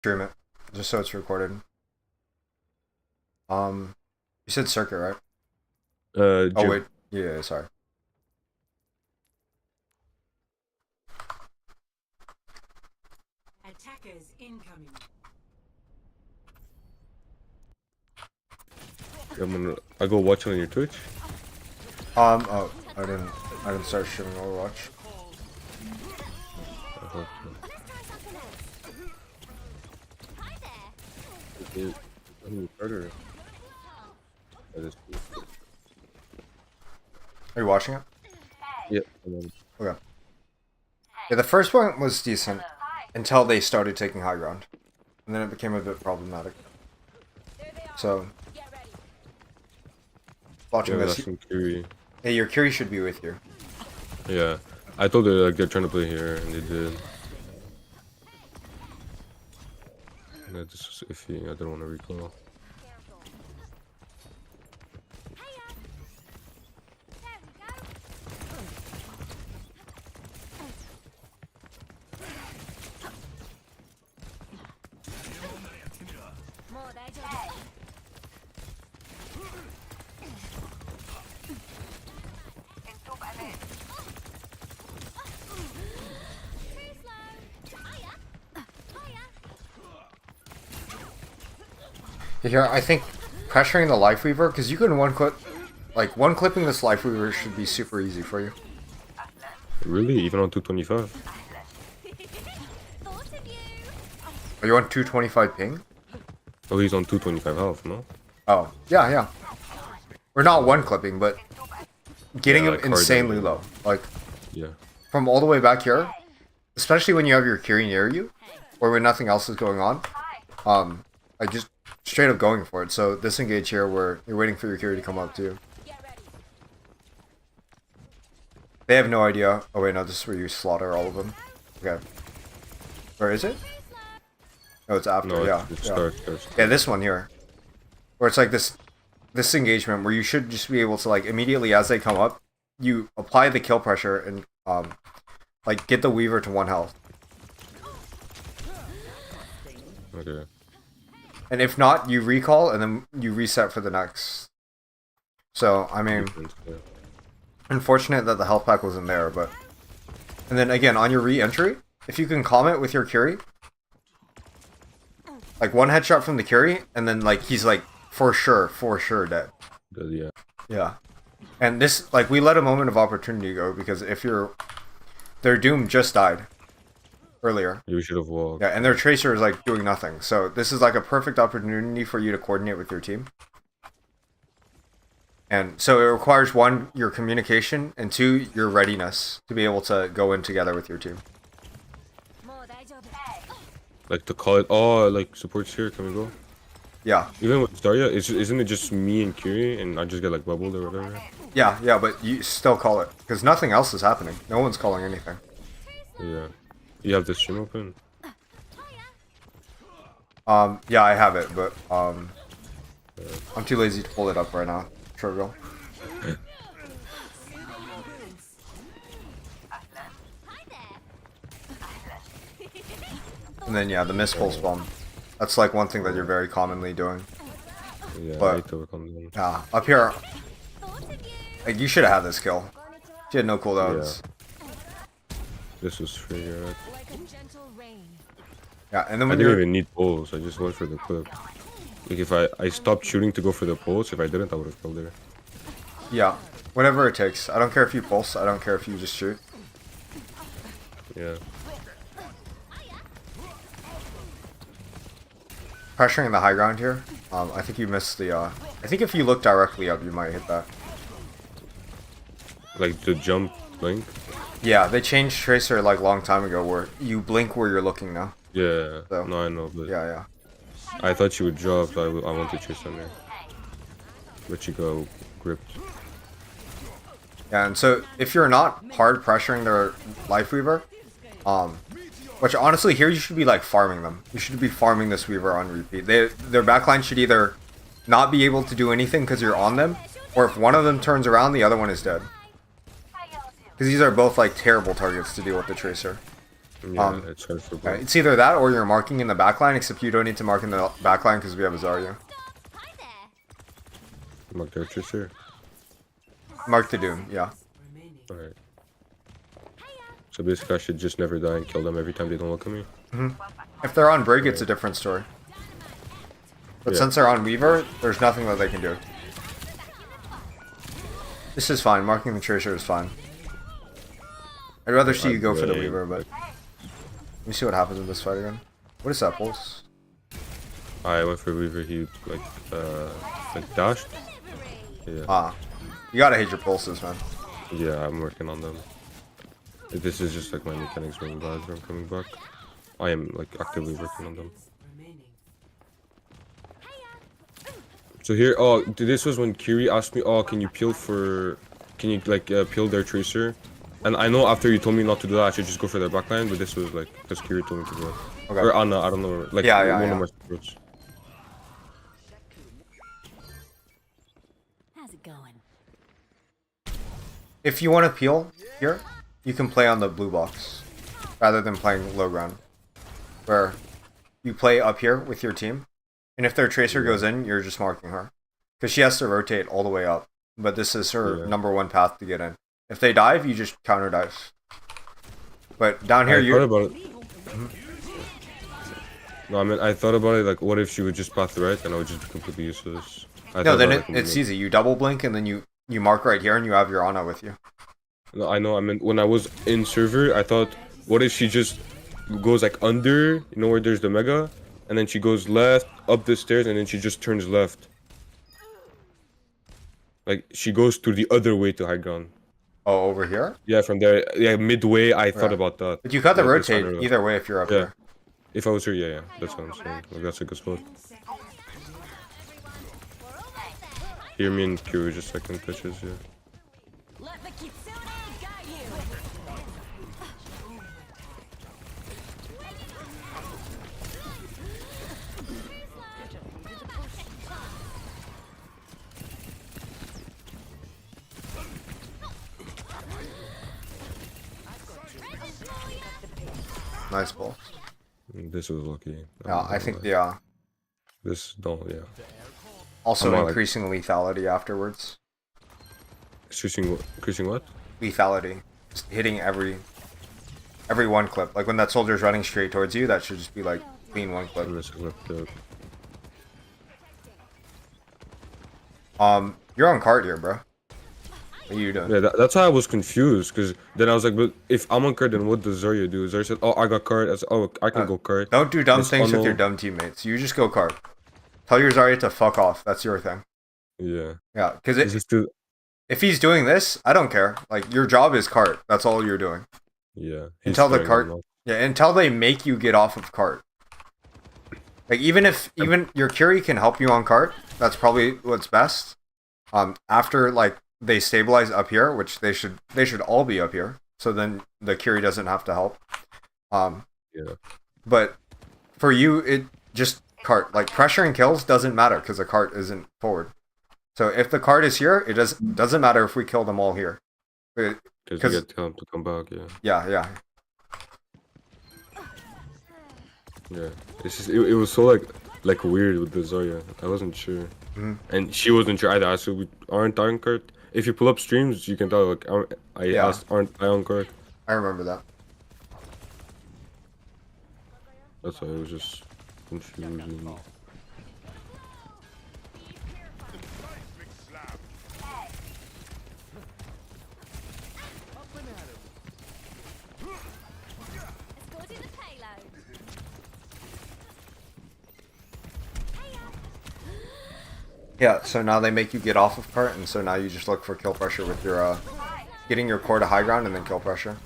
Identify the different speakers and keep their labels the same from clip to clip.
Speaker 1: Stream it, just so it's recorded. You said circuit, right? Oh
Speaker 2: Gym.
Speaker 1: wait, yeah, sorry.
Speaker 3: Attackers incoming.
Speaker 2: I go watch it on your Twitch.
Speaker 1: Oh, I didn't start streaming Overwatch.
Speaker 2: I hope so.
Speaker 1: Are you watching it?
Speaker 2: Yeah.
Speaker 1: Okay. Yeah, the first one was decent until they started taking high ground, and then it became a bit problematic. So, watching
Speaker 2: Yeah,
Speaker 1: this,
Speaker 2: that's some Curie.
Speaker 1: hey, your Curie should be with you.
Speaker 2: Yeah. I told her like they're trying to play here and they did. Yeah, this was iffy. I didn't want to recall.
Speaker 1: Here, I think pressuring the Life Weaver, because you can one clipping this Life Weaver should be super easy for you.
Speaker 2: Really? Even on 225?
Speaker 1: Are you on 225 ping?
Speaker 2: Oh, he's on 225 health, no?
Speaker 1: Oh, yeah. We're not one clipping, but getting
Speaker 2: Yeah,
Speaker 1: him
Speaker 2: like hard
Speaker 1: insanely
Speaker 2: damage.
Speaker 1: low. Like,
Speaker 2: Yeah.
Speaker 1: from all the way back here, especially when you have your Curie near you, or when nothing else is going on, I just straight up going for it. So this engage here where you're waiting for your Curie to come up to you. They have no idea. Oh wait, no, this is where you slaughter all of them. Okay. Where is it? No, it's after,
Speaker 2: No,
Speaker 1: yeah.
Speaker 2: it
Speaker 1: Yeah.
Speaker 2: starts.
Speaker 1: Yeah, this one here. Where it's like this engagement where you should just be able to like immediately as they come up, you apply the kill pressure and like get the Weaver to 1 health.
Speaker 2: Okay.
Speaker 1: And if not, you recall and then you reset for the next. So I mean,
Speaker 2: Yeah.
Speaker 1: unfortunate that the health pack wasn't there, but and then again on your re-entry, if you can calm it with your Curie, like one headshot from the Curie, and then like he's like for sure dead.
Speaker 2: Yeah.
Speaker 1: Yeah. And this, like, we let a moment of opportunity go because if their Doom just died earlier.
Speaker 2: You should have walked.
Speaker 1: Yeah, and their Tracer is, like, doing nothing. So this is, like, a perfect opportunity for you to coordinate with your team. And so it requires, 1, your communication, and 2, your readiness to be able to go in together with your team.
Speaker 2: Like to call it. Oh, like supports here. Can we go?
Speaker 1: Yeah.
Speaker 2: Even with Zarya, isn't it just me and Curie and I just get like bubbled or whatever?
Speaker 1: Yeah, but you still call it. Because nothing else is happening. No one's calling anything.
Speaker 2: Yeah. You have the stream open?
Speaker 1: Yeah, I have it, but, I'm too lazy to pull it up right now. Trivial. And then, yeah, the miss pulse bomb. That's, like, one thing that you're very commonly doing.
Speaker 2: Yeah,
Speaker 1: But-
Speaker 2: I hate to work on them.
Speaker 1: Yeah, up here, like, you should have had this kill. You had no cooldowns.
Speaker 2: This was free, right?
Speaker 1: Yeah, and then
Speaker 2: I
Speaker 1: when
Speaker 2: didn't
Speaker 1: you're...
Speaker 2: even need pulls, I just went for the clip. Like if I stopped shooting to go for the pulls, if I didn't I would have killed her.
Speaker 1: Yeah, whatever it takes. I don't care if you pulse, I don't care if you just shoot.
Speaker 2: Yeah.
Speaker 1: Pressuring the high ground here, I think you missed the, I think if you look directly up, you might hit that.
Speaker 2: Like the jump blink?
Speaker 1: Yeah, they changed Tracer, like, long time ago, where you blink where you're looking now.
Speaker 2: Yeah.
Speaker 1: So,
Speaker 2: no, I know, but
Speaker 1: Yeah.
Speaker 2: I thought she would drop, so I wanted to chase on her. But she got gripped.
Speaker 1: Yeah, and so if you're not hard pressuring their Life Weaver, which honestly here you should be like farming them. You should be farming this Weaver on repeat. Their backline should either not be able to do anything because you're on them, or if one of them turns around, the other one is dead. Because these are both like terrible targets to deal with the Tracer.
Speaker 2: Yeah, it's hard for both.
Speaker 1: It's either that or you're marking in the backline, except you don't need to mark in the backline because we have a Zarya.
Speaker 2: Mark the Tracer.
Speaker 1: Mark the Doom, yeah.
Speaker 2: Alright. So basically I should just never die and kill them every time they don't look at me?
Speaker 1: If they're on Brig, it's a different story. But
Speaker 2: Yeah.
Speaker 1: since they're on Weaver, there's nothing that they can do. This is fine. Marking the Tracer is fine. I'd rather see you go for the Weaver, but... Let me see what happens in this fight again. What is that, Pulse?
Speaker 2: I went for Weaver, he like dashed. Yeah.
Speaker 1: Ah. You gotta hate your pulses, man.
Speaker 2: Yeah, I'm working on them. This is just like my mechanics really bad from coming back. I am like actively working on them. So here, oh, this was when Kiri asked me, oh, can you peel their Tracer? And I know after you told me not to do that, I should just go for their backline, but this was like, because Kiri told me to do it.
Speaker 1: Okay.
Speaker 2: Or Anna, I don't know, like one of my supports.
Speaker 3: How's it going?
Speaker 1: If you want to peel here, you can play on the blue box rather than playing low ground, where you play up here with your team, and if their Tracer goes in, you're just marking her because she has to rotate all the way up. But this is her number one path to get in. If they dive, you just counter dive. But down here,
Speaker 2: I thought about it. No, I mean I thought about it. Like, what if she would just path right, and I would just be completely useless?
Speaker 1: No, then it's easy. You double blink, and then you mark right here, and you have your Ana with you.
Speaker 2: No, I know. I mean, when I was in server, I thought, what if she just goes like under, you know, where there's the mega, and then she goes left up the stairs, and then she just turns left. Like she goes to the other way to high ground.
Speaker 1: Oh, over here?
Speaker 2: Yeah, from there. Yeah, midway. I thought about that.
Speaker 1: But you got to
Speaker 2: Like,
Speaker 1: rotate either way if you're up here.
Speaker 2: If I was here, yeah, that's what I'm saying. Like that's a good spot. Here, me and Q just second touches, yeah.
Speaker 3: Let the kitsune guide you.
Speaker 1: Nice ball.
Speaker 2: This was lucky.
Speaker 1: Yeah, I think
Speaker 2: This don't, yeah.
Speaker 1: Also
Speaker 2: I'm
Speaker 1: increasing lethality afterwards.
Speaker 2: Increasing what?
Speaker 1: Lethality. Just hitting every one clip. Like when that soldier's running straight towards you, that should just be like clean one clip. You're on cart here, bro. What are you doing?
Speaker 2: Yeah, that's how I was confused, because then I was like, but if I'm on cart, then what does Zarya do? Zarya said, oh, I got cart. I said, oh, I can go cart.
Speaker 1: Don't do dumb things with your dumb teammates. You just go cart. Tell your Zarya to fuck off. That's your thing.
Speaker 2: Yeah.
Speaker 1: Yeah, because
Speaker 2: if
Speaker 1: he's doing this, I don't care. Like, your job is cart. That's all you're doing.
Speaker 2: Yeah.
Speaker 1: Until the cart... Yeah, until they make you get off of cart. Like, even your Curie can help you on cart, that's probably what's best. After, like, they stabilize up here, which they should all be up here. So then the Curie doesn't have to help.
Speaker 2: Yeah.
Speaker 1: But for you, it just cart. Like, pressuring kills doesn't matter because the cart isn't forward. So if the cart is here, it doesn't matter if we kill them all here.
Speaker 2: Because you get time to come back, yeah.
Speaker 1: Yeah.
Speaker 2: Yeah. It's just, it was so like weird with the Zarya. I wasn't sure. And she wasn't sure either. I said, aren't I on cart? If you pull up streams, you can tell, like, I asked, aren't I on cart?
Speaker 1: I remember that.
Speaker 2: That's why it was just confusing.
Speaker 1: Yeah, so now they make you get off of cart, and so now you just look for kill pressure with your, getting your core to high ground and then kill pressure.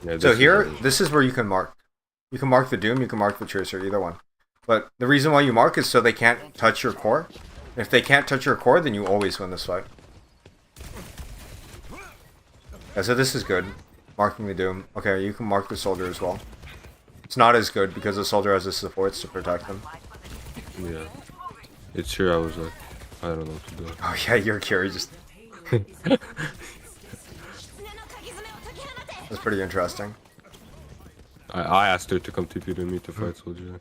Speaker 2: Yeah,
Speaker 1: so here, this is where you can mark. You can mark the Doom, you can mark the Tracer, either one. But the reason why you mark is so they can't touch your core. If they can't touch your core, then you always win this fight. Yeah, so this is good. Marking the Doom. Okay, you can mark the Soldier as well. It's not as good because the Soldier has the supports to protect them.
Speaker 2: Yeah. It's here I was like... I don't know what to do.
Speaker 1: Oh yeah, your carry just... That's pretty interesting.
Speaker 2: I asked her to come TP to me to fight Soldier.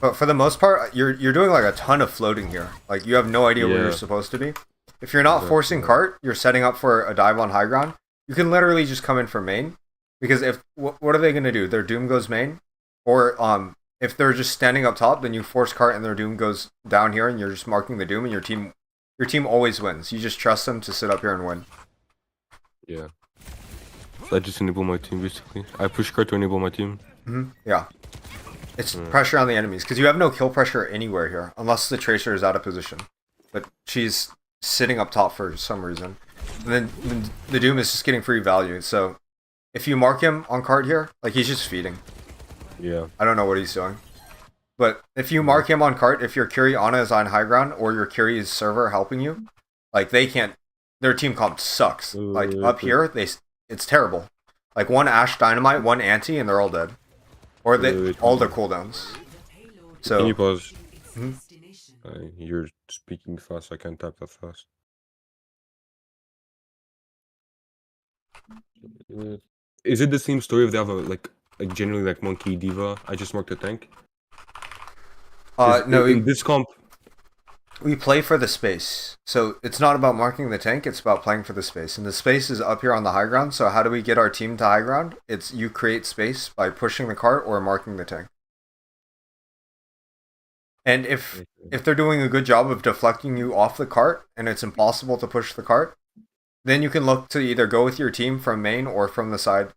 Speaker 1: But for the most part, you're doing like a ton of floating here. Like you have no idea where
Speaker 2: Yeah.
Speaker 1: you're supposed to be. If you're not forcing cart, you're setting up for a dive on high ground. You can literally just come in from main, because if what are they gonna do? Their Doom goes main, or if they're just standing up top, then you force cart and their Doom goes down here, and you're just marking the Doom, and your team always wins. You just trust them to sit up here and win.
Speaker 2: Yeah. So I just enable my team basically. I push card to enable my team.
Speaker 1: Yeah. It's pressure on the enemies, because you have no kill pressure anywhere here, unless the Tracer is out of position. But she's sitting up top for some reason. And then the Doom is just getting free value, so if you mark him on card here, like he's just feeding.
Speaker 2: Yeah.
Speaker 1: I don't know what he's doing. But if you mark him on cart, if your Curie Ana is on high ground, or your Curie's server helping you, like they can't, their team comp sucks. Like up here, it's terrible. Like one Ash Dynamite, one Anti, and they're all dead. Or they all their cooldowns. So
Speaker 2: Can you pause? You're speaking fast, I can't tap that fast. Is it the same story if they have a like generally like Monkey Diva? I just marked a tank.
Speaker 1: no,
Speaker 2: in this comp.
Speaker 1: we play for the space. So it's not about marking the tank, it's about playing for the space. And the space is up here on the high ground, so how do we get our team to high ground? It's you create space by pushing the cart or marking the tank. And if they're doing a good job of deflecting you off the cart, and it's impossible to push the cart, then you can look to either go with your team from main or from the side,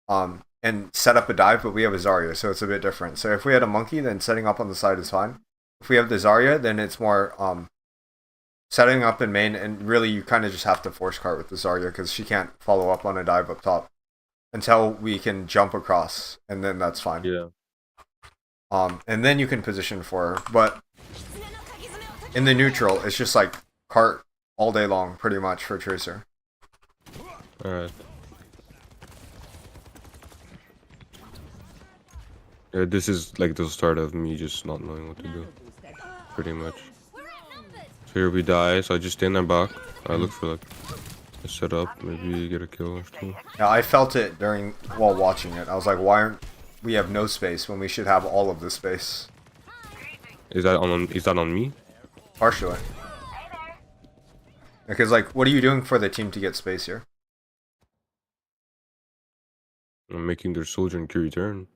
Speaker 1: and set up a dive, but we have a Zarya, so it's a bit different. So if we had a Monkey, then setting up on the side is fine. If we have the Zarya, then it's more setting up in main, and really you kind of just have to force cart with the Zarya, because she can't follow up on a dive up top until we can jump across, and then that's fine.
Speaker 2: Yeah.
Speaker 1: And then you can position for her, but in the neutral, it's just like cart all day long, pretty much, for Tracer.
Speaker 2: Alright. Yeah, this is like the start of me just not knowing what to do. Pretty much. So here we die, so I just stand there back. I look for like a setup, maybe get a kill or two.
Speaker 1: Yeah, I felt it while watching it. I was like, why aren't we have no space when we should have all of the space?
Speaker 2: Is that on me?
Speaker 1: Partially. Because like, what are you doing for the team to get space here?
Speaker 2: I'm making their soldier and Curie turn.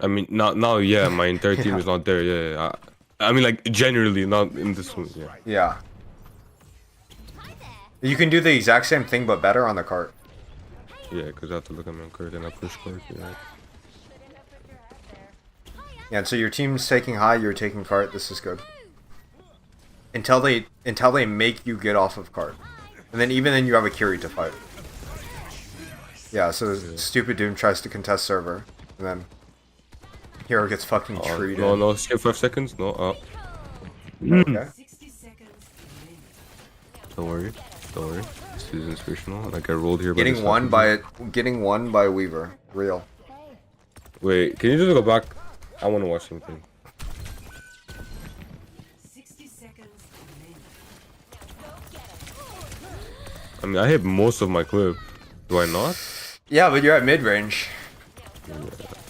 Speaker 2: I mean, not now. Yeah, my entire team is not there. Yeah. I mean, like generally, not in this one. Yeah.
Speaker 1: Yeah. You can do the exact same thing, but better on the cart.
Speaker 2: Yeah, because I have to look at my card and I push card. Yeah.
Speaker 1: Yeah, and so your team's taking high, you're taking cart. This is good. Until they make you get off of cart, and then even then you have a Curie to fight. Yeah, so stupid Doom tries to contest server, and then Hero gets fucking treated.
Speaker 2: No, skip 5 seconds. No,
Speaker 1: Okay.
Speaker 2: Don't worry. This is inspirational. Like I rolled here.
Speaker 1: Getting one by Weaver. Real.
Speaker 2: Wait, can you just go back? I want to watch something. I mean, I hit most of my clip. Do I not?
Speaker 1: Yeah, but you're at mid range.
Speaker 2: Yeah.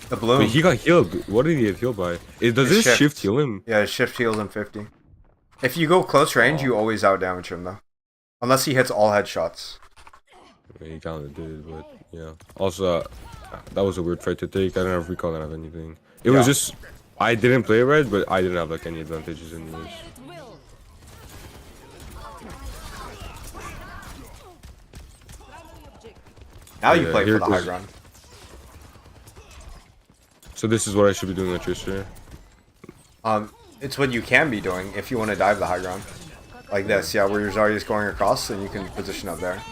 Speaker 1: The bloom.
Speaker 2: Wait, he got healed. What did he get healed by? Does this shift heal him?
Speaker 1: Yeah, shift heals him 50. If you go close range, you always out damage him though, unless he hits all headshots.
Speaker 2: Yeah, he kind of did, but yeah. Also, that was a weird fight to take. I don't have recall. I don't have anything. It was just I didn't play right, but I didn't have like any advantages in this.
Speaker 1: Now you play for the high ground.
Speaker 2: So this is what I should be doing at Tracer.
Speaker 1: It's what you can be doing if you want to dive the high ground. Like this, yeah, where your Zarya is going across, then you can position up there.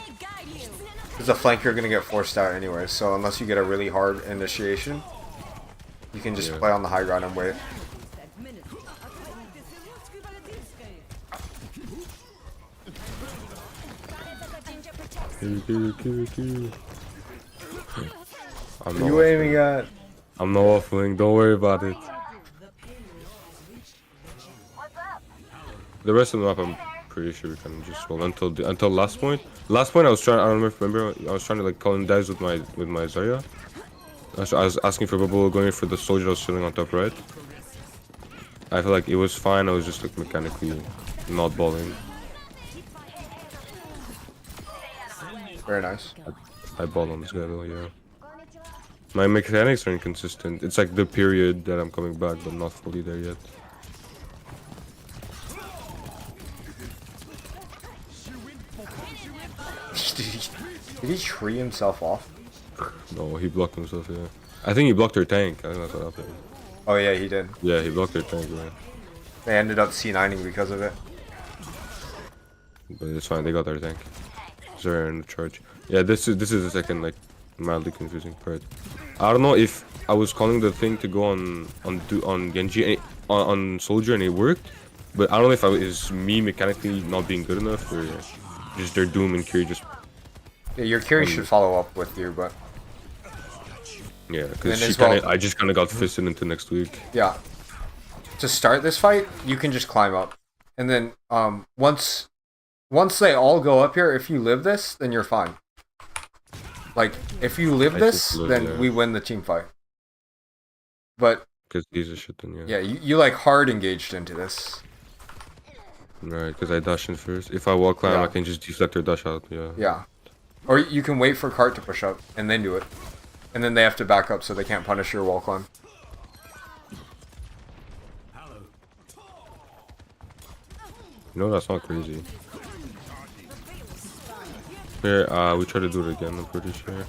Speaker 1: Because the flank you're going to get forced out anyway, so unless you get a really hard initiation, you can just play on the high ground and wait.
Speaker 2: I'm
Speaker 1: you aiming at?
Speaker 2: I'm not waffling, don't worry about it. The rest of the map, I'm pretty sure we can just hold until last point. Last point, I was trying. I don't remember. I was trying to like call him dives with my Zarya. I was asking for bubble, going for the soldier that was chilling on top right. I feel like it was fine. I was just like mechanically not balling.
Speaker 1: Very nice.
Speaker 2: I ball on this guy though, yeah. My mechanics are inconsistent. It's like the period that I'm coming back, but not fully there yet.
Speaker 1: Did he tree himself off?
Speaker 2: No, he blocked himself, yeah. I think he blocked her tank. I think that's what happened.
Speaker 1: Oh yeah, he did.
Speaker 2: Yeah, he blocked her tank, yeah.
Speaker 1: They ended up C9ing because of it.
Speaker 2: But it's fine, they got their tank. Zarya in the charge. Yeah, this is the second like mildly confusing part. I don't know if I was calling the thing to go on Genji and on Soldier and it worked, but I don't know if it was me mechanically not being good enough or just their Doom and Kiri just.
Speaker 1: Yeah, your Kiri should follow up with you, but
Speaker 2: Yeah, because I just kind of got fisted into next week.
Speaker 1: yeah. To start this fight, you can just climb up, and then once they all go up here, if you live this, then you're fine. Like if you live this, then we win the team fight. But
Speaker 2: because these are shit, then
Speaker 1: yeah, you like hard engaged into this.
Speaker 2: Right, because I dash in first. If I wall climb, I can just deflect or dash out. Yeah.
Speaker 1: Yeah. Or you can wait for cart to push up and then do it, and then they have to back up so they can't punish your wall climb.
Speaker 2: No, that's not crazy. Here, we try to do it again, I'm pretty sure.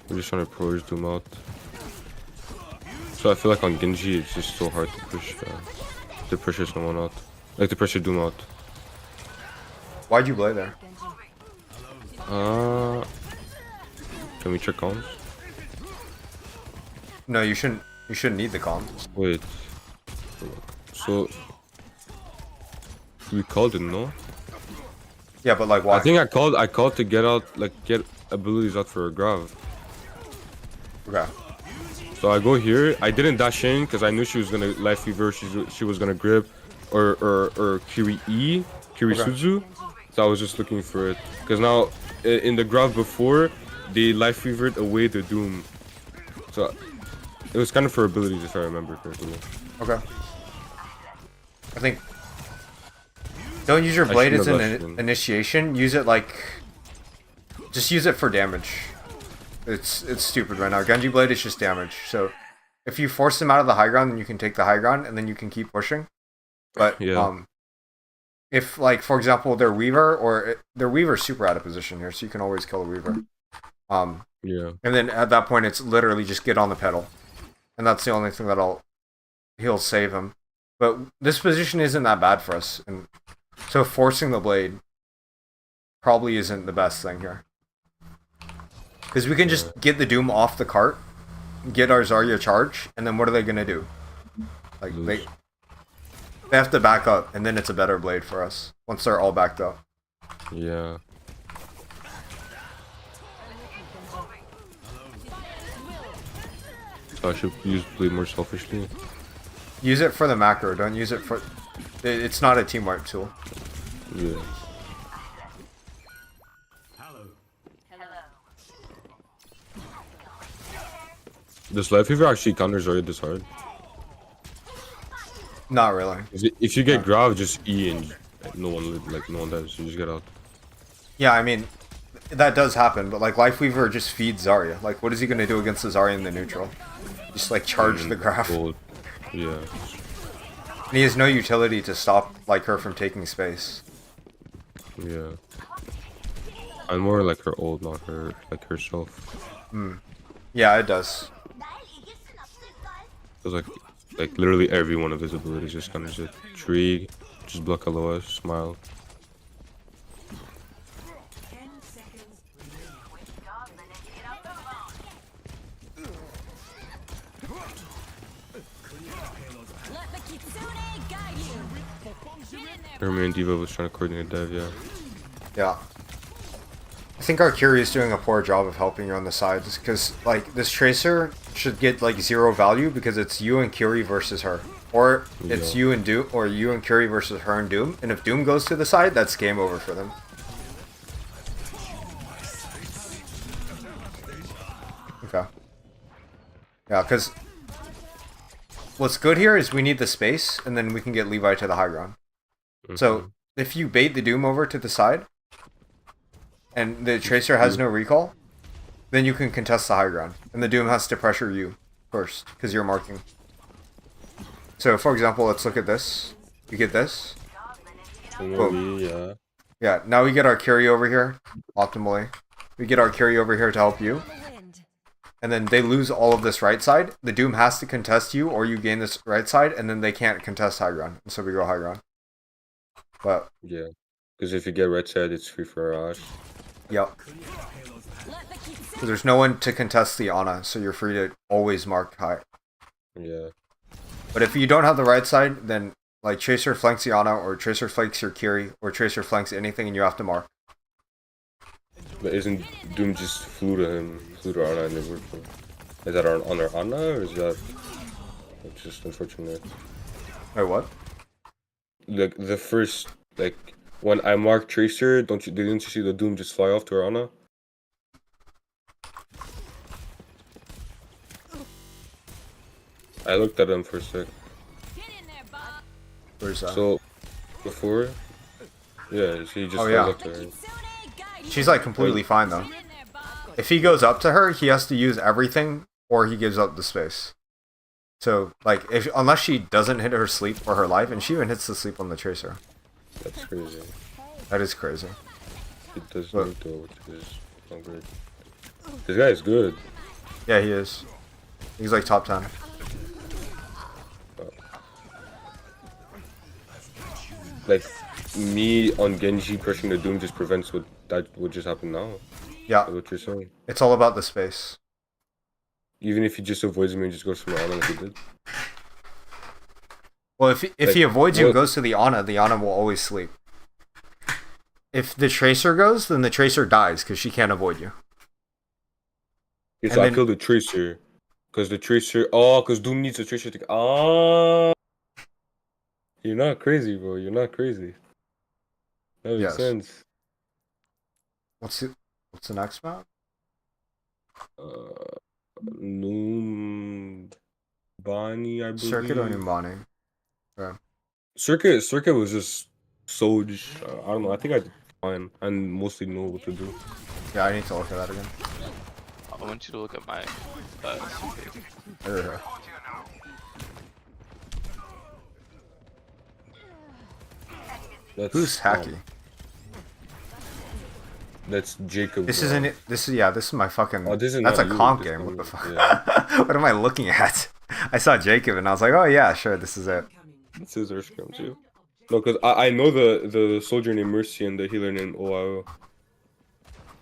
Speaker 2: We're just trying to push Doom out. So I feel like on Genji, it's just so hard to pressure someone out. Like to pressure Doom out.
Speaker 1: Why'd you play there?
Speaker 2: Can we check comms?
Speaker 1: No, you shouldn't need the comms.
Speaker 2: Wait. So we called it, no?
Speaker 1: Yeah, but like why?
Speaker 2: I think I called to get out, like get abilities out for a grav.
Speaker 1: Okay.
Speaker 2: So I go here. I didn't dash in because I knew she was gonna life fever. She was gonna grip, or Kiri E, Kiri Suzu. So I was just looking for it because now in the grav before they life fevered away the Doom. So it was kind of for abilities if I remember correctly.
Speaker 1: Okay. I think. Don't use your blade as an initiation. Use it like. Just use it for damage. It's stupid right now. Genji blade is just damage. So if you force them out of the high ground, then you can take the high ground and then you can keep pushing. But if like for example their Weaver or their Weaver's super out of position here, so you can always kill a Weaver.
Speaker 2: Yeah.
Speaker 1: And then at that point, it's literally just get on the pedal, and that's the only thing he'll save him. But this position isn't that bad for us, and so forcing the blade probably isn't the best thing here. Because we can just get the Doom off the cart, get our Zarya charge, and then what are they gonna do? Like they have to back up, and then it's a better blade for us once they're all backed up.
Speaker 2: Yeah. So I should use blade more selfishly.
Speaker 1: Use it for the macro. Don't use it for. It's not a team wipe tool.
Speaker 2: Yeah. Does life fever actually counters Zarya this hard?
Speaker 1: Not really.
Speaker 2: If you get grav, just E and no one does. You just get out.
Speaker 1: Yeah, I mean, that does happen, but like Lifeweaver just feeds Zarya. Like, what is he gonna do against the Zarya in the neutral? Just like charge the graph.
Speaker 2: Yeah.
Speaker 1: And he has no utility to stop like her from taking space.
Speaker 2: Yeah. I'm more like her ult, not her like herself.
Speaker 1: Yeah, it does.
Speaker 2: It's like literally every one of his abilities just kind of just tree, just block LOS, smile. Her main diva was trying to coordinate dive, yeah.
Speaker 1: Yeah. I think our Kiri is doing a poor job of helping you on the sides, because like this Tracer should get like 0 value because it's you and Kiri versus her. Or it's
Speaker 2: Yeah.
Speaker 1: you and Doom, or you and Curie versus her and Doom. And if Doom goes to the side, that's game over for them. Okay. Yeah, because what's good here is we need the space, and then we can get Levi to the high ground. So if you bait the Doom over to the side, and the Tracer has no recall, then you can contest the high ground. And the Doom has to pressure you first, because you're marking. So, for example, let's look at this. You get this. Boom.
Speaker 2: Yeah.
Speaker 1: Yeah, now we get our Curie over here, optimally. We get our Curie over here to help you. And then they lose all of this right side. The Doom has to contest you, or you gain this right side, and then they can't contest high ground. And so we go high ground. But,
Speaker 2: Yeah. Because if you get red side, it's free for Ash.
Speaker 1: yep. So there's no one to contest the Ana, so you're free to always mark high.
Speaker 2: Yeah.
Speaker 1: But if you don't have the right side, then like Tracer flanks the Ana, or Tracer flanks your Curie, or Tracer flanks anything, and you have to mark.
Speaker 2: But isn't Doom just flew to him, flew to Ana and it worked for him? Is that on their Ana, or is that just unfortunate?
Speaker 1: Wait, what?
Speaker 2: Like the first, like when I marked Tracer, didn't you see the Doom just fly off to her Ana? I looked at him for a sec.
Speaker 1: Where's that?
Speaker 2: So before, yeah, she just
Speaker 1: Oh,
Speaker 2: flies
Speaker 1: yeah.
Speaker 2: up to her.
Speaker 1: She's like completely fine though. If he goes up to her, he has to use everything, or he gives up the space. So, like, unless she doesn't hit her sleep for her life, and she even hits the sleep on the Tracer.
Speaker 2: That's crazy.
Speaker 1: That is crazy.
Speaker 2: It does
Speaker 1: Look.
Speaker 2: need though, which is not good. This guy is good.
Speaker 1: Yeah, he is. He's like top 10.
Speaker 2: Like me on Genji pushing the Doom just prevents what just happened now.
Speaker 1: Yeah,
Speaker 2: That's what you're saying.
Speaker 1: it's all about the space.
Speaker 2: Even if he just avoids me and just goes for the Ana like he did.
Speaker 1: Well, if he
Speaker 2: Like,
Speaker 1: avoids you and
Speaker 2: what-
Speaker 1: goes to the Ana will always sleep. If the Tracer goes, then the Tracer dies, because she can't avoid you.
Speaker 2: Yeah,
Speaker 1: And
Speaker 2: so I
Speaker 1: then-
Speaker 2: killed the Tracer. Because the Tracer... Oh, because Doom needs a Tracer to... Ah! You're not crazy, bro. You're not crazy. That makes
Speaker 1: Yes.
Speaker 2: sense.
Speaker 1: What's the next map?
Speaker 2: Noom... Bonnie, I believe.
Speaker 1: Circuit or Nimbani? Okay.
Speaker 2: Circuit was just so... I don't know. I think I did fine. I mostly know what to do.
Speaker 1: Yeah, I need to look at that again.
Speaker 4: I want you to look at my circuit.
Speaker 1: There.
Speaker 2: That's,
Speaker 1: Who's Hacky?
Speaker 2: That's Jacob.
Speaker 1: This
Speaker 2: bro.
Speaker 1: isn't it. This is my fucking.
Speaker 2: Oh, this is
Speaker 1: that's a
Speaker 2: not you,
Speaker 1: comp
Speaker 2: this
Speaker 1: game. What
Speaker 2: is-
Speaker 1: the fuck?
Speaker 2: yeah.
Speaker 1: What am I looking at? I saw Jacob and I was like, oh yeah, sure, this is it.
Speaker 2: This is our scrum too. No, because I know the soldier named Mercy and the healer named OIO.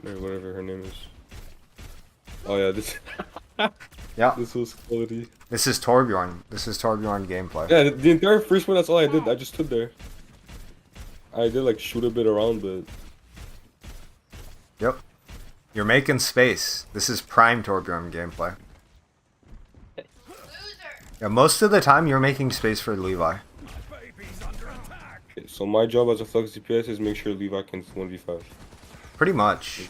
Speaker 2: Or whatever her name is. Oh yeah, this
Speaker 1: Yeah,
Speaker 2: this was quality.
Speaker 1: this is Torbjorn. This is Torbjorn gameplay.
Speaker 2: Yeah, the entire first one, that's all I did. I just stood there. I did like shoot a bit around, but
Speaker 1: Yep. You're making space. This is prime Torbjorn gameplay. Yeah, most of the time you're making space for Levi.
Speaker 2: okay, so my job as a flex DPS is make sure Levi can 1v5.
Speaker 1: Pretty much.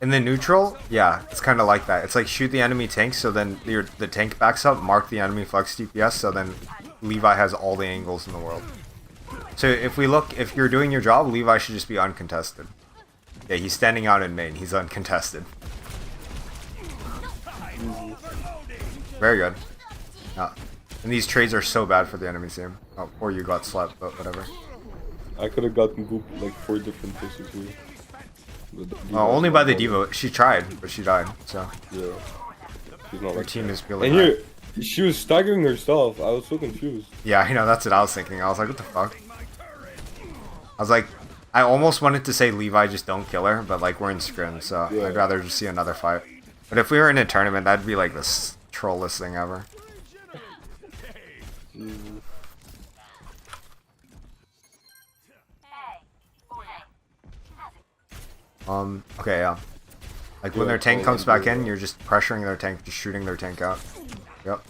Speaker 1: In the neutral, yeah, it's kind of like that. It's like shoot the enemy tank, so then the tank backs up, mark the enemy flex DPS, so then Levi has all the angles in the world. So if you're doing your job, Levi should just be uncontested. Yeah, he's standing out in main. He's uncontested. Very good. Yeah. And these trades are so bad for the enemy team. Oh, or you got slept, but whatever.
Speaker 2: I could have gotten gooped like 4 different places here. But the
Speaker 1: Only by the
Speaker 2: Diva-
Speaker 1: Diva. She tried, but she died. So
Speaker 2: Yeah. She's not
Speaker 1: your
Speaker 2: like
Speaker 1: team
Speaker 2: that.
Speaker 1: is building.
Speaker 2: And
Speaker 1: Right.
Speaker 2: here, she was staggering herself. I was so confused.
Speaker 1: Yeah, I know. That's what I was thinking. I was like, what the fuck? I was like, I almost wanted to say Levi, just don't kill her, but like we're in scrim, so
Speaker 2: Yeah.
Speaker 1: I'd rather just see another fight. But if we were in a tournament, that'd be like the trollest thing ever. Okay, yeah. Like when
Speaker 2: Yeah,
Speaker 1: their tank
Speaker 2: all
Speaker 1: comes
Speaker 2: in
Speaker 1: back
Speaker 2: blue,
Speaker 1: in,
Speaker 2: yeah.
Speaker 1: you're just pressuring their tank, just shooting their tank out. Yep.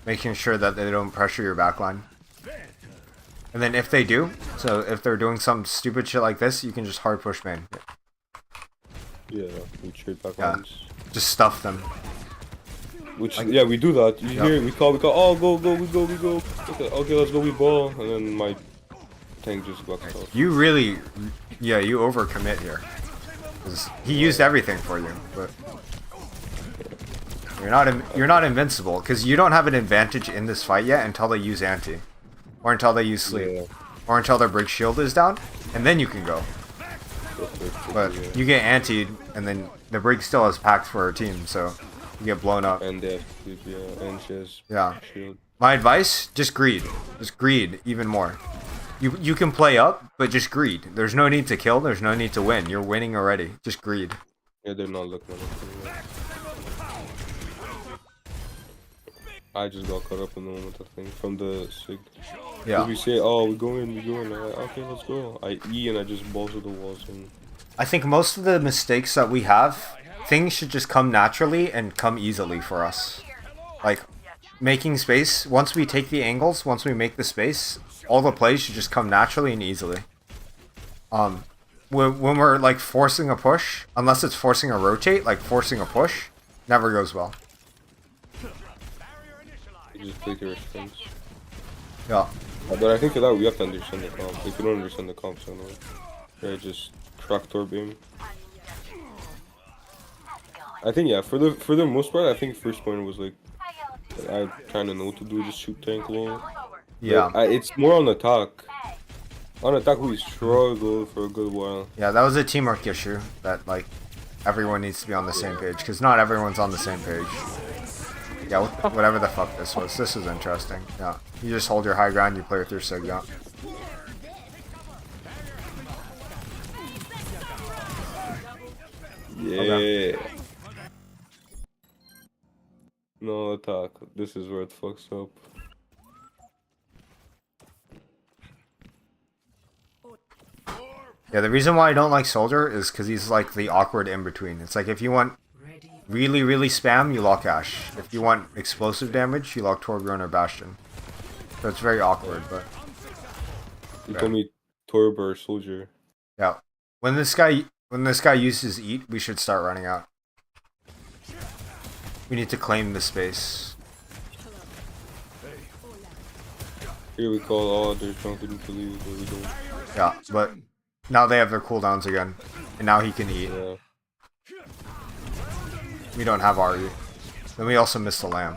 Speaker 1: making sure that they don't pressure your backline. And then if they do, so if they're doing some stupid shit like this, you can just hard push main.
Speaker 2: Yeah, we trade back
Speaker 1: Yeah.
Speaker 2: lines.
Speaker 1: Just stuff them.
Speaker 2: Which yeah, we do that. You hear we call, oh go, we go. Okay, let's go, we ball, and then my tank just got off.
Speaker 1: You really, yeah, you overcommit here. 'Cause he used everything for you, but you're not invincible because you don't have an advantage in this fight yet until they use anti, or until they use sleep,
Speaker 2: Yeah.
Speaker 1: or until their break shield is down, and then you can go. But you get antied, and then the break still has packs for our team, so you get blown up.
Speaker 2: And they have sleep, yeah, and she has
Speaker 1: Yeah.
Speaker 2: shield.
Speaker 1: My advice: just greed even more. You can play up, but just greed. There's no need to kill. There's no need to win. You're winning already. Just greed.
Speaker 2: Yeah, they're not looking at it. I just got caught up in the moment, I think, from the sig.
Speaker 1: Yeah.
Speaker 2: We say, oh, we go in. I'm like, okay, let's go. I E and I just balls to the walls and.
Speaker 1: I think most of the mistakes that we have, things should just come naturally and come easily for us. Like, making space, once we take the angles, once we make the space, all the plays should just come naturally and easily. When we're, like, forcing a push, unless it's forcing a rotate, like forcing a push, never goes well.
Speaker 2: You just take your response.
Speaker 1: Yeah.
Speaker 2: But I think for that we have to understand the comp. If you don't understand the comp, so no. Yeah, just tractor beam. I think yeah, for the most part, I think first point was like I kind of know what to do, just shoot tank low.
Speaker 1: Yeah.
Speaker 2: It's more on attack. On attack, we struggled for a good while.
Speaker 1: Yeah, that was a teamwork issue that, like, everyone needs to be on the same page, because not everyone's on the same page. Yeah, whatever the fuck this was. This is interesting. Yeah. You just hold your high ground, you play with your sig, yeah.
Speaker 2: Yeah.
Speaker 1: Okay.
Speaker 2: No attack. This is where it fucks up.
Speaker 1: Yeah, the reason why I don't like Soldier is because he's like the awkward in-between. It's like if you want really, really spam, you lock Ash. If you want explosive damage, you lock Torbjorn or Bastion. So it's very awkward, but...
Speaker 2: You told me Torb or Soldier.
Speaker 1: Yeah. When this guy uses Eat, we should start running out. We need to claim the space.
Speaker 2: Here we call, oh, there's something to leave, but we don't.
Speaker 1: Yeah, but now they have their cooldowns again. And now he can eat.
Speaker 2: Yeah.
Speaker 1: We don't have RE. Then we also missed the lamb.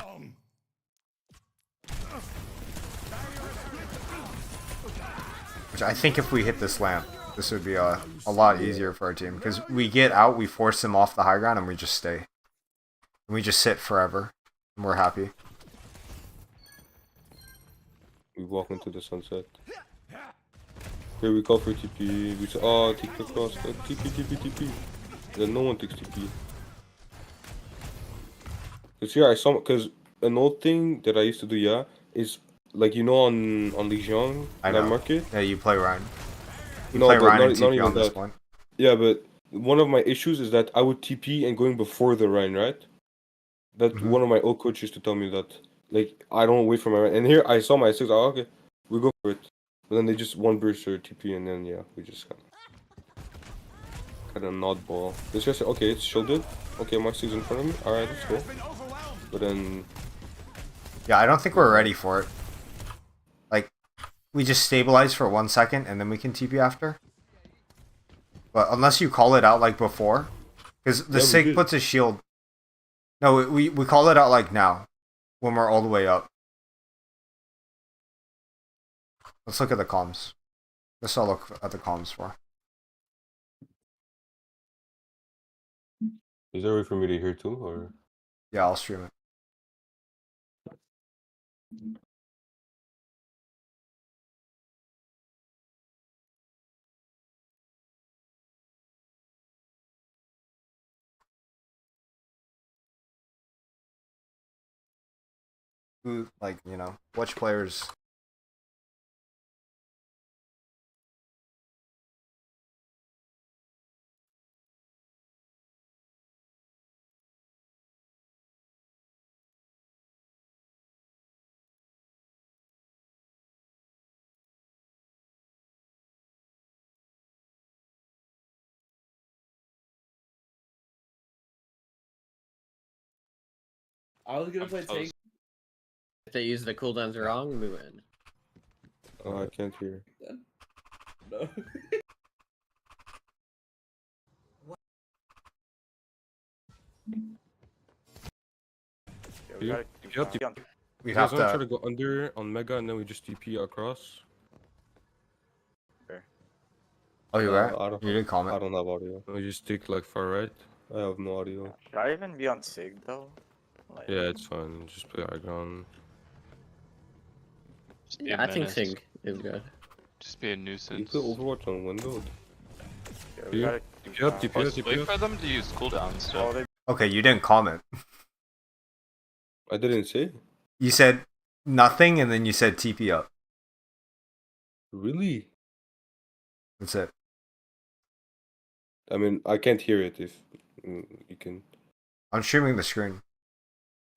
Speaker 1: Which I think if we hit this lamp, this would be a lot easier for our team. Because we get out, we force him off the high ground, and we just stay. And we just sit forever. And we're happy.
Speaker 2: We walk into the sunset. Here we call for TP. We say, oh, take the cross. TP. Then no one takes TP. Cause here I saw, cause an old thing that I used to do, yeah, is like you know on Lijiang,
Speaker 1: I
Speaker 2: that
Speaker 1: know.
Speaker 2: market.
Speaker 1: Yeah, you play Ryan. You
Speaker 2: No,
Speaker 1: play
Speaker 2: but
Speaker 1: Ryan
Speaker 2: not
Speaker 1: and TP
Speaker 2: even
Speaker 1: on this
Speaker 2: that.
Speaker 1: point.
Speaker 2: Yeah, but one of my issues is that I would TP and going before the Rhine, right? That one of my old coaches used to tell me that, like, I don't wait for my Rhine. And here I saw my six, oh, okay, we go for it. But then they just one burst or TP, and then yeah, we just kind of nod ball. This guy said, okay, it's shielded. Okay, my six in front of me. All right, let's go. But then,
Speaker 1: Yeah, I don't think we're ready for it. Like, we just stabilize for 1 second and then we can TP after. But unless you call it out like before, because the
Speaker 2: Yeah, we
Speaker 1: Sig
Speaker 2: did.
Speaker 1: puts a shield. No, we call it out like now, when we're all the way up. Let's look at the comms. Let's all look at the comms for.
Speaker 2: is there a way for me to hear too, or?
Speaker 1: Yeah, I'll stream it. Who, like, you know, which players
Speaker 5: I was gonna
Speaker 4: I'm
Speaker 5: play
Speaker 4: toast.
Speaker 5: tank.
Speaker 6: If they use the cooldowns wrong, we win.
Speaker 2: Oh, I can't hear.
Speaker 5: No.
Speaker 2: You have to,
Speaker 1: We'd
Speaker 2: you guys
Speaker 1: have
Speaker 2: want to try
Speaker 1: to.
Speaker 2: to go under on Mega and then we just TP across?
Speaker 1: Oh, you're right.
Speaker 7: I don't.
Speaker 1: You did
Speaker 7: I
Speaker 1: comment.
Speaker 7: don't have audio.
Speaker 2: We just take like far right.
Speaker 7: I have no audio.
Speaker 8: Should I even be on Sig though? Like,
Speaker 2: Yeah, it's fine. Just play high ground.
Speaker 4: Just be
Speaker 6: Yeah,
Speaker 4: a
Speaker 6: I think
Speaker 4: menace.
Speaker 6: Sig is good.
Speaker 4: Just be a
Speaker 7: You
Speaker 4: nuisance.
Speaker 7: play Overwatch on Windows.
Speaker 8: yeah,
Speaker 2: You-
Speaker 8: we gotta do
Speaker 2: you have
Speaker 8: that.
Speaker 2: to-
Speaker 4: Plus,
Speaker 2: you
Speaker 4: wait
Speaker 2: have-
Speaker 4: for them to use cooldowns.
Speaker 8: Oh,
Speaker 4: So
Speaker 8: they
Speaker 1: Okay, you didn't comment.
Speaker 7: I didn't say.
Speaker 1: You said nothing, and then you said TP up.
Speaker 7: Really?
Speaker 1: That's it.
Speaker 7: I mean, I can't hear it if you can.
Speaker 1: I'm streaming the screen.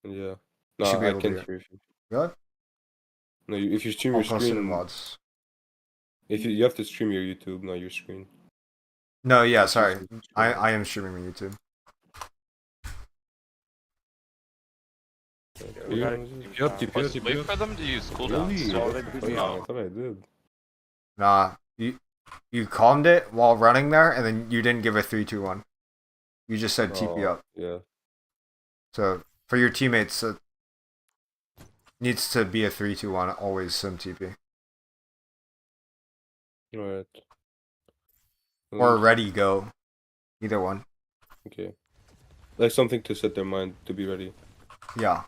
Speaker 7: Yeah.
Speaker 1: You should
Speaker 7: No,
Speaker 1: be
Speaker 7: I
Speaker 1: able to
Speaker 7: can't
Speaker 1: hear.
Speaker 7: hear you.
Speaker 1: Really?
Speaker 7: No, if you stream
Speaker 1: I'll
Speaker 7: your
Speaker 1: post it in
Speaker 7: screen,
Speaker 1: mods.
Speaker 7: if you have to stream your YouTube, not your screen.
Speaker 1: No, yeah,
Speaker 7: It's
Speaker 1: sorry.
Speaker 7: just-
Speaker 1: I am streaming on YouTube.
Speaker 8: we
Speaker 2: You
Speaker 8: gotta
Speaker 2: have
Speaker 8: do
Speaker 2: to
Speaker 8: that.
Speaker 4: plus,
Speaker 2: TP
Speaker 4: wait
Speaker 2: up.
Speaker 4: for them to use cooldowns.
Speaker 7: Really?
Speaker 8: Oh,
Speaker 4: So
Speaker 8: they do
Speaker 7: I thought I did.
Speaker 1: Nah, you calmed it while running there, and then you didn't give a 3-2-1. You just said TP
Speaker 7: Oh,
Speaker 1: up.
Speaker 7: Yeah.
Speaker 1: So for your teammates, it needs to be a 3-2-1. Always sim TP
Speaker 7: Alright.
Speaker 1: or ready go. Either one.
Speaker 7: Okay. Like something to set their mind to be ready.
Speaker 1: Yeah.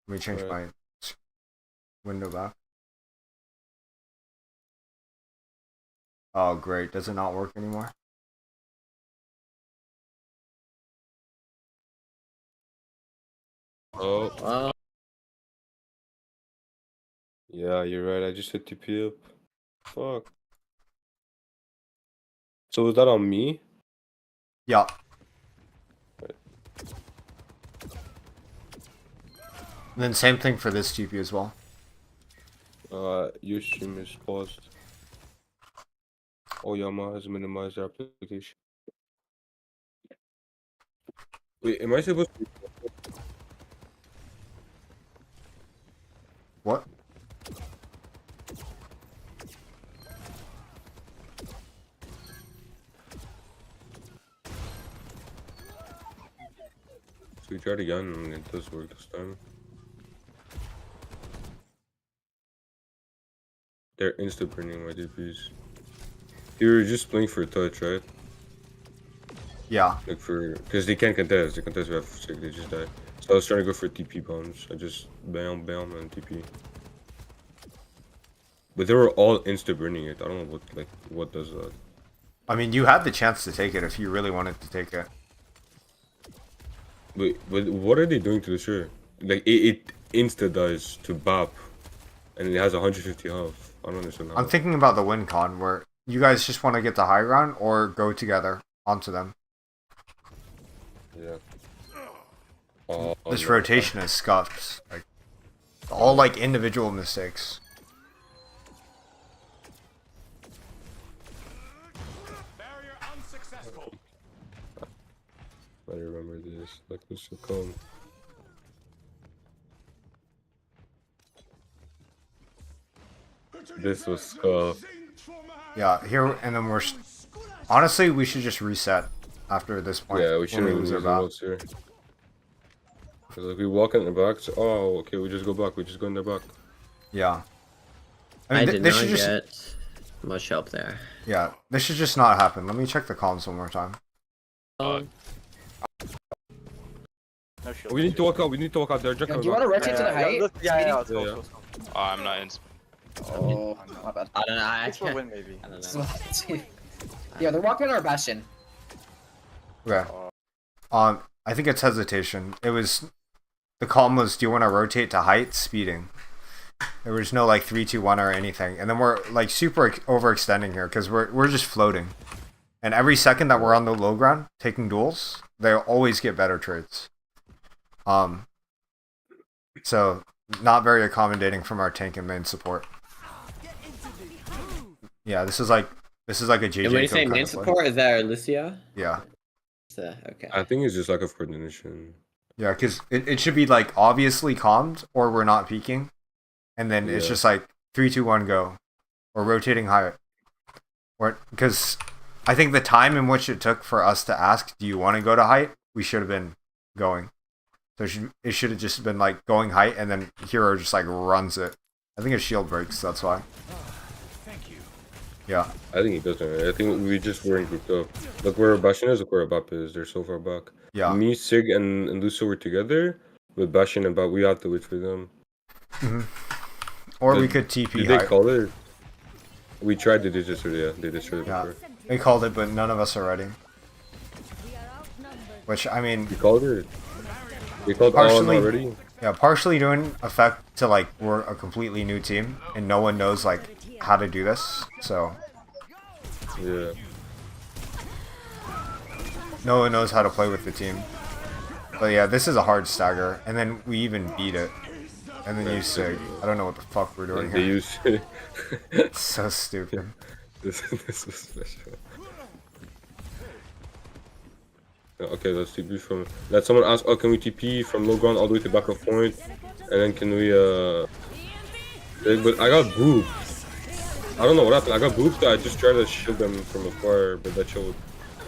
Speaker 1: Let me change
Speaker 7: Alright.
Speaker 1: my window back. Oh, great. Does it not work anymore?
Speaker 2: Oh,
Speaker 6: Well,
Speaker 7: Yeah, you're right. I just hit TP up. Fuck. So was that on me?
Speaker 1: Yeah. And then same thing for this TP as well.
Speaker 7: Your stream is paused. Oyama has minimized their application.
Speaker 2: wait, am I supposed to?
Speaker 1: What?
Speaker 2: So we tried again and it does work this time. They're insta printing my DPs. You were just playing for a touch, right?
Speaker 1: Yeah.
Speaker 2: Like for, because they can't contest. They contest with F6, they just die. So I was trying to go for TP bombs. I just bam, bam, and TP. But they were all insta burning it. I don't know what does that.
Speaker 1: I mean, you had the chance to take it if you really wanted to take it.
Speaker 2: But what are they doing to the shirt? Like it insta dies to BAP, and it has 150 health. I don't understand how.
Speaker 1: I'm thinking about the win con where you guys just want to get the high ground or go together onto them.
Speaker 2: Yeah. Oh,
Speaker 1: This
Speaker 2: no.
Speaker 1: rotation is scuffed. Like all like individual mistakes.
Speaker 2: I remember this. Like this should come. This was skull.
Speaker 1: Yeah, here and then honestly, we should just reset after this point.
Speaker 2: Yeah, we
Speaker 1: when
Speaker 2: shouldn't
Speaker 1: lose
Speaker 2: lose
Speaker 1: our
Speaker 2: our
Speaker 1: back.
Speaker 2: votes here. Cause like we walk in the back. So, oh, okay, we just go back. We just go in the back.
Speaker 1: Yeah.
Speaker 6: I
Speaker 1: mean,
Speaker 6: did
Speaker 1: this
Speaker 6: not
Speaker 1: should just
Speaker 6: get much help there.
Speaker 1: yeah, this should just not happen. Let me check the comms one more time.
Speaker 8: No shield.
Speaker 2: We need to walk out. We need to walk out there. Jack,
Speaker 9: Do you want to rotate to the height?
Speaker 8: Yeah, let's go.
Speaker 2: Yeah, yeah.
Speaker 8: Let's go.
Speaker 4: Oh, I'm not in.
Speaker 9: Oh, my bad.
Speaker 6: I don't know. I
Speaker 8: This will
Speaker 6: can't.
Speaker 8: win maybe.
Speaker 6: I don't know.
Speaker 9: Yeah, they're walking our bastion.
Speaker 1: Okay. I think it's hesitation. It was the calm was, do you want to rotate to height? Speeding. There was no like 3-2-1 or anything, and then we're like super overextending here because we're just floating, and every second that we're on the low ground taking duels, they always get better trades. So not very accommodating from our tank and main support. Yeah, this is like a JJ.
Speaker 6: And when you
Speaker 1: code
Speaker 6: say
Speaker 1: kind
Speaker 6: main
Speaker 1: of play.
Speaker 6: support, is that Alicia?
Speaker 1: Yeah.
Speaker 6: Okay.
Speaker 2: I think it's just lack of coordination.
Speaker 1: Yeah, because it should be like obviously calmed or we're not peeking. And then it's
Speaker 2: Yeah.
Speaker 1: just like 3, 2, 1, go. Or rotating higher. Or because I think the time in which it took for us to ask, do you want to go to height? We should have been going. So it should have just been like going height and then hero just like runs it. I think his shield breaks, that's why. Yeah.
Speaker 2: I think he doesn't. I think we just weren't grouped up. Look where Bastion is, look where Bap is. They're so far back.
Speaker 1: Yeah.
Speaker 2: Me, Sig, and Lucio were together. With Bastion and Bap, we have to wait for them.
Speaker 1: Or we
Speaker 2: Did-
Speaker 1: could TP
Speaker 2: Did they
Speaker 1: height.
Speaker 2: call it? We tried to do this, yeah. They destroyed it
Speaker 1: Yeah.
Speaker 2: before.
Speaker 1: They called it, but none of us are ready. Which, I mean,
Speaker 2: We called it. They called all
Speaker 1: Partially-
Speaker 2: already.
Speaker 1: yeah, partially doing effect to like we're a completely new team and no one knows like how to do this. So
Speaker 2: Yeah.
Speaker 1: no one knows how to play with the team. But yeah, this is a hard stagger. And then we even beat it. And then you Sig. I don't know what the fuck we're doing
Speaker 2: They
Speaker 1: here.
Speaker 2: use
Speaker 1: It's so stupid.
Speaker 2: this was special. Okay, let's TP from. Let someone ask. Oh, can we TP from low ground all the way to back of point, and then can we But I got booped. I don't know what happened. I got booped. I just tried to shield them from afar, but that shield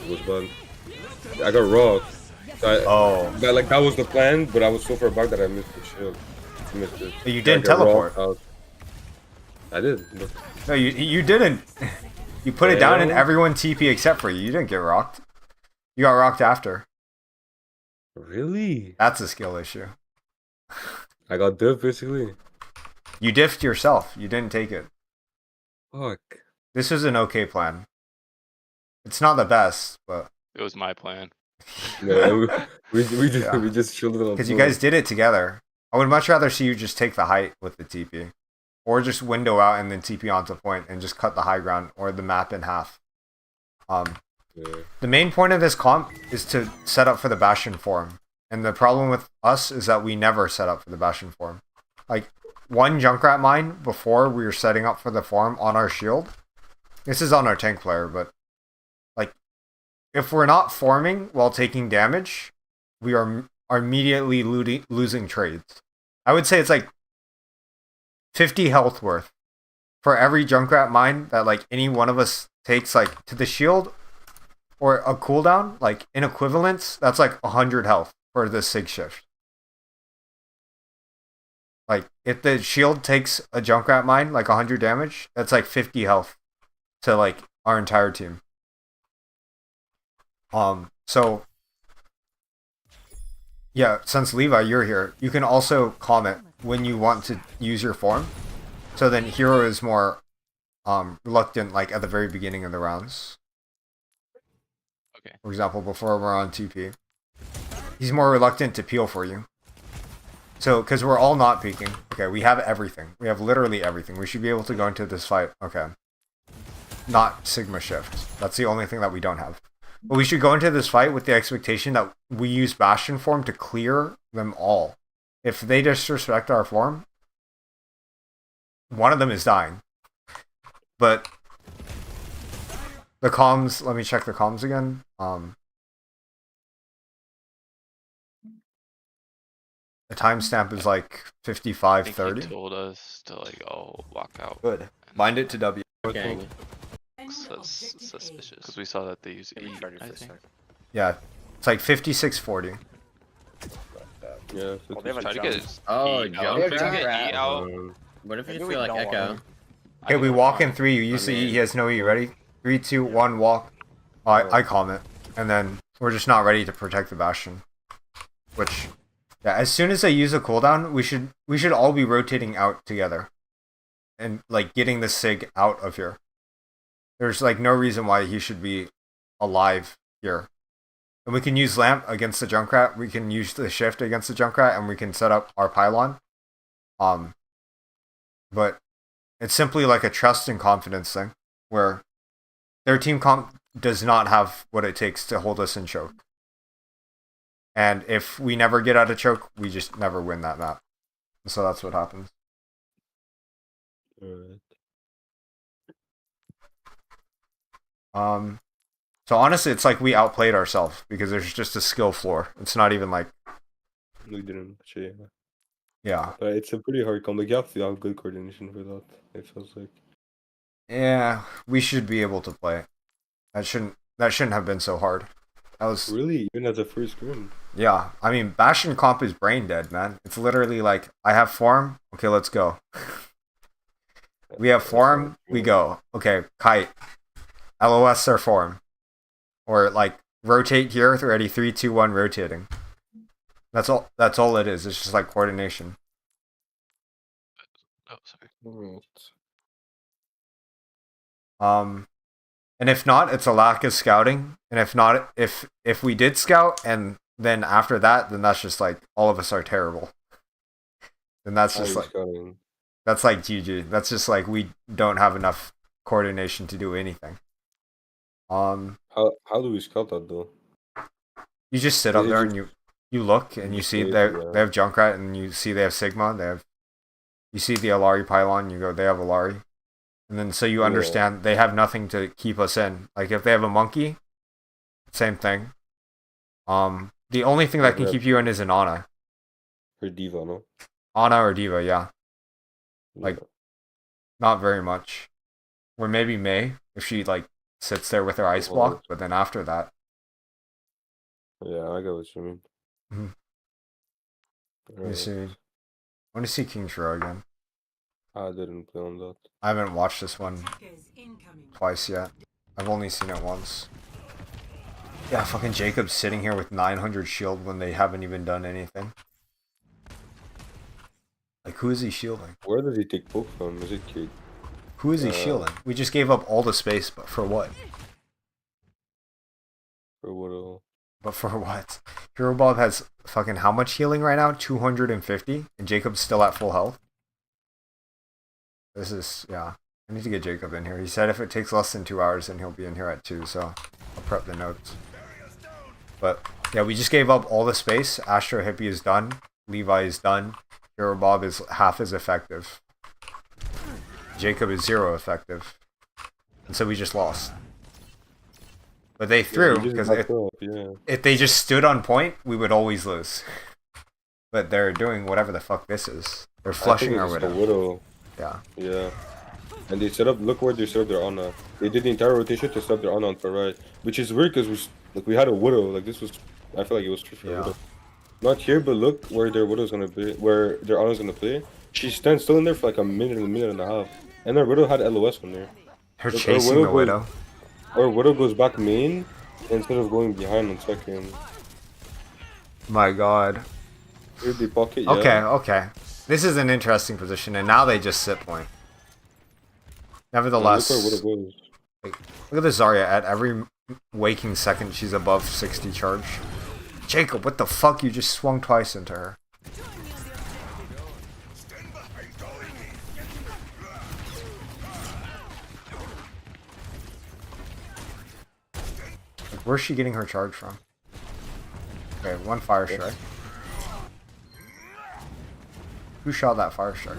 Speaker 2: was bad. I got rocked.
Speaker 1: Oh.
Speaker 2: That was the plan, but I was so far back that I missed the shield. I missed it.
Speaker 1: But you
Speaker 2: I
Speaker 1: didn't
Speaker 2: got
Speaker 1: teleport.
Speaker 2: rocked out. I did. But
Speaker 1: No, you didn't. You put it down and
Speaker 2: Well-
Speaker 1: everyone TP except for you. You didn't get rocked. You got rocked after.
Speaker 2: really?
Speaker 1: That's a skill issue.
Speaker 2: I got dipped basically.
Speaker 1: You diffed yourself. You didn't take it.
Speaker 2: Fuck.
Speaker 1: This is an okay plan. It's not the best, but
Speaker 4: It was my plan.
Speaker 2: No, we just
Speaker 1: Yeah.
Speaker 2: we just shielded on
Speaker 1: because you
Speaker 2: both.
Speaker 1: guys did it together. I would much rather see you just take the height with the TP. Or just window out and then TP onto point and just cut the high ground or the map in half.
Speaker 2: Yeah.
Speaker 1: The main point of this comp is to set up for the Bastion form. And the problem with us is that we never set up for the Bastion form. Like, one Junkrat mine before we were setting up for the form on our shield. This is on our tank player, but like, if we're not forming while taking damage, we are immediately losing trades. I would say it's like 50 health worth for every Junkrat mine that like any one of us takes like to the shield or a cooldown, like in equivalence, that's like 100 health for the Sig shift. Like if the shield takes a Junkrat mine like 100 damage, that's like 50 health to like our entire team. So yeah, since Levi, you're here, you can also comment when you want to use your form. So then hero is more reluctant like at the very beginning of the rounds.
Speaker 4: Okay.
Speaker 1: For example, before we're on TP. He's more reluctant to peel for you. So, because we're all not peeking. Okay, we have everything. We have literally everything. We should be able to go into this fight. Okay. Not Sigma shift. That's the only thing that we don't have. But we should go into this fight with the expectation that we use Bastion form to clear them all. If they disrespect our form, one of them is dying. But the comms, let me check the comms again. The timestamp is like
Speaker 4: I
Speaker 1: 55:30.
Speaker 4: think he told us to like, oh, walk out.
Speaker 1: Good. Bind it to W.
Speaker 6: Gang.
Speaker 4: Suspicious. Because we saw that they use E,
Speaker 8: Maybe charge
Speaker 4: I
Speaker 8: it for a
Speaker 4: think.
Speaker 8: sec.
Speaker 1: Yeah, it's like 56:40.
Speaker 2: Yeah.
Speaker 8: Oh, they have a
Speaker 4: Try to
Speaker 8: jump.
Speaker 4: get his
Speaker 6: Oh,
Speaker 4: E out.
Speaker 6: jump
Speaker 4: If we can get
Speaker 9: rat.
Speaker 4: E out,
Speaker 6: What if you
Speaker 8: Maybe
Speaker 6: just
Speaker 8: we
Speaker 6: feel like
Speaker 8: don't
Speaker 6: Echo?
Speaker 8: want
Speaker 1: Okay, we walk in 3. You use the E. He has no E. Ready? 3, 2, 1, walk. I comment. And then we're just not ready to protect the Bastion. Which, yeah, as soon as I use a cooldown, we should all be rotating out together. And, like, getting the Sig out of here. There's, like, no reason why he should be alive here. And we can use Lamp against the Junkrat. We can use the Shift against the Junkrat. And we can set up our pylon. But it's simply like a trust and confidence thing. Where their team comp does not have what it takes to hold us in choke. And if we never get out of choke, we just never win that map. So that's what happens.
Speaker 2: Alright.
Speaker 1: So honestly, it's like we outplayed ourselves because there's just a skill floor. It's not even like
Speaker 7: We didn't actually.
Speaker 1: Yeah.
Speaker 7: But it's a pretty hard combo. You have to have good coordination for that. It feels like.
Speaker 1: Yeah, we should be able to play it. That shouldn't have been so hard. That was
Speaker 7: Really, even as a first scrim.
Speaker 1: yeah. I mean, Bastion comp is brain dead, man. It's literally like I have form. Okay, let's go. We have form. We go. Okay, kite. LOS our form, or like rotate here. Ready? 3, 2, 1. Rotating. That's all. That's all it is. It's just like coordination.
Speaker 4: Oh, sorry.
Speaker 7: Alright.
Speaker 1: And if not, it's a lack of scouting. And if not, if we did scout and then after that, then that's just like all of us are terrible. Then that's just like that's like GG. That's just like we don't have enough coordination to do anything.
Speaker 7: How do we scout that though?
Speaker 1: You just sit
Speaker 7: Is
Speaker 1: up
Speaker 7: it
Speaker 1: there
Speaker 7: just-
Speaker 1: and you look and you
Speaker 7: just
Speaker 1: see
Speaker 7: wait,
Speaker 1: they
Speaker 7: yeah.
Speaker 1: have Junkrat and you see they have Sigma. You see the Alari pylon. You go they have Alari, and then so you
Speaker 7: Yeah.
Speaker 1: understand they have nothing to keep us in. Like if they have a monkey, same thing. The only thing that can
Speaker 7: Yeah.
Speaker 1: keep you in is an Ana.
Speaker 7: Her diva, no?
Speaker 1: Ana or Diva, yeah. Like,
Speaker 7: Yeah.
Speaker 1: not very much. Or maybe May, if she, like, sits there with her ice block, but then after that.
Speaker 7: Yeah, I get what you mean.
Speaker 1: Mhm. Let me
Speaker 7: Alright.
Speaker 1: see. I want to see King Shiro again.
Speaker 7: I didn't play on that.
Speaker 1: I haven't watched this one twice yet. I've only seen it once. Yeah, fucking Jacob's sitting here with 900 shield when they haven't even done anything. Like, who is he shielding?
Speaker 7: Where does he take poke from? Is it Kid?
Speaker 1: Who is he shielding? We just gave up all the space, but for what?
Speaker 7: Or what?
Speaker 1: But for what? Hero Bob has fucking how much healing right now? 250? And Jacob's still at full health? This is, yeah. I need to get Jacob in here. He said if it takes less than 2 hours, then he'll be in here at 2, so I'll prep the notes. But, yeah, we just gave up all the space. Astro Hippie is done. Levi is done. Hero Bob is half as effective. Jacob is 0 effective. And so we just lost. But they threw, because if they just stood on point, we would always lose. But they're doing whatever the fuck this is. They're flushing our Widow. Yeah.
Speaker 7: Yeah. And they set up, look where they set up their Ana. They did the entire rotation to set up their Ana on the right. Which is weird because we had a Widow. Like this was, I feel like it was for
Speaker 1: Yeah.
Speaker 7: Widow. Not here, but look where their Widow's gonna be, where their Ana's gonna play. She stands still in there for like a minute and a half. And their Widow had LOS on there.
Speaker 1: Her
Speaker 7: Look,
Speaker 1: chasing the Widow.
Speaker 7: Or Widow goes back main instead of going behind on second.
Speaker 1: My god.
Speaker 7: Here's the pocket, yeah.
Speaker 1: Okay, okay. This is an interesting position, and now they just sit point. Nevertheless,
Speaker 7: Look where Widow goes.
Speaker 1: look at this Zarya. At every waking second, she's above 60 charge. Jacob, what the fuck? You just swung twice into her. Like, where's she getting her charge from? Okay, one fire strike. Who shot that fire strike?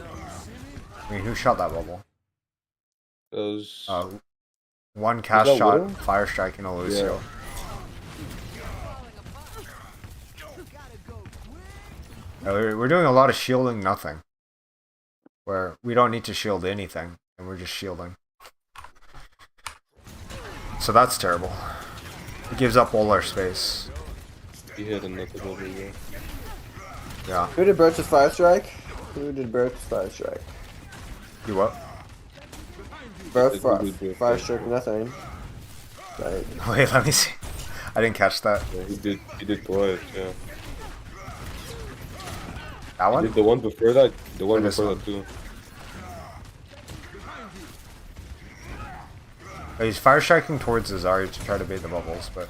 Speaker 1: I mean, who shot that bubble?
Speaker 7: Those.
Speaker 1: One cast
Speaker 7: that
Speaker 1: shot,
Speaker 7: Widow?
Speaker 1: fire strike, and a Lucio. Yeah, we're doing a lot of shielding nothing. Where we don't need to shield anything, and we're just shielding. So that's terrible. It gives up all our space.
Speaker 7: He had another bubble, yeah.
Speaker 1: Yeah.
Speaker 5: Who did Birch's fire strike? Who did Birch's fire strike?
Speaker 1: You what?
Speaker 5: Birch
Speaker 7: Who
Speaker 5: fire,
Speaker 7: did Birch
Speaker 5: fire
Speaker 7: fire
Speaker 5: strike nothing. Like,
Speaker 1: Wait, let me see. I didn't catch that.
Speaker 7: Yeah, he did twice, yeah.
Speaker 1: That
Speaker 7: He
Speaker 1: one?
Speaker 7: did the one before that, the one
Speaker 1: Or this
Speaker 7: before
Speaker 1: one?
Speaker 7: that too.
Speaker 1: He's fire striking towards Zarya to try to bait the bubbles, but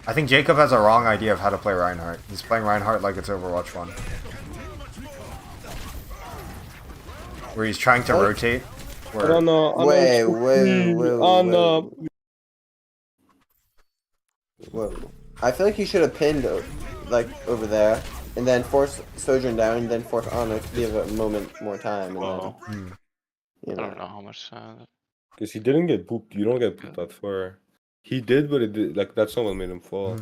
Speaker 1: I think Jacob has a wrong idea of how to play Reinhardt. He's playing Reinhardt like it's Overwatch 1. Where he's trying to rotate. Where,
Speaker 7: Oh no,
Speaker 5: wait.
Speaker 7: Oh no.
Speaker 5: Whoa. I feel like you should have pinned like over there, and then force Sojourn down, and then force Honor to give it a moment more time, and
Speaker 4: Oh,
Speaker 5: then, you
Speaker 4: I
Speaker 5: know.
Speaker 4: don't know how much.
Speaker 7: Because he didn't get booped. You don't get booped that far. He did, but it did, like that's not what made him fall.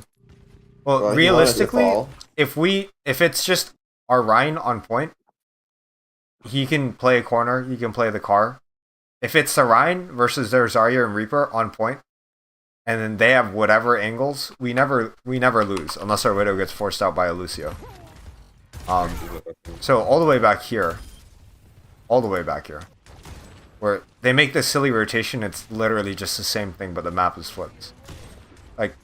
Speaker 1: well,
Speaker 5: Well, he wanted to
Speaker 1: realistically,
Speaker 5: fall.
Speaker 1: if it's just our Ryan on point, he can play a corner, he can play the car. If it's the Ryan versus their Zarya and Reaper on point, and then they have whatever angles, we never lose unless our Widow gets forced out by a Lucio. So all the way back here, where they make this silly rotation, it's literally just the same thing, but the map is flipped. Like,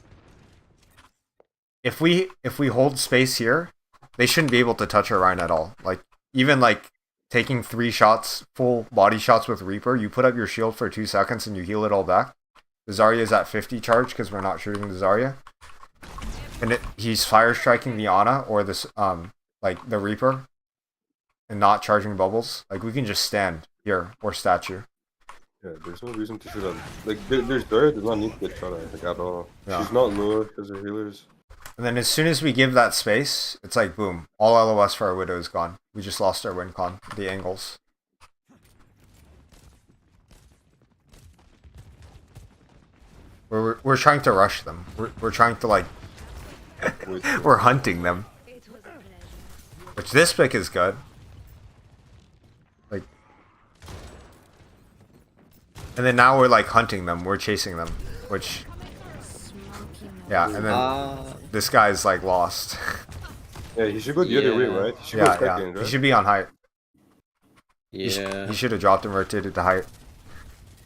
Speaker 1: if we hold space here, they shouldn't be able to touch our Ryan at all. Like, even like taking 3 shots, full body shots with Reaper, you put up your shield for 2 seconds and you heal it all back. The Zarya is at 50 charge because we're not shooting the Zarya. And he's fire striking the Ana or this like the Reaper and not charging bubbles. Like, we can just stand here or statue.
Speaker 7: Yeah, there's no reason to shoot at. Like, there's Zarya does not need to get shot at, like, at all.
Speaker 1: Yeah.
Speaker 7: She's not low because her healers.
Speaker 1: And then as soon as we give that space, it's like boom, all LOS for our Widow is gone. We just lost our win con, the angles. We're trying to rush them. We're trying to like we're hunting them. Which this pick is good. Like, and then now we're like hunting them, we're chasing them, which yeah, and then this guy's like lost.
Speaker 7: Yeah, he should go the other way, right? He should go
Speaker 1: Yeah,
Speaker 7: second,
Speaker 1: he
Speaker 7: right?
Speaker 1: should be on height.
Speaker 6: Yeah.
Speaker 1: He should have dropped and rotated to height.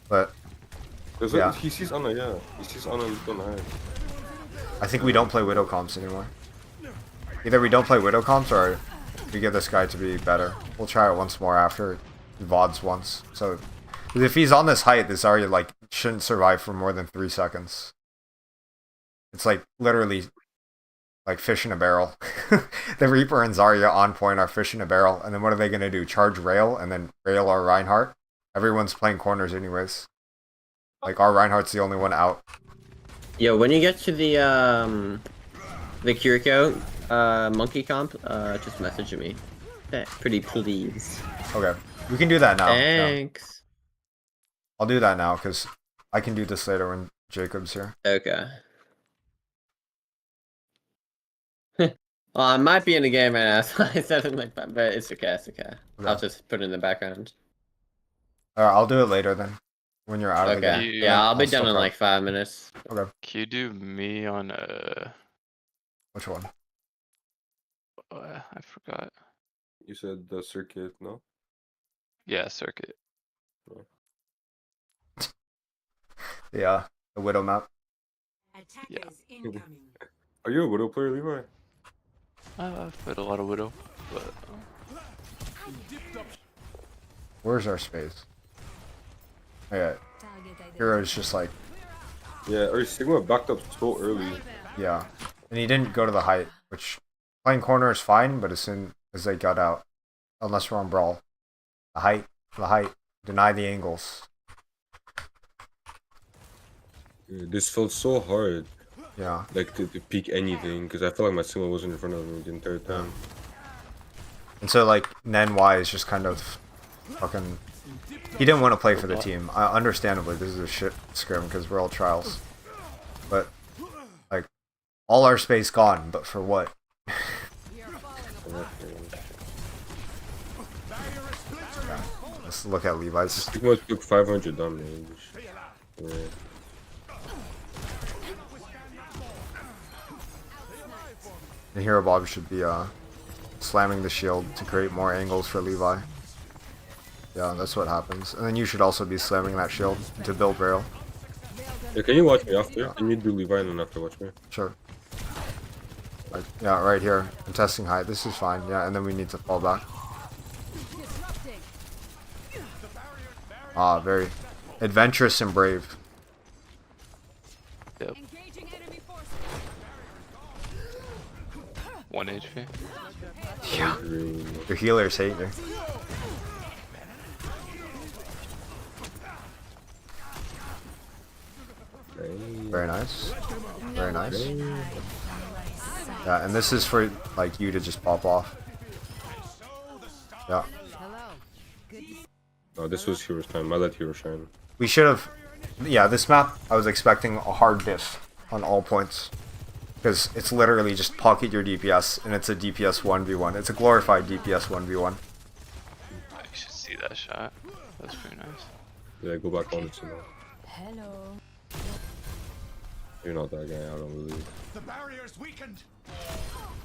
Speaker 1: But
Speaker 7: Because
Speaker 1: yeah.
Speaker 7: he sees Ana, yeah. He sees Ana on the high.
Speaker 1: I think we don't play Widow comps anymore. Either we don't play Widow comps or we get this guy to be better. We'll try it once more after VODs once. So if he's on this height, this Zarya like shouldn't survive for more than 3 seconds. It's like literally like fish in a barrel. The Reaper and Zarya on point are fish in a barrel, and then what are they gonna do? Charge rail and then rail our Reinhardt? Everyone's playing corners anyways. Like, our Reinhardt's the only one out.
Speaker 6: Yo, when you get to the Kiriko monkey comp, just message me. Pretty please.
Speaker 1: Okay, we can do that now. Yeah.
Speaker 6: Thanks.
Speaker 1: I'll do that now because I can do this later when Jacob's here.
Speaker 6: Okay. Well, I might be in the game right now, so I said it like that, but it's okay, it's okay. I'll just put it in the background.
Speaker 1: Alright, I'll do it later then. When you're out of the
Speaker 6: Okay.
Speaker 1: game.
Speaker 6: Yeah, I'll be
Speaker 1: still
Speaker 6: done in
Speaker 1: pro.
Speaker 6: like 5 minutes.
Speaker 1: Okay.
Speaker 4: Can you do me on
Speaker 1: Which one?
Speaker 4: I forgot.
Speaker 7: You said the circuit, no?
Speaker 4: Yeah, circuit.
Speaker 1: Yeah, the Widow map.
Speaker 3: Attackers incoming.
Speaker 7: Are you a Widow player, Levi?
Speaker 4: I've played a lot of Widow, but
Speaker 1: Where's our space? Yeah, Hero's just like,
Speaker 7: Yeah, or Sigma backed up so early.
Speaker 1: yeah. And he didn't go to the height, which playing corner is fine, but as soon as they got out, unless we're on Brawl, the height, deny the angles.
Speaker 2: Yeah, this felt so hard,
Speaker 1: Yeah.
Speaker 2: like to peek anything, because I felt like my Sigma wasn't in front of me the entire time.
Speaker 1: And so like Nen Y is just kind of fucking. He didn't want to play for the team. Understandably, this is a shit scrim because we're all trials. But like, all our space gone. But for what? Yeah. Let's look at Levi's.
Speaker 2: Sigma took 500 damage. Yeah.
Speaker 1: And Hero Bob should be slamming the shield to create more angles for Levi. Yeah, that's what happens. And then you should also be slamming that shield to build rail.
Speaker 2: Yeah, can you watch me after? Can you do Levi and then after watch me?
Speaker 1: Sure. Like, yeah, right here. I'm testing height. This is fine. Yeah, and then we need to fall back. Ah, very adventurous and brave.
Speaker 4: yep. 1 HP.
Speaker 1: Yeah. Your healers hate me. Very nice. Very nice. Yeah, and this is for like you to just pop off. Yeah.
Speaker 2: Oh, this was Hero's time. I let Hero shine.
Speaker 1: We should have. Yeah, this map I was expecting a hard diff on all points. Because it's literally just pocket your DPS, and it's a DPS 1v1. It's a glorified DPS 1v1.
Speaker 4: You should see that shot. That's pretty nice.
Speaker 2: Yeah, go back on it soon.
Speaker 3: Hello.
Speaker 2: You're not that guy, I don't believe.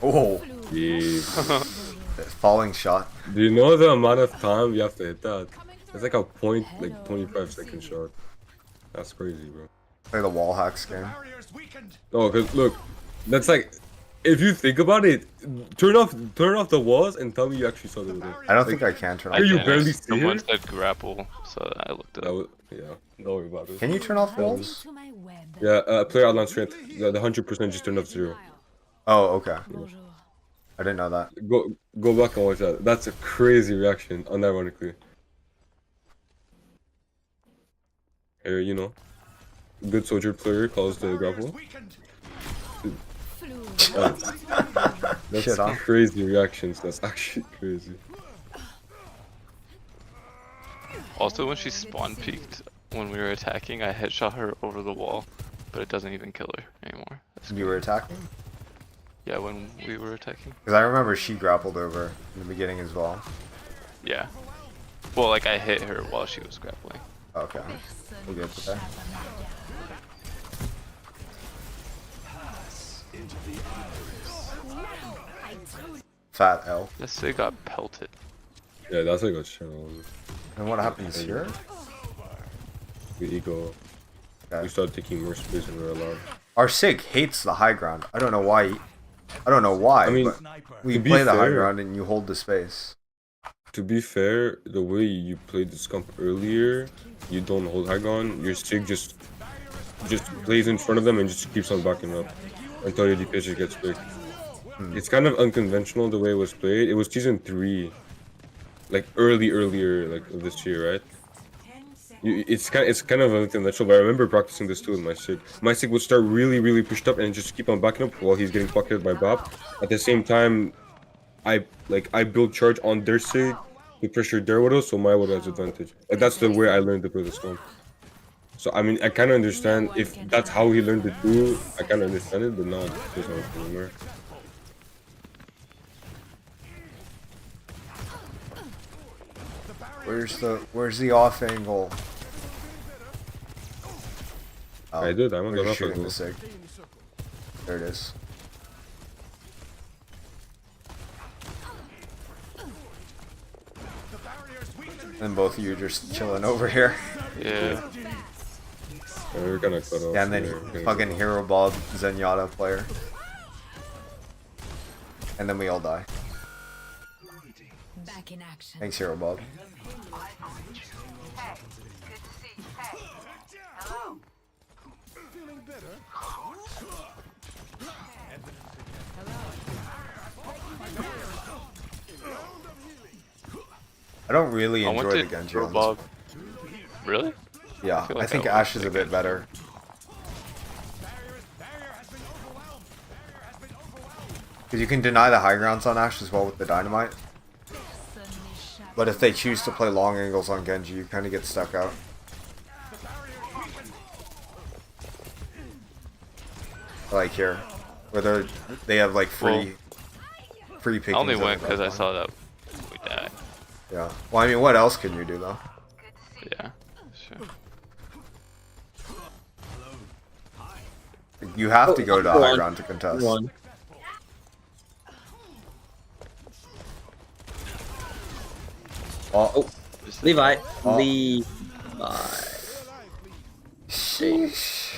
Speaker 1: Oh,
Speaker 2: Yeah.
Speaker 1: falling shot.
Speaker 2: Do you know the amount of time you have to hit that? It's like a point, like 25-second shot. That's crazy, bro.
Speaker 1: Play the wall hacks game.
Speaker 2: Oh, cause look, that's like, if you think about it, turn off the walls and tell me you actually saw the video.
Speaker 1: I don't think I can turn off.
Speaker 2: you
Speaker 4: can't.
Speaker 2: barely see
Speaker 4: Someone
Speaker 2: it?
Speaker 4: said grapple, so I looked it
Speaker 2: That
Speaker 4: up.
Speaker 2: was, yeah, don't worry about it.
Speaker 1: Can you turn off walls?
Speaker 3: To my web.
Speaker 2: Yeah, player outline strength, the 100% just turned up 0.
Speaker 1: Oh, okay.
Speaker 3: Bonjour.
Speaker 1: I didn't know that.
Speaker 2: Go back and watch that. That's a crazy reaction, unironically. Here, you know, good soldier player calls the grapple. That's
Speaker 1: Shit on.
Speaker 2: crazy reactions. That's actually crazy.
Speaker 4: Also, when she spawn peeked when we were attacking, I headshot her over the wall, but it doesn't even kill her anymore. That's
Speaker 1: You were attacking?
Speaker 4: Yeah, when we were attacking.
Speaker 1: Because I remember she grappled over in the beginning as well.
Speaker 4: Yeah. Well, like I hit her while she was grappling.
Speaker 1: Okay. We'll get to that. Fat L.
Speaker 4: Yes, they got pelted.
Speaker 2: Yeah, that's like a channel.
Speaker 1: And what happens here?
Speaker 2: The ego.
Speaker 1: Okay.
Speaker 2: We started taking more space than we were allowed.
Speaker 1: Our Sig hates the high ground. I don't know why. I don't know why.
Speaker 2: I mean,
Speaker 1: but we
Speaker 2: to be
Speaker 1: play the high
Speaker 2: fair-
Speaker 1: ground and you hold the space.
Speaker 2: To be fair, the way you played the scump earlier, you don't hold high ground. Your Sig just plays in front of them and just keeps on backing up until your DPS just gets big. It's kind of unconventional the way it was played. It was season 3, like earlier like of this year, right? It's kind of unconventional, but I remember practicing this too with my Sig. My Sig would start really pushed up and just keep on backing up while he's getting pocketed by Bop. At the same time, I build charge on their Sig to pressure their Widow, so my Widow has advantage. Like that's the way I learned to play this one. So I mean, I kind of understand if that's how he learned it too. I kind of understand it, but not there's no anymore.
Speaker 1: Where's the off angle? Oh,
Speaker 2: I did. I'm
Speaker 1: we're
Speaker 2: gonna
Speaker 1: just
Speaker 2: go
Speaker 1: shooting the
Speaker 2: off
Speaker 1: Sig. There it is. And both of you just chilling over here.
Speaker 4: Yeah.
Speaker 2: We're gonna cut off.
Speaker 1: Yeah, and then fucking Hero Bob Zenyatta player. And then we all die.
Speaker 3: Back in action.
Speaker 1: Thanks, Hero Bob. I don't really
Speaker 4: I went
Speaker 1: enjoy
Speaker 4: to
Speaker 1: the Genji
Speaker 4: throw
Speaker 1: on this.
Speaker 4: Bob. Really?
Speaker 1: Yeah,
Speaker 4: feel
Speaker 1: I
Speaker 4: like
Speaker 1: think
Speaker 4: I
Speaker 1: Ashe is a bit better. Because you can deny the high grounds on Ashe as well with the dynamite. But if they choose to play long angles on Genji, you kind of get stuck out. Like here, where they have like free pickings.
Speaker 4: I only
Speaker 1: on the
Speaker 4: went because I
Speaker 1: back line.
Speaker 4: saw that we died.
Speaker 1: Yeah. Well, I mean, what else can you do though?
Speaker 4: Yeah. Sure.
Speaker 1: You have to go to high ground to contest.
Speaker 6: One.
Speaker 1: Oh,
Speaker 6: Levi.
Speaker 1: Oh.
Speaker 6: Levi.
Speaker 1: sheesh.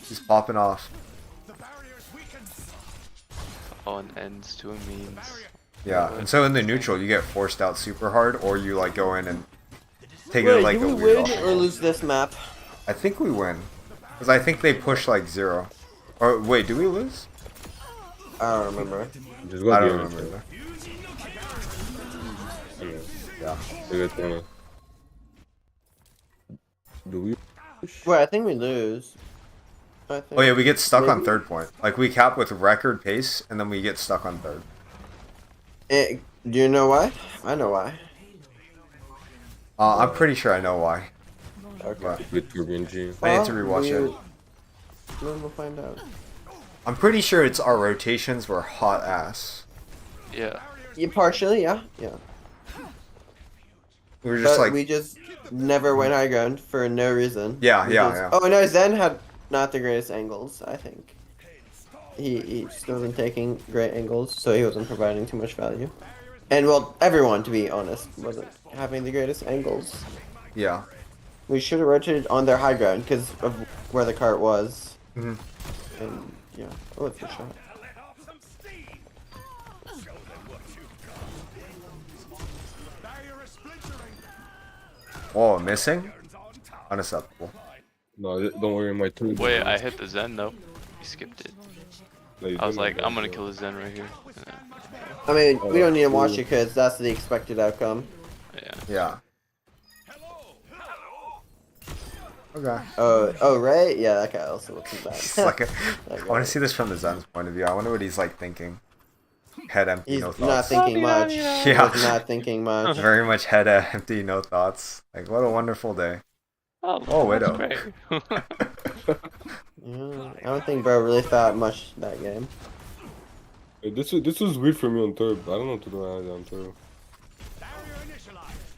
Speaker 1: He's popping off.
Speaker 4: All an ends to a means.
Speaker 1: Yeah, and so in the neutral, you get forced out super hard, or you like go in and take it
Speaker 5: Wait,
Speaker 1: like
Speaker 5: do
Speaker 1: a
Speaker 5: we
Speaker 1: weird
Speaker 5: win
Speaker 1: off.
Speaker 5: or lose this map?
Speaker 1: I think we win, because I think they push like 0. Or wait, do we lose?
Speaker 5: I don't remember.
Speaker 2: Just go
Speaker 1: I
Speaker 2: to
Speaker 1: don't
Speaker 2: the
Speaker 1: remember either. Yeah.
Speaker 2: Do we?
Speaker 5: Wait, I think we lose. I think.
Speaker 1: Oh yeah, we get stuck on
Speaker 5: Maybe?
Speaker 1: third point. Like we cap with record pace, and then we get stuck on third.
Speaker 5: Do you know why? I know why.
Speaker 1: I'm pretty sure I know why.
Speaker 5: Okay.
Speaker 1: But
Speaker 2: With Turbian G.
Speaker 1: I need to rewatch it.
Speaker 5: Then we'll find out.
Speaker 1: I'm pretty sure it's our rotations were hot ass.
Speaker 4: Yeah.
Speaker 5: Yeah, partially, yeah.
Speaker 1: We were just
Speaker 5: But
Speaker 1: like,
Speaker 5: we just never went high ground for no reason.
Speaker 1: Yeah,
Speaker 5: We
Speaker 1: yeah,
Speaker 5: just-
Speaker 1: yeah.
Speaker 5: Oh no, Zen had not the greatest angles, I think. He just wasn't taking great angles, so he wasn't providing too much value. And well, everyone, to be honest, wasn't having the greatest angles.
Speaker 1: yeah.
Speaker 5: We should have rotated on their high ground because of where the cart was.
Speaker 1: Mhm.
Speaker 5: And yeah, oh, it's a shot.
Speaker 1: Oh, missing? Unacceptable.
Speaker 7: No, don't worry, my turn.
Speaker 4: Wait, I hit the Zen. Nope. He skipped it.
Speaker 7: No, you
Speaker 4: I was
Speaker 7: didn't.
Speaker 4: like, I'm gonna kill the Zen right here.
Speaker 5: I mean, we don't need to watch
Speaker 7: Ooh.
Speaker 5: it because that's the expected outcome.
Speaker 4: Yeah.
Speaker 1: Yeah. Okay.
Speaker 5: Oh, right? Yeah, that guy also looks bad.
Speaker 1: He's like I
Speaker 5: That
Speaker 1: want
Speaker 5: guy.
Speaker 1: to see this from the Zen's point of view. I wonder what he's like thinking. Head empty,
Speaker 5: He's
Speaker 1: no
Speaker 5: not
Speaker 1: thoughts.
Speaker 5: thinking much.
Speaker 1: Yeah.
Speaker 5: He's not thinking much.
Speaker 1: Very much head empty, no thoughts. Like, what a wonderful day.
Speaker 4: Oh,
Speaker 1: Oh, Widow.
Speaker 4: great.
Speaker 5: Yeah, I don't think bro really thought much that game.
Speaker 7: Hey, this was weird for me on third. I don't know what to do on third.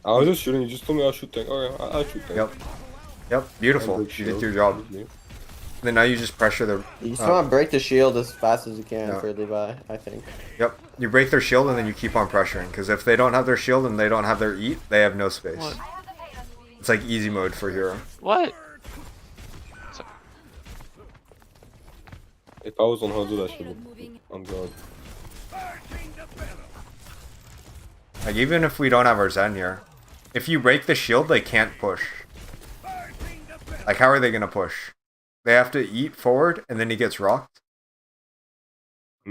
Speaker 7: I was just shooting. You just told me I'll shoot tank. Alright, I'll shoot tank.
Speaker 1: Yep. Yep. Beautiful.
Speaker 7: And break
Speaker 1: You did
Speaker 7: shield.
Speaker 1: your job. Then now you just pressure their.
Speaker 5: You just want to break the shield as fast as you can
Speaker 1: Yeah.
Speaker 5: for Levi, I think.
Speaker 1: Yep. You break their shield and then you keep on pressuring. Because if they don't have their shield and they don't have their eat, they have no space.
Speaker 4: What?
Speaker 1: It's like easy mode for hero.
Speaker 4: What?
Speaker 7: If I was on Hanzo, that should have. I'm God.
Speaker 1: Like, even if we don't have our Zen here, if you break the shield, they can't push. Like, how are they gonna push? They have to eat forward, and then he gets rocked.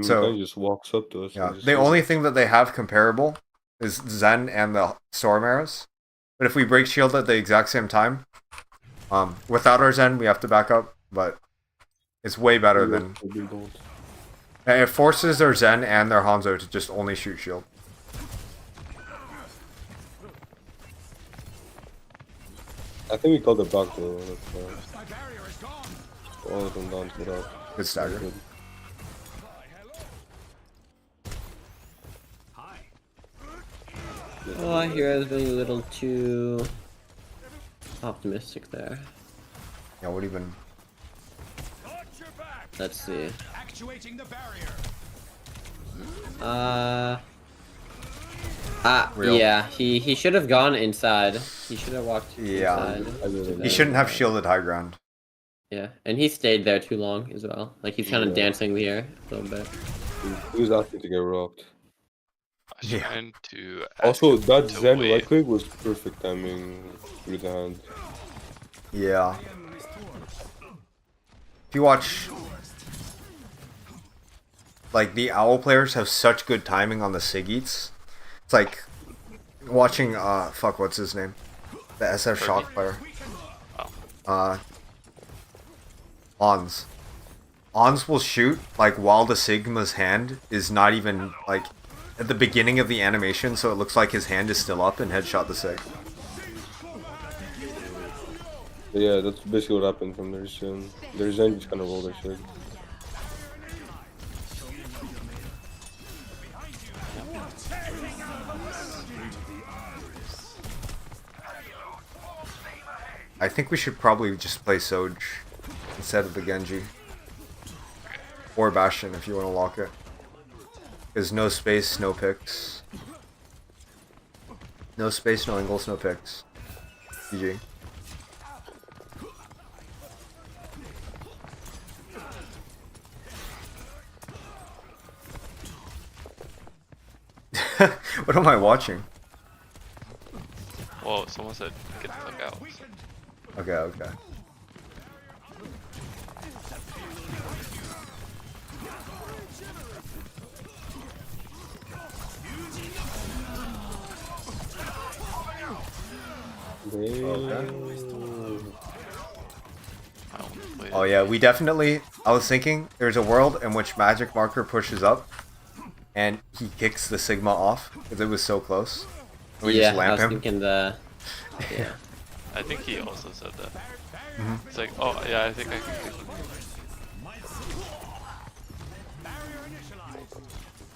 Speaker 1: So-
Speaker 7: he just walks up to us.
Speaker 1: Yeah.
Speaker 7: and just
Speaker 1: The only thing that they have comparable is Zen and the Storm arrows. But if we break shield at the exact same time, without our Zen, we have to back up. But it's way better than. It forces their Zen and their Hanzo to just only shoot shield.
Speaker 7: I think we called it back though. All of them down to the up.
Speaker 1: Good stagger.
Speaker 7: Good.
Speaker 6: Oh, I hear I was being a little too optimistic there.
Speaker 1: Yeah, what even?
Speaker 6: Let's see.
Speaker 1: Real.
Speaker 6: Yeah, he should have gone inside. He should have walked
Speaker 1: Yeah.
Speaker 6: inside.
Speaker 1: He shouldn't have shielded high ground.
Speaker 6: Yeah, and he stayed there too long as well. Like he's kind of
Speaker 7: Yeah.
Speaker 6: dancing the air a little bit.
Speaker 7: He was asking to get rocked.
Speaker 4: I was
Speaker 1: Yeah.
Speaker 4: trying to ask
Speaker 7: Also,
Speaker 4: him
Speaker 7: that
Speaker 4: to
Speaker 7: Zen
Speaker 4: wait.
Speaker 7: right click was perfect timing through the hand.
Speaker 1: Yeah. If you watch, like, the Owl players have such good timing on the Sig Eats. It's like watching, fuck, what's his name? The SF Shock player. Ons. Ons will shoot, like, while the Sigma's hand is not even, like, at the beginning of the animation, so it looks like his hand is still up and headshot the Sig.
Speaker 7: But yeah, that's basically what happened from their Zen. Their Zen just kind of rolled their shit.
Speaker 1: I think we should probably just play Soj instead of the Genji. Or Bastion if you want to lock it. There's no space, no picks. No space, no angles, no picks. GG. What am I watching?
Speaker 4: Whoa, someone said get the fuck out.
Speaker 1: Okay, okay.
Speaker 4: I almost played
Speaker 1: Oh
Speaker 4: it.
Speaker 1: yeah, we definitely. I was thinking there's a world in which Magic Marker pushes up, and he kicks the Sigma off because it was so close. We
Speaker 6: yeah,
Speaker 1: just lamp
Speaker 6: I was
Speaker 1: him.
Speaker 6: thinking the. Yeah.
Speaker 4: I think he also said that. It's like, oh yeah, I think I can kick him.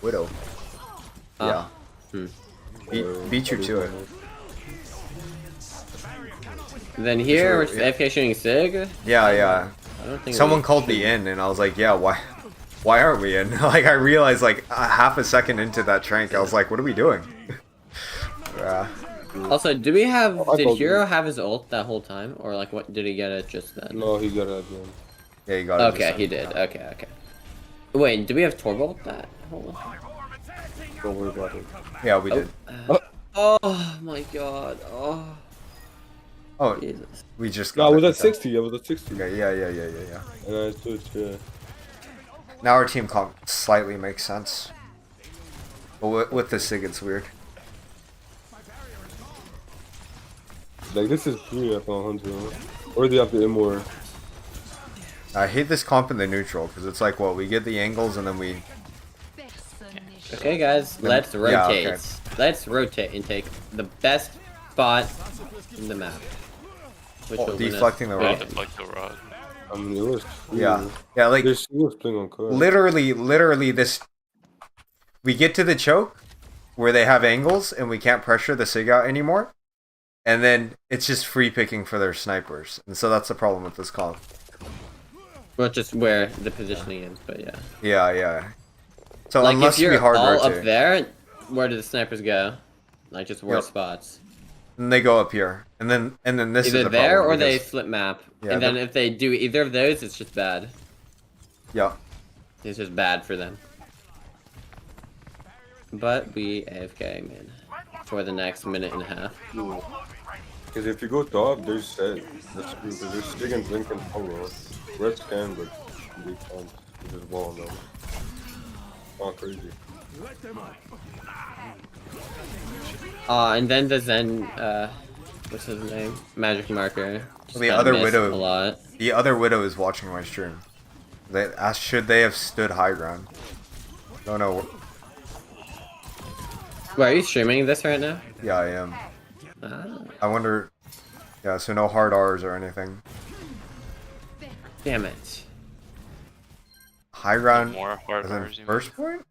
Speaker 1: Widow.
Speaker 6: Ah.
Speaker 1: Yeah. Beat you to it.
Speaker 6: Then here, we're
Speaker 1: So,
Speaker 6: just AFK shooting Sig.
Speaker 1: Yeah, yeah.
Speaker 6: I don't think
Speaker 1: Someone
Speaker 6: we
Speaker 1: called
Speaker 6: should-
Speaker 1: me in, and I was like, yeah, why aren't we in? Like, I realized, like, a half a second into that trank, I was like, what are we doing? Yeah.
Speaker 6: Also, do we have?
Speaker 7: I
Speaker 6: Did
Speaker 7: called
Speaker 6: Hero
Speaker 7: you.
Speaker 6: have his ult that whole time, or like what? Did he get it just then?
Speaker 7: No, he got it again.
Speaker 1: Yeah, you got it.
Speaker 6: Okay, he did. Okay, okay. Wait, do we have Torvald that whole?
Speaker 7: Don't worry about it.
Speaker 1: Yeah, we did.
Speaker 6: Oh my god. Oh
Speaker 1: Oh,
Speaker 6: Jesus.
Speaker 1: we just
Speaker 7: No,
Speaker 1: got
Speaker 7: I was
Speaker 1: it.
Speaker 7: at 60. I was at 60.
Speaker 1: Okay, yeah.
Speaker 7: And I switched, yeah.
Speaker 1: Now our team comp slightly makes sense. But with the Sig, it's weird.
Speaker 7: Like, this is 3 up on 100. Or they have the Immor.
Speaker 1: I hate this comp in the neutral, because it's like, what, we get the angles and then we...
Speaker 6: Okay, guys, let's
Speaker 1: Yeah,
Speaker 6: rotate.
Speaker 1: okay.
Speaker 6: Let's rotate and take the best spot in the map. Which will win us.
Speaker 1: deflecting the
Speaker 4: Yeah,
Speaker 1: rod.
Speaker 4: deflect the rod.
Speaker 7: I mean, it was free.
Speaker 1: Yeah. Yeah, like,
Speaker 7: He was playing on card.
Speaker 1: literally this... We get to the choke, where they have angles, and we can't pressure the Sig out anymore. And then it's just free picking for their snipers. And so that's the problem with this comp.
Speaker 6: Well, just where the positioning is, but yeah.
Speaker 1: Yeah. So
Speaker 6: Like
Speaker 1: unless
Speaker 6: if you're
Speaker 1: we hard
Speaker 6: all
Speaker 1: rotate,
Speaker 6: up there, where do the snipers go? Like just worse
Speaker 1: Yep.
Speaker 6: spots.
Speaker 1: then they go up here. And then this is
Speaker 6: Either
Speaker 1: the
Speaker 6: there
Speaker 1: problem
Speaker 6: or they
Speaker 1: because-
Speaker 6: flip map.
Speaker 1: Yeah,
Speaker 6: And then if they do either of those, it's just bad.
Speaker 1: Yeah.
Speaker 6: It's just bad for them. But we AFK, man. For the next minute and a half.
Speaker 7: Because if you go top, there's set. That's true. Because there's Stig and Blink and Polo. Reds can, but they can't. They just wall them. Oh, crazy.
Speaker 6: And then the Zen, what's his name? Magic Marker. Just
Speaker 1: The
Speaker 6: got
Speaker 1: other
Speaker 6: missed
Speaker 1: Widow-
Speaker 6: A lot.
Speaker 1: The other Widow is watching my stream. They asked, should they have stood high ground? Don't know.
Speaker 6: Wait, are you streaming this right now?
Speaker 1: Yeah, I am.
Speaker 6: Ah,
Speaker 1: I wonder. Yeah, so no hard R's or anything.
Speaker 6: damn it.
Speaker 1: High ground
Speaker 4: More hard
Speaker 1: as in
Speaker 4: R's, you mean?
Speaker 1: first point?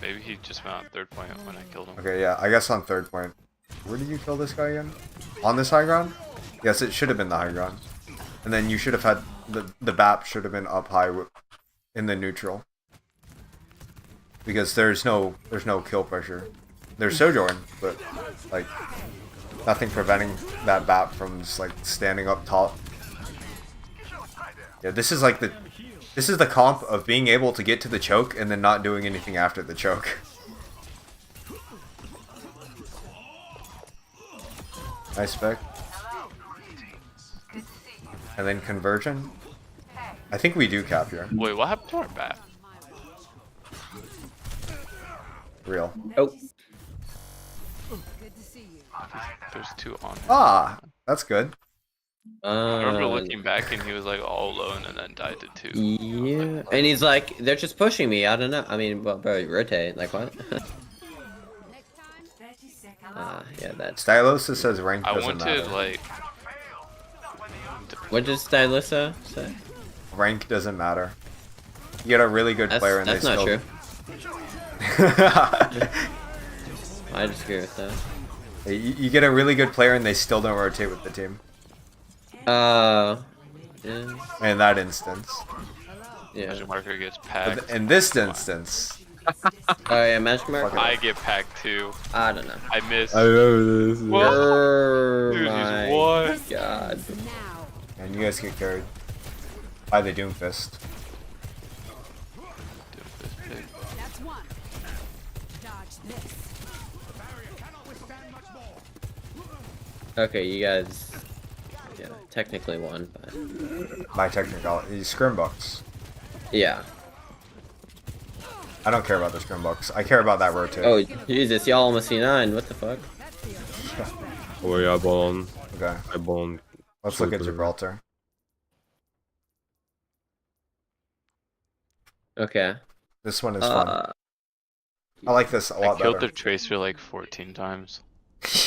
Speaker 4: Maybe he just went on third point when I killed him.
Speaker 1: Okay, yeah, I guess on third point. Where did you kill this guy again? On this high ground? Yes, it should have been the high ground. And then you should have had the BAP should have been up high in the neutral. Because there's no kill pressure. There's Sojourn, but like nothing preventing that BAP from just like standing up top. Yeah, this is like this is the comp of being able to get to the choke and then not doing anything after the choke. Nice spec. And then conversion. I think we do cap here.
Speaker 4: Wait, what happened to our bat?
Speaker 1: Real.
Speaker 6: Oh,
Speaker 4: There's two on him.
Speaker 1: Ah, that's good.
Speaker 4: I remember looking back and he was like all alone and then died to two.
Speaker 6: yeah. And he's like, they're just pushing me. I don't know. I mean, well, bro, rotate. Like what? Yeah, that's.
Speaker 1: Stylosis says rank
Speaker 4: I
Speaker 1: doesn't
Speaker 4: wanted
Speaker 1: matter.
Speaker 4: like
Speaker 6: What did Stylissa say?
Speaker 1: Rank doesn't matter. You get a really good
Speaker 6: That's,
Speaker 1: player and
Speaker 6: that's
Speaker 1: they
Speaker 6: not
Speaker 1: still.
Speaker 6: true. I disagree with that.
Speaker 1: You get a really good player and they still don't rotate with the team.
Speaker 6: Yeah.
Speaker 1: In that instance.
Speaker 6: Yeah.
Speaker 4: Magic Marker gets
Speaker 1: But
Speaker 4: packed.
Speaker 1: in this instance,
Speaker 6: Oh yeah, Magic Mark.
Speaker 4: I get packed too.
Speaker 6: I don't know.
Speaker 4: I missed.
Speaker 2: I remember this.
Speaker 4: Whoa.
Speaker 6: Oh
Speaker 4: Dude, he's
Speaker 6: my
Speaker 4: one.
Speaker 6: god.
Speaker 1: and you guys get carried by the Doomfist.
Speaker 3: That's one. Dodge this.
Speaker 6: Okay, you guys. Yeah, technically won, but
Speaker 1: My technicality. Scrimbucks.
Speaker 6: yeah.
Speaker 1: I don't care about the Scrimbucks. I care about that rotate.
Speaker 6: Oh Jesus, y'all almost C9. What the fuck?
Speaker 2: Oh yeah, I ball on.
Speaker 1: Okay.
Speaker 2: I ball on.
Speaker 1: Let's look at
Speaker 2: Super.
Speaker 1: Gibraltar.
Speaker 6: Okay.
Speaker 1: This one is fun. I like this a
Speaker 4: I
Speaker 1: lot
Speaker 4: killed
Speaker 1: better.
Speaker 4: the Tracer like 14 times.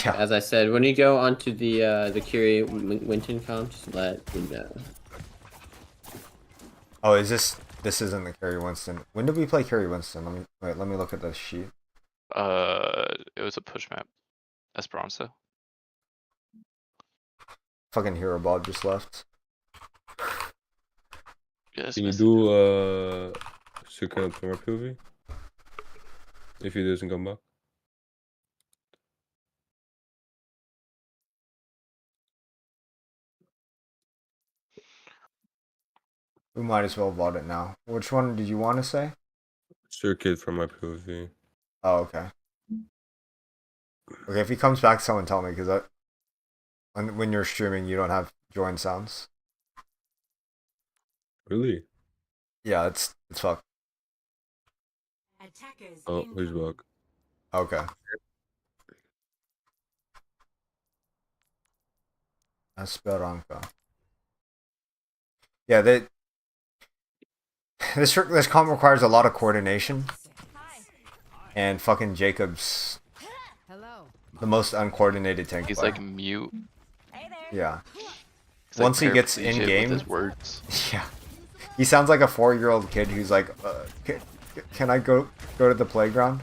Speaker 1: Yeah.
Speaker 6: As I said, when you go onto the Curie Winton comp, just let me know.
Speaker 1: Oh, is this this isn't the carry Winston. When did we play carry Winston? Let me look at the sheet.
Speaker 4: It was a push map. Esperanza.
Speaker 1: Fucking hero Bob just left.
Speaker 4: Yes.
Speaker 2: Can you do second from POV? If he doesn't come back.
Speaker 1: We might as well vote it now. Which one did you want to say?
Speaker 2: Circuit from my POV.
Speaker 1: Oh, okay. Okay, if he comes back, someone tell me, because when you're streaming, you don't have join sounds.
Speaker 2: Really?
Speaker 1: Yeah, it's fucked.
Speaker 2: Oh, he's back.
Speaker 1: Okay. Esperanza. Yeah, this comp requires a lot of coordination, and fucking Jacob's
Speaker 3: Hello.
Speaker 1: the most uncoordinated tank
Speaker 4: He's
Speaker 1: player.
Speaker 4: like mute.
Speaker 1: Yeah.
Speaker 4: He's, like,
Speaker 1: Once he gets
Speaker 4: paraplegic
Speaker 1: in
Speaker 4: with
Speaker 1: game,
Speaker 4: his words.
Speaker 1: yeah, he sounds like a 4-year-old kid who's like, can I go to the playground?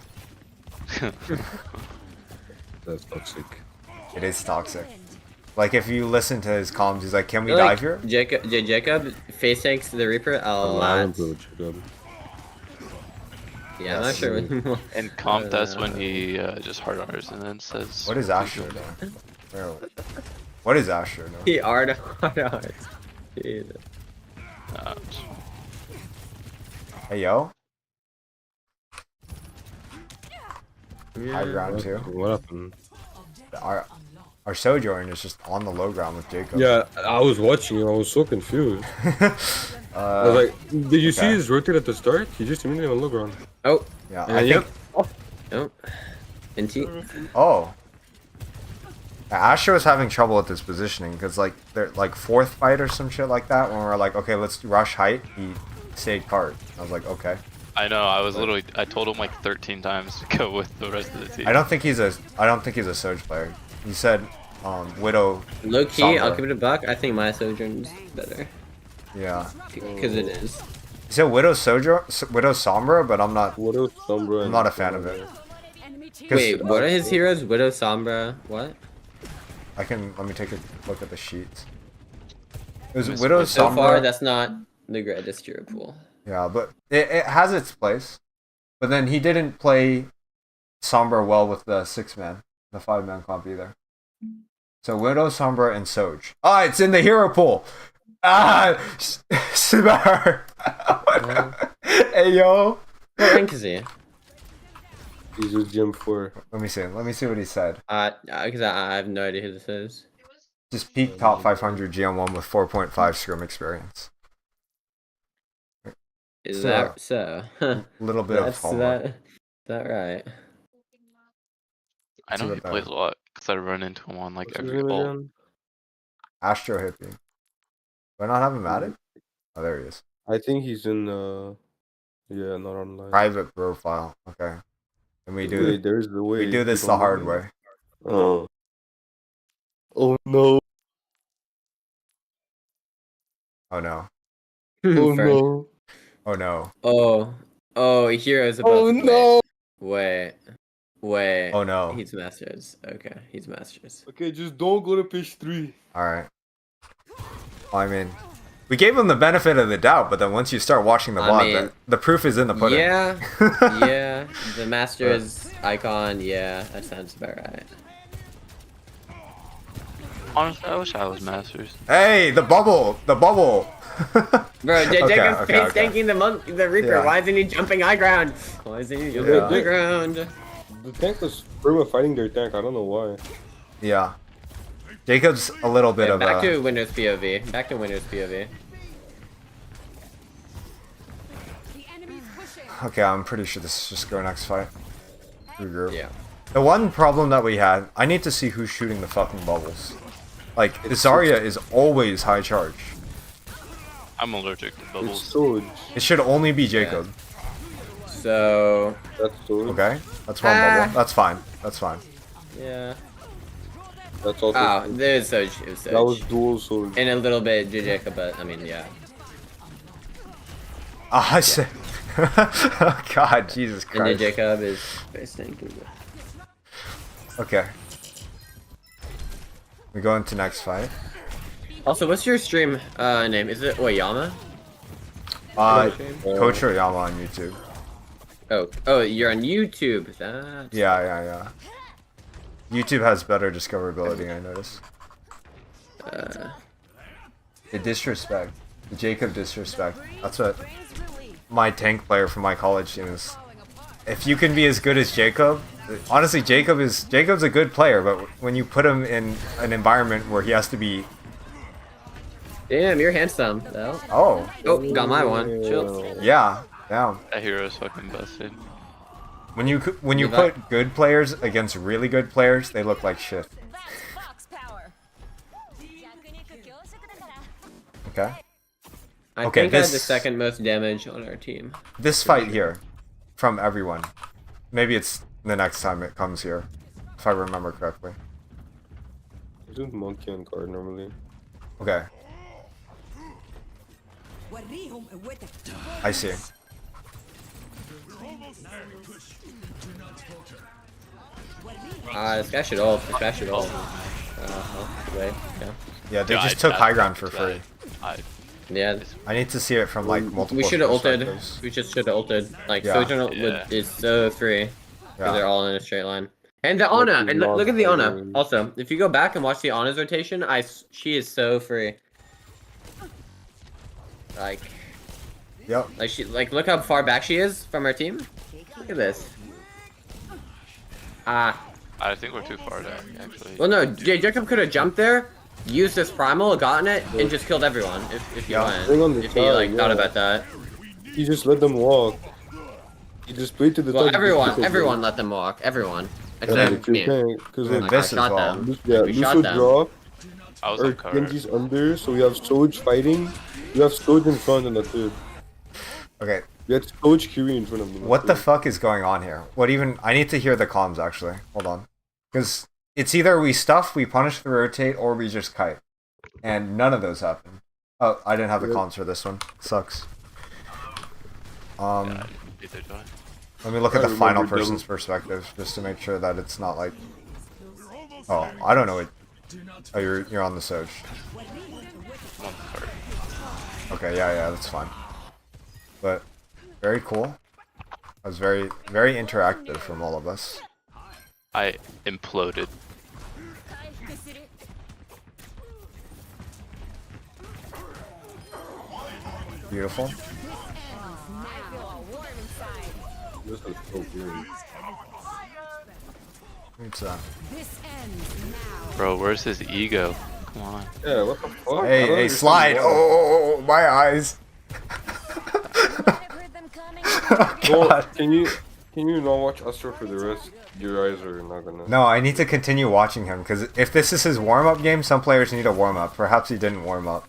Speaker 2: That's toxic.
Speaker 1: It is toxic. Like if you listen to his comms, he's like, "Can we dive here?"
Speaker 6: Jacob face tanks the Reaper a lot. Yeah, I'm not sure.
Speaker 4: And comp, that's when he just hard R's and then says.
Speaker 1: What is Astro doing? What is Astro doing?
Speaker 6: He hard. Jesus.
Speaker 1: Hey yo,
Speaker 6: Yeah.
Speaker 1: high ground too.
Speaker 2: What happened?
Speaker 1: Our Sojourn is just on the low ground with Jacob.
Speaker 2: Yeah, I was watching him. I was so confused. I was like, did you see
Speaker 1: okay.
Speaker 2: his rotate at the start? He just immediately on low ground.
Speaker 6: Oh.
Speaker 1: Yeah,
Speaker 6: And
Speaker 1: I think.
Speaker 6: Oh. NT.
Speaker 1: Oh. Astro is having trouble with his positioning because like they're like fourth fight or some shit like that. When we're like, okay, let's rush height. He stayed card. I was like, okay.
Speaker 4: I know. I told him like 13 times to go with the rest of the team.
Speaker 1: I don't think he's a Soj player. He said, Widow.
Speaker 6: Low key,
Speaker 1: Sombra.
Speaker 6: I'll give it a buck. I think my Sojourn's better.
Speaker 1: Yeah.
Speaker 6: Because it is.
Speaker 1: He said Widow Sombra, but I'm not.
Speaker 2: What else, Sombra?
Speaker 1: I'm not a fan of it.
Speaker 6: Wait, what are his heroes? Widow, Sombra, what?
Speaker 1: Let me take a look at the sheets. It was
Speaker 4: Miss
Speaker 1: Widow
Speaker 4: Widow.
Speaker 6: So far,
Speaker 1: Sombra.
Speaker 6: that's not the greatest hero pool.
Speaker 1: Yeah, but it has its place. But then he didn't play Sombra well with the 6-man, the 5-man comp either. So Widow, Sombra, and Soj. Ah, it's in the hero pool. Ah, Sibar. Hey yo.
Speaker 6: What rank is he?
Speaker 2: He's with GM4.
Speaker 1: Let me see what he said.
Speaker 6: Because I have no idea who this is.
Speaker 1: Just peak top 500 GM1 with 4.5 scrim experience.
Speaker 6: Is
Speaker 1: So-
Speaker 6: that so?
Speaker 1: A little bit of
Speaker 6: That's
Speaker 1: homework.
Speaker 6: that right?
Speaker 4: I know
Speaker 1: See
Speaker 4: he
Speaker 1: what
Speaker 4: plays a lot because I run into him on like
Speaker 2: What's his
Speaker 4: every
Speaker 2: name
Speaker 4: ult.
Speaker 2: again?
Speaker 1: Astro Hippie. Do I not have him added? Oh, there he is.
Speaker 2: I think he's in, yeah, not online.
Speaker 1: Private profile. Okay. And we do
Speaker 2: Wait, there's the way.
Speaker 1: we do this
Speaker 2: you
Speaker 1: the
Speaker 2: don't
Speaker 1: hard
Speaker 2: know.
Speaker 1: way.
Speaker 2: Oh. Oh no.
Speaker 1: Oh no.
Speaker 2: Oh
Speaker 6: First-
Speaker 2: no.
Speaker 1: Oh no.
Speaker 6: Oh, heroes about
Speaker 2: Oh
Speaker 6: to
Speaker 2: no.
Speaker 6: Wait.
Speaker 1: Oh no.
Speaker 6: He's Masters. Okay, he's Masters.
Speaker 2: Okay, just don't go to page 3.
Speaker 1: Alright. I mean, we gave him the benefit of the doubt, but then once you start watching the
Speaker 6: I
Speaker 1: VOD,
Speaker 6: mean,
Speaker 1: the proof is in the pudding.
Speaker 6: Yeah, yeah. The Masters icon, yeah, that sounds about right.
Speaker 4: Honestly, I wish I was Masters.
Speaker 1: Hey, the bubble! The bubble!
Speaker 6: Bro, Jacob's
Speaker 1: okay,
Speaker 6: face tanking the Reaper.
Speaker 1: Yeah.
Speaker 6: Why isn't he jumping high ground? Why isn't he jumping
Speaker 1: Yeah.
Speaker 6: high ground?
Speaker 2: The tank was Burma fighting their tank. I don't know why.
Speaker 1: Yeah. Jacob's a little bit of
Speaker 6: Back
Speaker 1: a...
Speaker 6: to Windows POV. Back to Windows POV.
Speaker 3: The enemy's pushing.
Speaker 1: Okay, I'm pretty sure this is just go next fight. Regroup.
Speaker 6: Yeah.
Speaker 1: The one problem that we had, I need to see who's shooting the fucking bubbles. Like, Zarya is always high charge.
Speaker 4: I'm allergic to
Speaker 2: It's
Speaker 4: bubbles.
Speaker 2: Soj.
Speaker 1: It should only be Jacob.
Speaker 6: So,
Speaker 2: That's Soj.
Speaker 1: Okay? That's one bubble. That's fine. That's fine.
Speaker 6: yeah.
Speaker 2: That's also.
Speaker 6: Oh, there's Soj. It was Soj.
Speaker 2: That was dual Soj.
Speaker 6: And a little bit Jacob, but I mean, yeah.
Speaker 1: Ah, shit. Oh, God, Jesus
Speaker 6: And then
Speaker 1: Christ.
Speaker 6: Jacob is very stinky.
Speaker 1: Okay. We go into next fight.
Speaker 6: Also, what's your stream name? Is it Oyama?
Speaker 1: Coach Oyama on YouTube.
Speaker 6: Oh, you're on YouTube. That's...
Speaker 1: Yeah. YouTube has better discoverability, I notice. The disrespect. The Jacob disrespect. That's what my tank player from my college team is. If you can be as good as Jacob, honestly, Jacob's a good player, but when you put him in an environment where he has to be...
Speaker 6: Damn, you're handsome, though.
Speaker 1: Oh,
Speaker 6: Got my one. Chill.
Speaker 1: yeah, damn.
Speaker 4: That hero's fucking busted.
Speaker 1: When you put good players against really good players, they look like shit. Okay.
Speaker 6: I
Speaker 1: Okay,
Speaker 6: think I had the
Speaker 1: this-
Speaker 6: second most damage on our team.
Speaker 1: This fight here, from everyone. Maybe it's the next time it comes here, if I remember correctly.
Speaker 7: Isn't monkey on card normally?
Speaker 1: Okay, I see.
Speaker 6: This guy should ult. This guy should ult. Wait, yeah.
Speaker 1: Yeah, they
Speaker 4: Yeah,
Speaker 1: just
Speaker 4: I-
Speaker 1: took
Speaker 4: I-
Speaker 1: high ground for free.
Speaker 6: Yeah,
Speaker 1: I need to see it from like multiple
Speaker 6: we should have ulted.
Speaker 1: perspectives.
Speaker 6: We just should have ulted. Like,
Speaker 1: Yeah.
Speaker 6: Sojourn
Speaker 4: Yeah.
Speaker 6: is so free. Because they're
Speaker 1: Yeah.
Speaker 6: all in a straight line. And the Ana! And look at the Ana!
Speaker 7: Not-
Speaker 6: Also, if you go back and watch the Ana's rotation, she is so free. Like,
Speaker 1: Yep.
Speaker 6: look how far back she is from our team. Look at this.
Speaker 4: I think we're too far down, actually.
Speaker 6: Well, no, Jacob could have jumped there, used this primal, gotten it, and just killed everyone. If he
Speaker 1: Yeah.
Speaker 7: Bring on
Speaker 6: went.
Speaker 7: the
Speaker 6: If he like
Speaker 7: side,
Speaker 6: thought
Speaker 7: yeah.
Speaker 6: about that.
Speaker 7: He just let them walk. He just played to the
Speaker 6: Well,
Speaker 7: top.
Speaker 6: everyone let them walk. Everyone.
Speaker 1: then-
Speaker 6: Except me.
Speaker 7: Because
Speaker 1: Then
Speaker 6: Like,
Speaker 1: this
Speaker 6: I
Speaker 1: as
Speaker 6: shot
Speaker 1: well.
Speaker 6: them.
Speaker 7: yeah,
Speaker 6: We shot
Speaker 7: Lucio
Speaker 6: them.
Speaker 7: drop,
Speaker 4: I was
Speaker 7: or
Speaker 4: on cover.
Speaker 7: Genji's under, so we have Soj fighting. You have Soj in front and that's it.
Speaker 1: Okay,
Speaker 7: We had Soj Curie in front of them.
Speaker 1: what the fuck is going on here? What even... I need to hear the comms, actually. Hold on. Because it's either we stuff, we punish the rotate, or we just kite. And none of those happen. Oh, I didn't have the comms for this one. Sucks.
Speaker 4: Yeah, neither do I.
Speaker 1: Let me look at
Speaker 7: I
Speaker 1: the final
Speaker 7: remember
Speaker 1: person's perspective, just to make sure that it's not like... Oh, I don't know it. Oh, you're on the Soj.
Speaker 4: I'm on the card.
Speaker 1: Okay, yeah, that's fine. But, very cool. It was very, very interactive from all of us.
Speaker 4: I imploded.
Speaker 1: Beautiful.
Speaker 7: This is so weird.
Speaker 1: It's,
Speaker 3: This ends now.
Speaker 4: Bro, where's his ego? Come on.
Speaker 7: Yeah, what the fuck? I
Speaker 1: hey,
Speaker 7: don't
Speaker 1: hey,
Speaker 7: understand
Speaker 1: slide!
Speaker 7: why.
Speaker 1: Oh, my eyes! Oh,
Speaker 7: Well,
Speaker 1: God.
Speaker 7: can you not watch Astro for the rest? Your eyes are not gonna.
Speaker 1: No, I need to continue watching him, because if this is his warm-up game, some players need a warm-up. Perhaps he didn't warm up.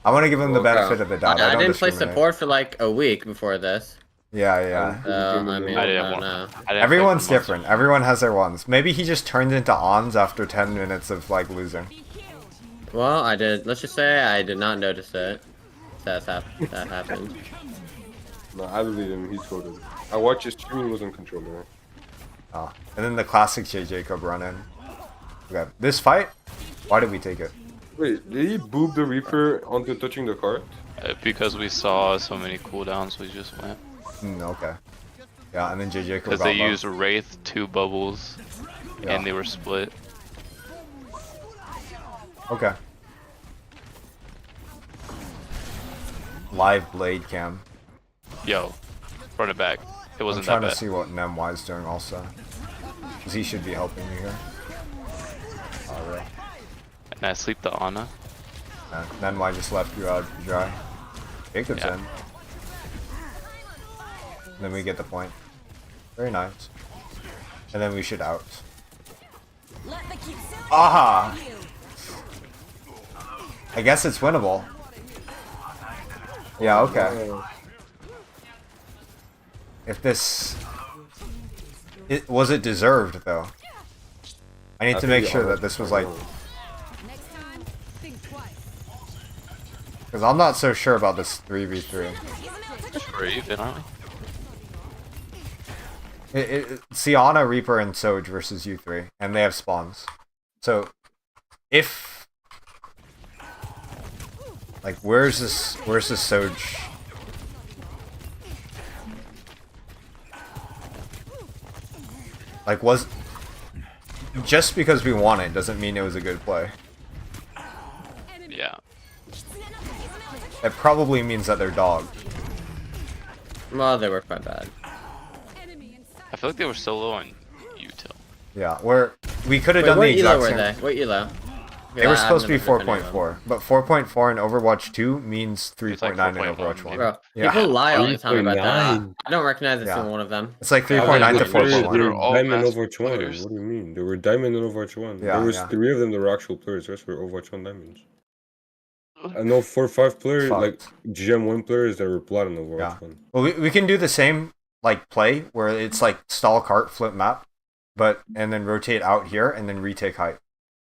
Speaker 1: I want to give him the benefit of the doubt.
Speaker 6: I
Speaker 1: don't
Speaker 6: didn't play
Speaker 1: discriminate.
Speaker 6: support for like a week before this.
Speaker 1: Yeah.
Speaker 6: So, I mean,
Speaker 4: I
Speaker 6: I
Speaker 4: didn't
Speaker 6: don't
Speaker 4: want.
Speaker 6: know.
Speaker 4: I didn't
Speaker 1: Everyone's
Speaker 4: play for
Speaker 1: different. Everyone has their ones. Maybe he just turned into ons after 10 minutes of, like, losing.
Speaker 6: Well, I did. Let's just say I did not notice it. That happened.
Speaker 7: No, I believe him. He's goated. I watched his stream. He was on controller.
Speaker 1: Oh. And then the classic J. Jacob run in. Okay. This fight? Why did we take it?
Speaker 7: Wait, did he boob the Reaper onto touching the card?
Speaker 4: Because we saw so many cooldowns, we just went.
Speaker 1: Okay. Yeah, and then J. Jacob
Speaker 4: Because
Speaker 1: got
Speaker 4: they
Speaker 1: low.
Speaker 4: used Wraith, 2 bubbles,
Speaker 1: Yeah.
Speaker 4: and they were split.
Speaker 1: Okay. Live blade cam.
Speaker 4: Yo, run it back. It
Speaker 1: I'm
Speaker 4: wasn't
Speaker 1: trying
Speaker 4: that
Speaker 1: to
Speaker 4: bad.
Speaker 1: see what Nemy's doing also. Because he should be helping me here. Alright.
Speaker 4: And I sleep the Ana.
Speaker 1: Nemy just left you out dry. Jacob's
Speaker 4: Yeah.
Speaker 1: in. Then we get the point. Very nice. And then we should out. Aha! I guess it's winnable. Yeah, okay. If this... Was it deserved, though? I need to make sure that this was like...
Speaker 3: Next time, think twice.
Speaker 1: Because I'm not so sure about this 3v3.
Speaker 4: We're even, aren't we?
Speaker 1: Sienna, Reaper, and Soj versus you three, and they have spawns. So, if like, where's this Soj? Like, just because we won it doesn't mean it was a good play.
Speaker 4: Yeah.
Speaker 1: It probably means that they're dog.
Speaker 6: Well, they were quite bad.
Speaker 4: I feel like they were so low on util.
Speaker 1: Yeah, we could have
Speaker 6: Wait,
Speaker 1: done
Speaker 6: what
Speaker 1: the exact
Speaker 6: elo were
Speaker 1: same.
Speaker 6: they? What elo?
Speaker 1: They were supposed to be 4.4, but 4.4 in Overwatch 2 means 3.9 in
Speaker 4: 4.1,
Speaker 1: Overwatch 1.
Speaker 6: Bro,
Speaker 1: Yeah.
Speaker 6: people lie all the time about that.
Speaker 2: 3.9.
Speaker 6: I don't recognize a
Speaker 1: Yeah.
Speaker 6: single one of them.
Speaker 1: It's like
Speaker 2: Oh,
Speaker 1: 3.9 to
Speaker 2: the players,
Speaker 1: 4.1.
Speaker 2: they
Speaker 4: They're
Speaker 2: were
Speaker 4: all
Speaker 2: Diamond
Speaker 4: mass
Speaker 2: Overwatch 1.
Speaker 4: players.
Speaker 2: What do you mean? They were Diamond and Overwatch 1.
Speaker 1: Yeah,
Speaker 2: There was
Speaker 1: yeah.
Speaker 2: 3 of them that were actual players. The rest were Overwatch 1 Diamonds. I know 4 or 5 players,
Speaker 1: Fucked.
Speaker 2: like GM1 players that were Platinum Overwatch
Speaker 1: Yeah.
Speaker 2: 1.
Speaker 1: Well, we can do the same like play where it's like stall cart, flip map, and then rotate out here and then retake height.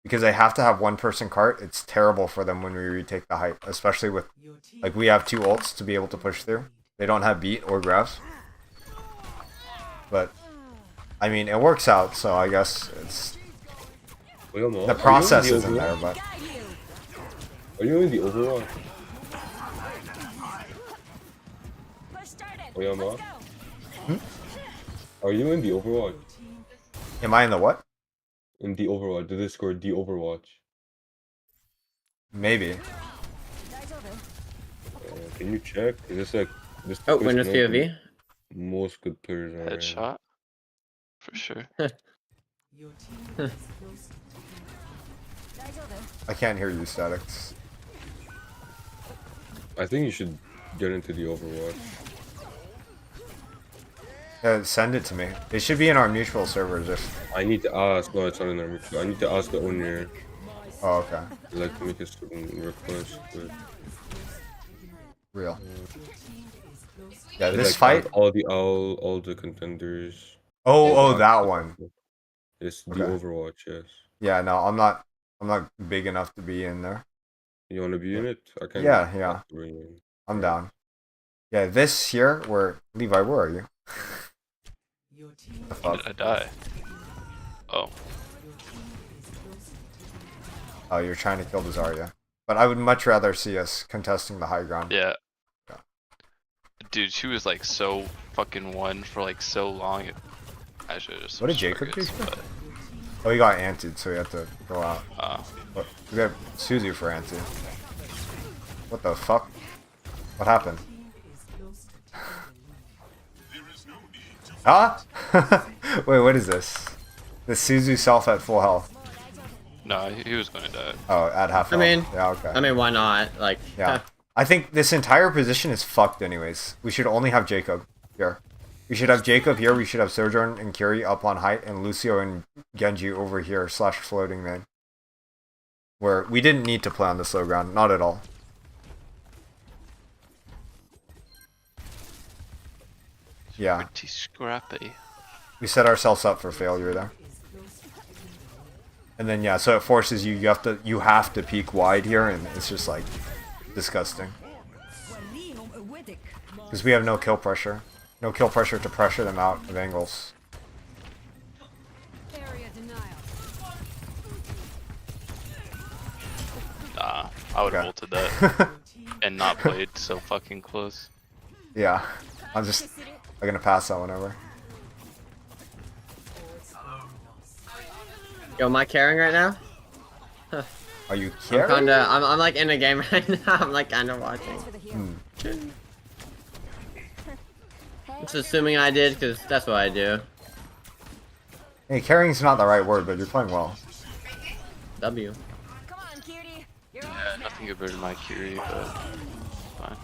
Speaker 1: Because they have to have one person cart. It's terrible for them when we retake the height, especially with like we have 2 ults to be able to push through. They don't have beat or grabs. But I mean, it works out, so I guess it's the process isn't there, but
Speaker 2: Are you in the Overwatch? Oyama? Are you in the Overwatch?
Speaker 1: am I in the what?
Speaker 2: In the Overwatch, the Discord, the Overwatch.
Speaker 1: Maybe.
Speaker 2: Can you check? Is this like this?
Speaker 6: Oh,
Speaker 2: place
Speaker 6: Windows
Speaker 2: known for
Speaker 6: POV.
Speaker 2: Most good players are.
Speaker 4: Headshot. For sure.
Speaker 1: I can't hear you, Statics.
Speaker 2: I think you should get into the Overwatch.
Speaker 1: Send it to me. It should be in our mutual servers if...
Speaker 2: I need to ask. No, it's not in there. I need to ask the owner.
Speaker 1: Oh, okay.
Speaker 2: I'd like to make a certain request. But
Speaker 1: Real. Yeah,
Speaker 2: I'd
Speaker 1: this
Speaker 2: like to
Speaker 1: fight...
Speaker 2: have all the contenders.
Speaker 1: Oh, that one.
Speaker 2: It's the
Speaker 1: Okay.
Speaker 2: Overwatch, yes.
Speaker 1: Yeah, no, I'm not big enough to be in there.
Speaker 2: You want to be in it? I can.
Speaker 1: Yeah.
Speaker 2: bring you in.
Speaker 1: I'm down. Yeah, this here, Levi, where are you? The fuck?
Speaker 4: Did I die? Oh.
Speaker 1: Oh, you're trying to kill the Zarya. But I would much rather see us contesting the high ground.
Speaker 4: Yeah.
Speaker 1: Yeah.
Speaker 4: Dude, she was like so fucking won for like so long. I should just.
Speaker 1: What did Jacob do? Oh, he got anted, so he had to go out. But we got Suzu for anti. What the fuck? What happened? Huh? Wait, what is this? The Suzu self at full health.
Speaker 4: No, he was gonna die.
Speaker 1: Oh, at half health. Yeah, okay.
Speaker 6: I mean, why not? Like,
Speaker 1: Yeah. I think this entire position is fucked anyways. We should only have Jacob here. We should have Jacob here, we should have Sojourn and Kiri up on height, and Lucio and Genji over here, / floating mid. Where we didn't need to play on this low ground, not at all. Yeah.
Speaker 4: Pretty scrappy.
Speaker 1: We set ourselves up for failure there. And then yeah, so it forces you have to peek wide here, and it's just like disgusting. Because we have no kill pressure. No kill pressure to pressure them out of angles.
Speaker 4: Nah, I would have
Speaker 1: Okay.
Speaker 4: ulted that and not played so fucking close.
Speaker 1: Yeah. I'm gonna pass that one over.
Speaker 6: yo, am I carrying right now?
Speaker 1: Are you
Speaker 6: I'm
Speaker 1: carrying?
Speaker 6: kinda, I'm like in a game right now. I'm like kinda watching. Just assuming I did, because that's what I do.
Speaker 1: Hey, carrying's not the right word, but you're playing well.
Speaker 6: W.
Speaker 4: Yeah, nothing compared to my Kiri, but fine.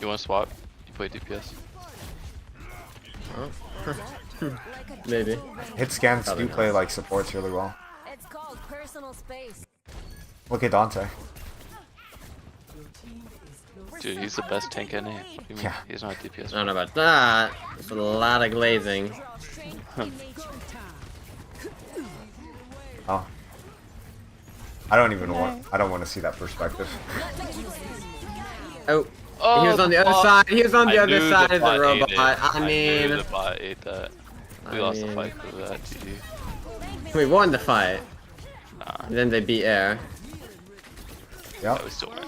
Speaker 4: You want to swap? You play DPS?
Speaker 6: Maybe.
Speaker 1: Hit scans
Speaker 6: Probably
Speaker 1: do play like supports really well.
Speaker 3: It's called personal space.
Speaker 1: Look at Dante.
Speaker 4: Dude, he's the best tank NA. What do you mean?
Speaker 1: Yeah.
Speaker 4: He's not DPS.
Speaker 6: I don't know about that. It's a lot of glazing.
Speaker 1: Oh. I don't want to see that perspective.
Speaker 6: Oh.
Speaker 4: Oh,
Speaker 6: He was on the other
Speaker 4: fuck.
Speaker 6: side. He was on the
Speaker 4: I
Speaker 6: other
Speaker 4: knew
Speaker 6: side of the
Speaker 4: bot ate
Speaker 6: robot.
Speaker 4: it.
Speaker 6: I
Speaker 4: knew
Speaker 6: mean,
Speaker 4: the bot ate that. We
Speaker 6: I
Speaker 4: lost the
Speaker 6: mean-
Speaker 4: fight for that, GG.
Speaker 6: we won the fight.
Speaker 4: Nah,
Speaker 6: Then they beat Air.
Speaker 1: Yep.
Speaker 4: that was still win.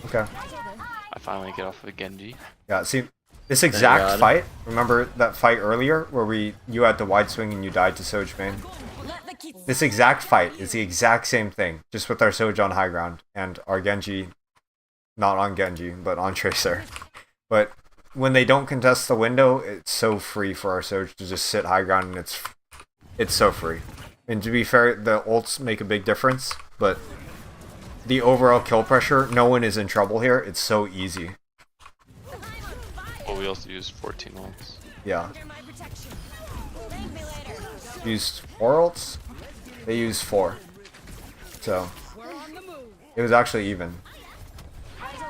Speaker 1: Okay.
Speaker 4: I finally get off of Genji.
Speaker 1: Yeah. See, this exact
Speaker 6: God.
Speaker 1: fight. Remember that fight earlier where you had the wide swing and you died to Soj main?
Speaker 3: Let the kids
Speaker 1: This exact fight is the exact same thing, just with our Soj on high ground and our Genji, not on Genji, but on Tracer. But when they don't contest the window, it's so free for our Soj to just sit high ground, and it's so free. And to be fair, the ults make a big difference, but the overall kill pressure, no one is in trouble here. It's so easy.
Speaker 4: Well, we also used 14 ults.
Speaker 1: Yeah.
Speaker 3: under my protection. Thank me later.
Speaker 1: Used 4 ults? They used 4. So,
Speaker 3: We're on the move.
Speaker 1: it was actually even.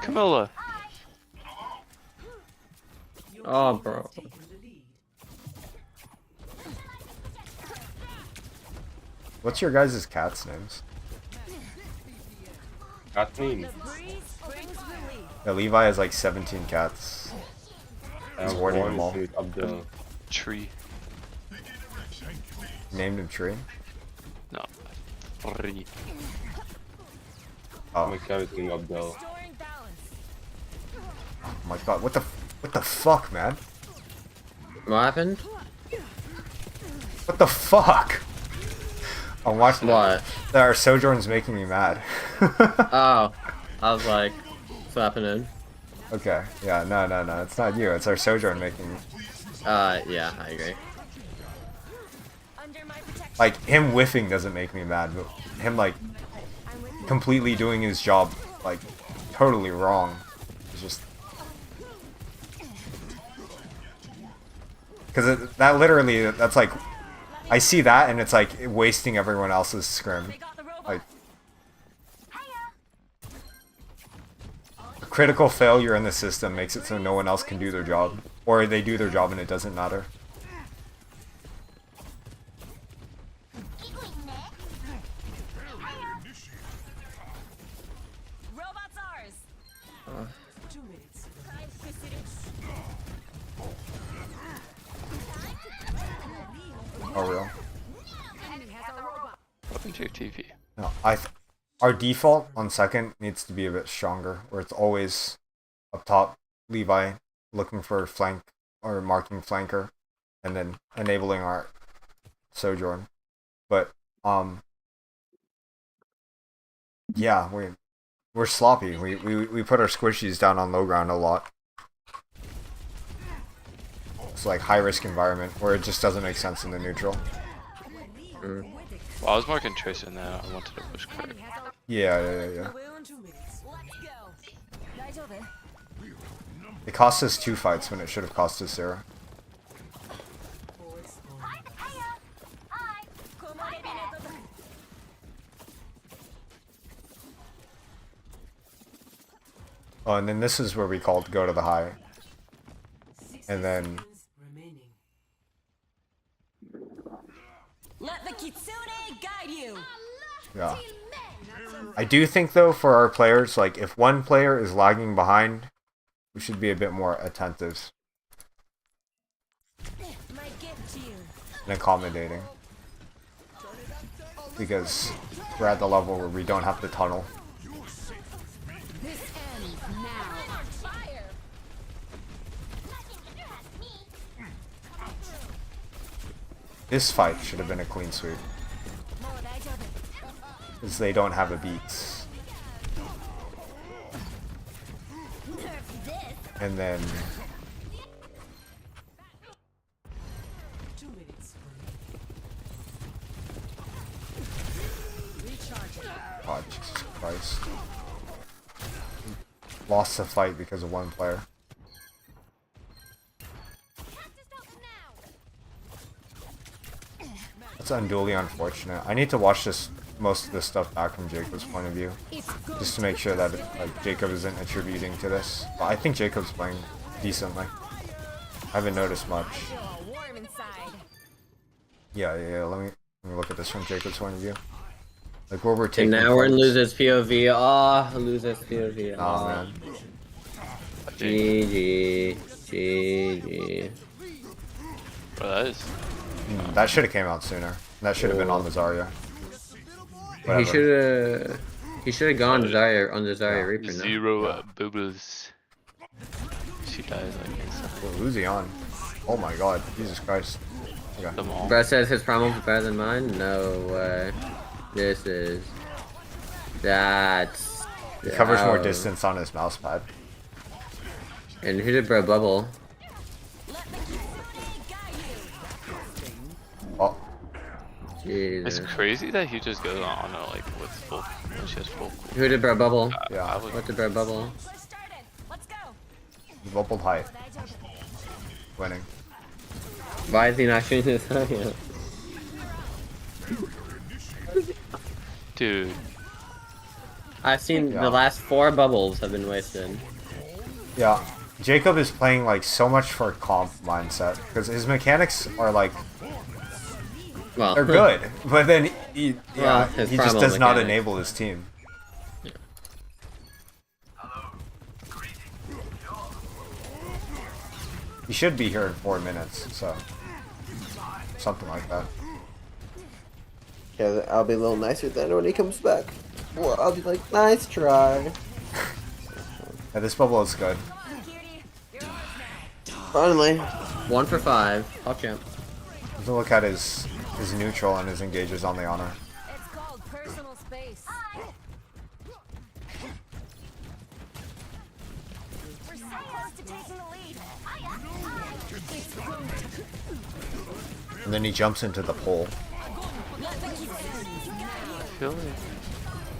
Speaker 4: Camilla!
Speaker 6: Oh, bro.
Speaker 1: What's your guys' cats' names?
Speaker 7: Kathleen.
Speaker 3: Breeze brings relief.
Speaker 1: Yeah, Levi has like 17 cats. He's warding them all.
Speaker 7: Abdel.
Speaker 4: Tree.
Speaker 1: Named him Tree.
Speaker 4: No. Tree.
Speaker 1: Oh
Speaker 7: My cat is named Abdel.
Speaker 3: Restoring balance.
Speaker 1: my god, what the fuck, man?
Speaker 6: What happened?
Speaker 1: What the fuck? I'm watching
Speaker 6: What?
Speaker 1: Our Sojourn's making me mad.
Speaker 6: Oh. I was like, what's happening?
Speaker 1: Okay, yeah, no, it's not you, it's our Sojourn making me.
Speaker 6: Yeah, I agree.
Speaker 3: Under my protection.
Speaker 1: Like, him whiffing doesn't make me mad, but him, like, completely doing his job, like, totally wrong. It's just... Because that literally, that's like... I see that, and it's like wasting everyone else's scrim.
Speaker 3: They got the robot.
Speaker 1: Like, a critical failure in the system makes it so no one else can do their job. Or they do their job and it doesn't matter.
Speaker 3: Robot's ours. 2 minutes. Time to seduce.
Speaker 1: Oh, real?
Speaker 3: Enemy has a robot.
Speaker 4: Welcome to your TV.
Speaker 1: No, our default on second needs to be a bit stronger, where it's always up top, Levi looking for flank or marking flanker, and then enabling our Sojourn. But yeah, we're sloppy. We put our squishies down on low ground a lot. It's like high risk environment where it just doesn't make sense in the neutral.
Speaker 4: Well, I was marking Tracer and then I wanted to push Kurt.
Speaker 1: Yeah.
Speaker 3: Let's go. 大丈夫?
Speaker 1: It cost us 2 fights when it should have cost us 0. Oh, and then this is where we called go to the high. And then
Speaker 3: Let the kitsune guide you.
Speaker 1: yeah. I do think though for our players, like if one player is lagging behind, we should be a bit more attentive
Speaker 3: My gift to you.
Speaker 1: and accommodating. Because we're at the level where we don't have to tunnel.
Speaker 3: This ends now. Fire.
Speaker 1: This fight should have been a clean sweep. Because they don't have a beats. And then... Oh, Jesus Christ. Lost the fight because of one player. That's unduly unfortunate. I need to watch most of this stuff back from Jacob's point of view. Just to make sure that like Jacob isn't attributing to this. But I think Jacob's playing decently. I haven't noticed much.
Speaker 3: Warm inside.
Speaker 1: Yeah. Let me look at this from Jacob's point of view. Like where we're
Speaker 6: And
Speaker 1: taking
Speaker 6: now we're in
Speaker 1: fights.
Speaker 6: losers POV. Oh, losers POV.
Speaker 1: Oh man.
Speaker 6: GG. GG.
Speaker 4: Bro, that is.
Speaker 1: That should have came out sooner. That should have been on the Zarya. Whatever.
Speaker 6: He should have gone Zarya on the Zarya
Speaker 1: Yeah.
Speaker 6: Reaper now.
Speaker 4: Zero boo-boos. She dies like instantly.
Speaker 1: Who's he on? Oh my god, Jesus Christ. Okay.
Speaker 4: Them all.
Speaker 6: Brett says his promos are better than mine. No way. This is. That's.
Speaker 1: He covers more
Speaker 6: Oh.
Speaker 1: distance on his mouse pad.
Speaker 6: And who did Bro Bubble?
Speaker 1: Oh,
Speaker 4: It's
Speaker 6: Jesus.
Speaker 4: crazy that he just goes on like with full when she has full cool.
Speaker 6: Who did Bro Bubble?
Speaker 1: yeah.
Speaker 4: I would
Speaker 6: What did Bro Bubble?
Speaker 3: Push started. Let's go.
Speaker 1: Bubbled height. Winning.
Speaker 6: Why is he not shooting his Zarya?
Speaker 4: dude.
Speaker 6: I've seen
Speaker 1: Yeah.
Speaker 6: the last 4 bubbles have been wasted.
Speaker 1: Yeah. Jacob is playing like so much for comp mindset because his mechanics are like
Speaker 6: Well,
Speaker 1: they're good, but then he
Speaker 6: Well, his
Speaker 1: he just
Speaker 6: primal
Speaker 1: does not
Speaker 6: mechanics.
Speaker 1: enable his team. He should be here in 4 minutes, so something like that.
Speaker 5: Yeah, I'll be a little nicer then when he comes back. Or I'll be like, nice try.
Speaker 1: Yeah, this bubble is good.
Speaker 5: Finally.
Speaker 6: 1 for 5. Top champ.
Speaker 1: If you look at his neutral and his engages on the honor.
Speaker 3: It's called personal space. We're so close to taking the lead.
Speaker 1: And then he jumps into the pole.
Speaker 4: I feel like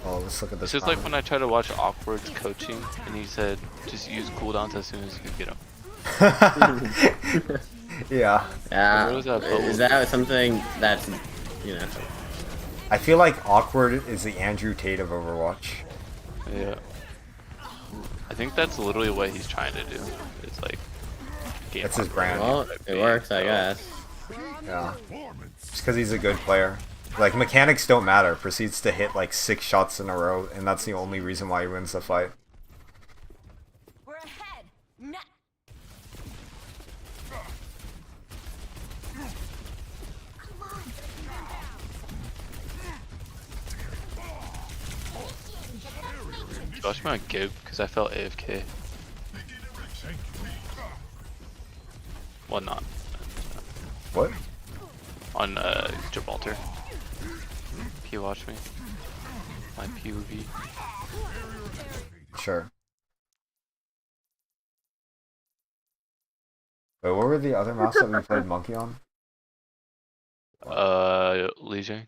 Speaker 1: Oh, let's look at this.
Speaker 4: it's just like
Speaker 1: comment.
Speaker 4: when I try to watch Awkward's coaching and he said just use cooldowns as soon as you get them.
Speaker 1: Yeah.
Speaker 6: Yeah.
Speaker 4: Where was that bubble?
Speaker 6: Is that something that's, you know?
Speaker 1: I feel like Awkward is the Andrew Tate of Overwatch.
Speaker 4: Yeah. I think that's literally what he's trying to do. It's like game
Speaker 1: That's his
Speaker 4: Awkward.
Speaker 1: brand.
Speaker 6: Well, it works, I guess.
Speaker 1: Yeah. Just because he's a good player. Like, mechanics don't matter. Proceeds to hit like 6 shots in a row, and that's the only reason why he wins the fight.
Speaker 3: We're ahead. Nah.
Speaker 4: Watch me on Gib because I felt AFK. Well, not
Speaker 1: What?
Speaker 4: on Gibraltar. Can you watch me? My POV.
Speaker 1: Sure. Wait, what were the other maps that we played Monkey on?
Speaker 4: Legion.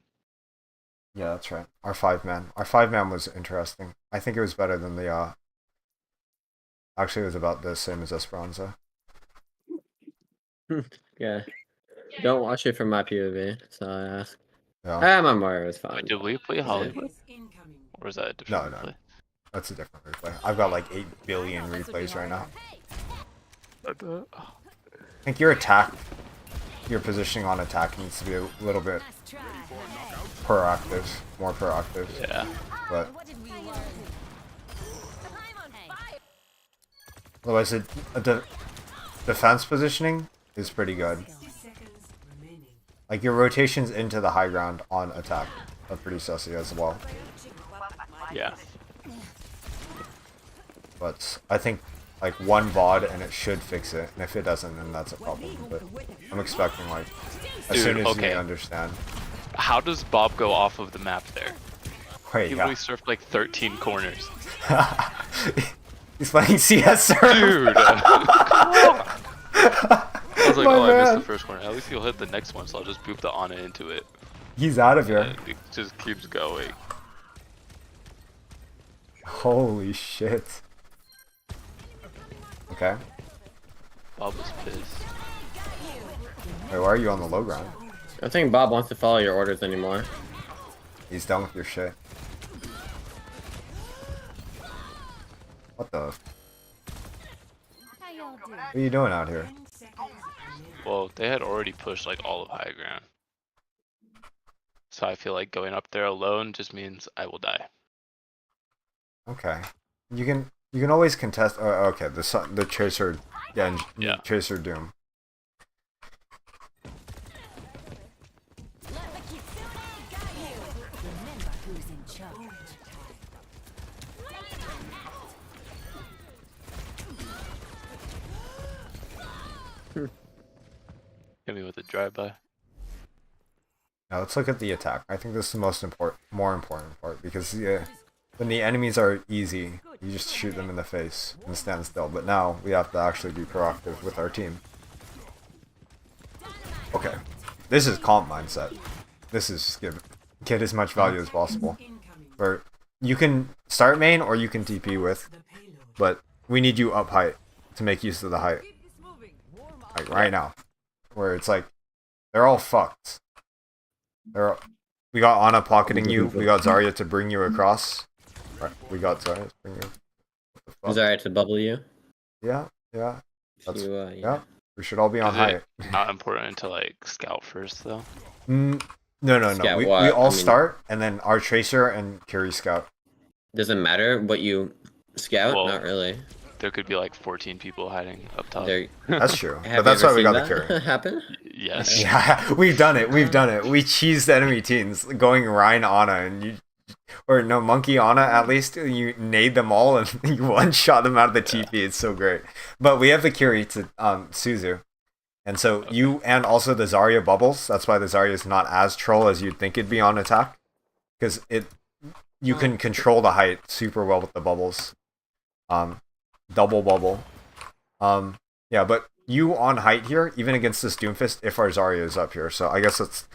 Speaker 1: Yeah, that's right. Our 5-man. Our 5-man was interesting. I think it was better than the, Actually, it was about the same as Esperanza.
Speaker 6: Yeah. Don't watch it from my POV, so I ask.
Speaker 1: Yeah.
Speaker 6: Ah, my Mario was fine.
Speaker 4: Wait, did we play Hollywood? Or is that a different
Speaker 1: No.
Speaker 4: play?
Speaker 1: That's a different replay. I've got like 8 billion replays right now. I think your positioning on attack needs to be a little bit
Speaker 3: Nice try.
Speaker 1: proactive, more proactive.
Speaker 4: Yeah.
Speaker 1: But
Speaker 3: What did we learn? I'm on fire.
Speaker 1: otherwise, defense positioning is pretty good. Like your rotations into the high ground on attack are pretty sussy as well.
Speaker 4: Yeah.
Speaker 1: But I think like one VOD and it should fix it, and if it doesn't, then that's a problem. But I'm expecting like as
Speaker 4: Dude,
Speaker 1: soon as
Speaker 4: okay.
Speaker 1: you understand.
Speaker 4: How does Bob go off of the map there?
Speaker 1: Wait,
Speaker 4: He
Speaker 1: yeah.
Speaker 4: literally surfed like 13 corners.
Speaker 1: He's playing CS server.
Speaker 4: Dude! I was like,
Speaker 1: My
Speaker 4: oh, I missed
Speaker 1: man.
Speaker 4: the first corner. At least he'll hit the next one, so I'll just boop the Ana into it.
Speaker 1: He's out of here.
Speaker 4: And it just keeps going.
Speaker 1: Holy shit. Okay.
Speaker 4: Bob was pissed.
Speaker 1: Wait, why are you on the low ground?
Speaker 6: I don't think Bob wants to follow your orders anymore.
Speaker 1: He's done with your shit. What the?
Speaker 3: How y'all doing?
Speaker 1: What are you doing out here?
Speaker 4: Well, they had already pushed like all of high ground. So I feel like going up there alone just means I will die.
Speaker 1: Okay. You can You can always contest. Oh, okay, the Tracer,
Speaker 4: Yeah.
Speaker 1: Tracer Doom.
Speaker 3: Let the kitsune guide you. Remember who's in charge.
Speaker 4: Hit me with a drive-by.
Speaker 1: Now let's look at the attack. I think this is the more important part because when the enemies are easy, you just shoot them in the face and stand still. But now we have to actually be proactive with our team. Okay, this is comp mindset. This is just get as much value as possible. Where you can start main or you can TP with, but we need you up height to make use of the height. Like right now, where it's like they're all fucked. We got Ana pocketing you. We got Zarya to bring you across. Right, we got Zarya to bring you. What the fuck?
Speaker 6: Zarya to bubble you.
Speaker 1: Yeah. That's,
Speaker 6: You,
Speaker 1: yeah. We should all be on
Speaker 4: Is
Speaker 1: height.
Speaker 4: it not important to like scout first though?
Speaker 1: No.
Speaker 6: Scout
Speaker 1: We
Speaker 6: what?
Speaker 1: all
Speaker 6: I mean-
Speaker 1: start, and then our Tracer and Curie scout.
Speaker 6: Doesn't matter what you scout.
Speaker 4: Well,
Speaker 6: Not really.
Speaker 4: There could be like 14 people hiding up top.
Speaker 6: There.
Speaker 1: That's true.
Speaker 6: Have
Speaker 1: But that's
Speaker 6: you
Speaker 1: why
Speaker 6: ever
Speaker 1: we got the
Speaker 6: seen
Speaker 1: Curie.
Speaker 6: that happen?
Speaker 4: Yes.
Speaker 1: Yeah, we've done it. We cheesed enemy teams going Rhine Ana and Monkey Ana at least. You nade them all and you one shot them out of the TP. It's so great. But we have the Curie to Suzu. And so you and also the Zarya bubbles. That's why the Zarya is not as troll as you'd think it'd be on attack. Because you can control the height super well with the bubbles. Double bubble. Yeah, but you on height here, even against this Doomfist, if our Zarya is up here. So I guess it's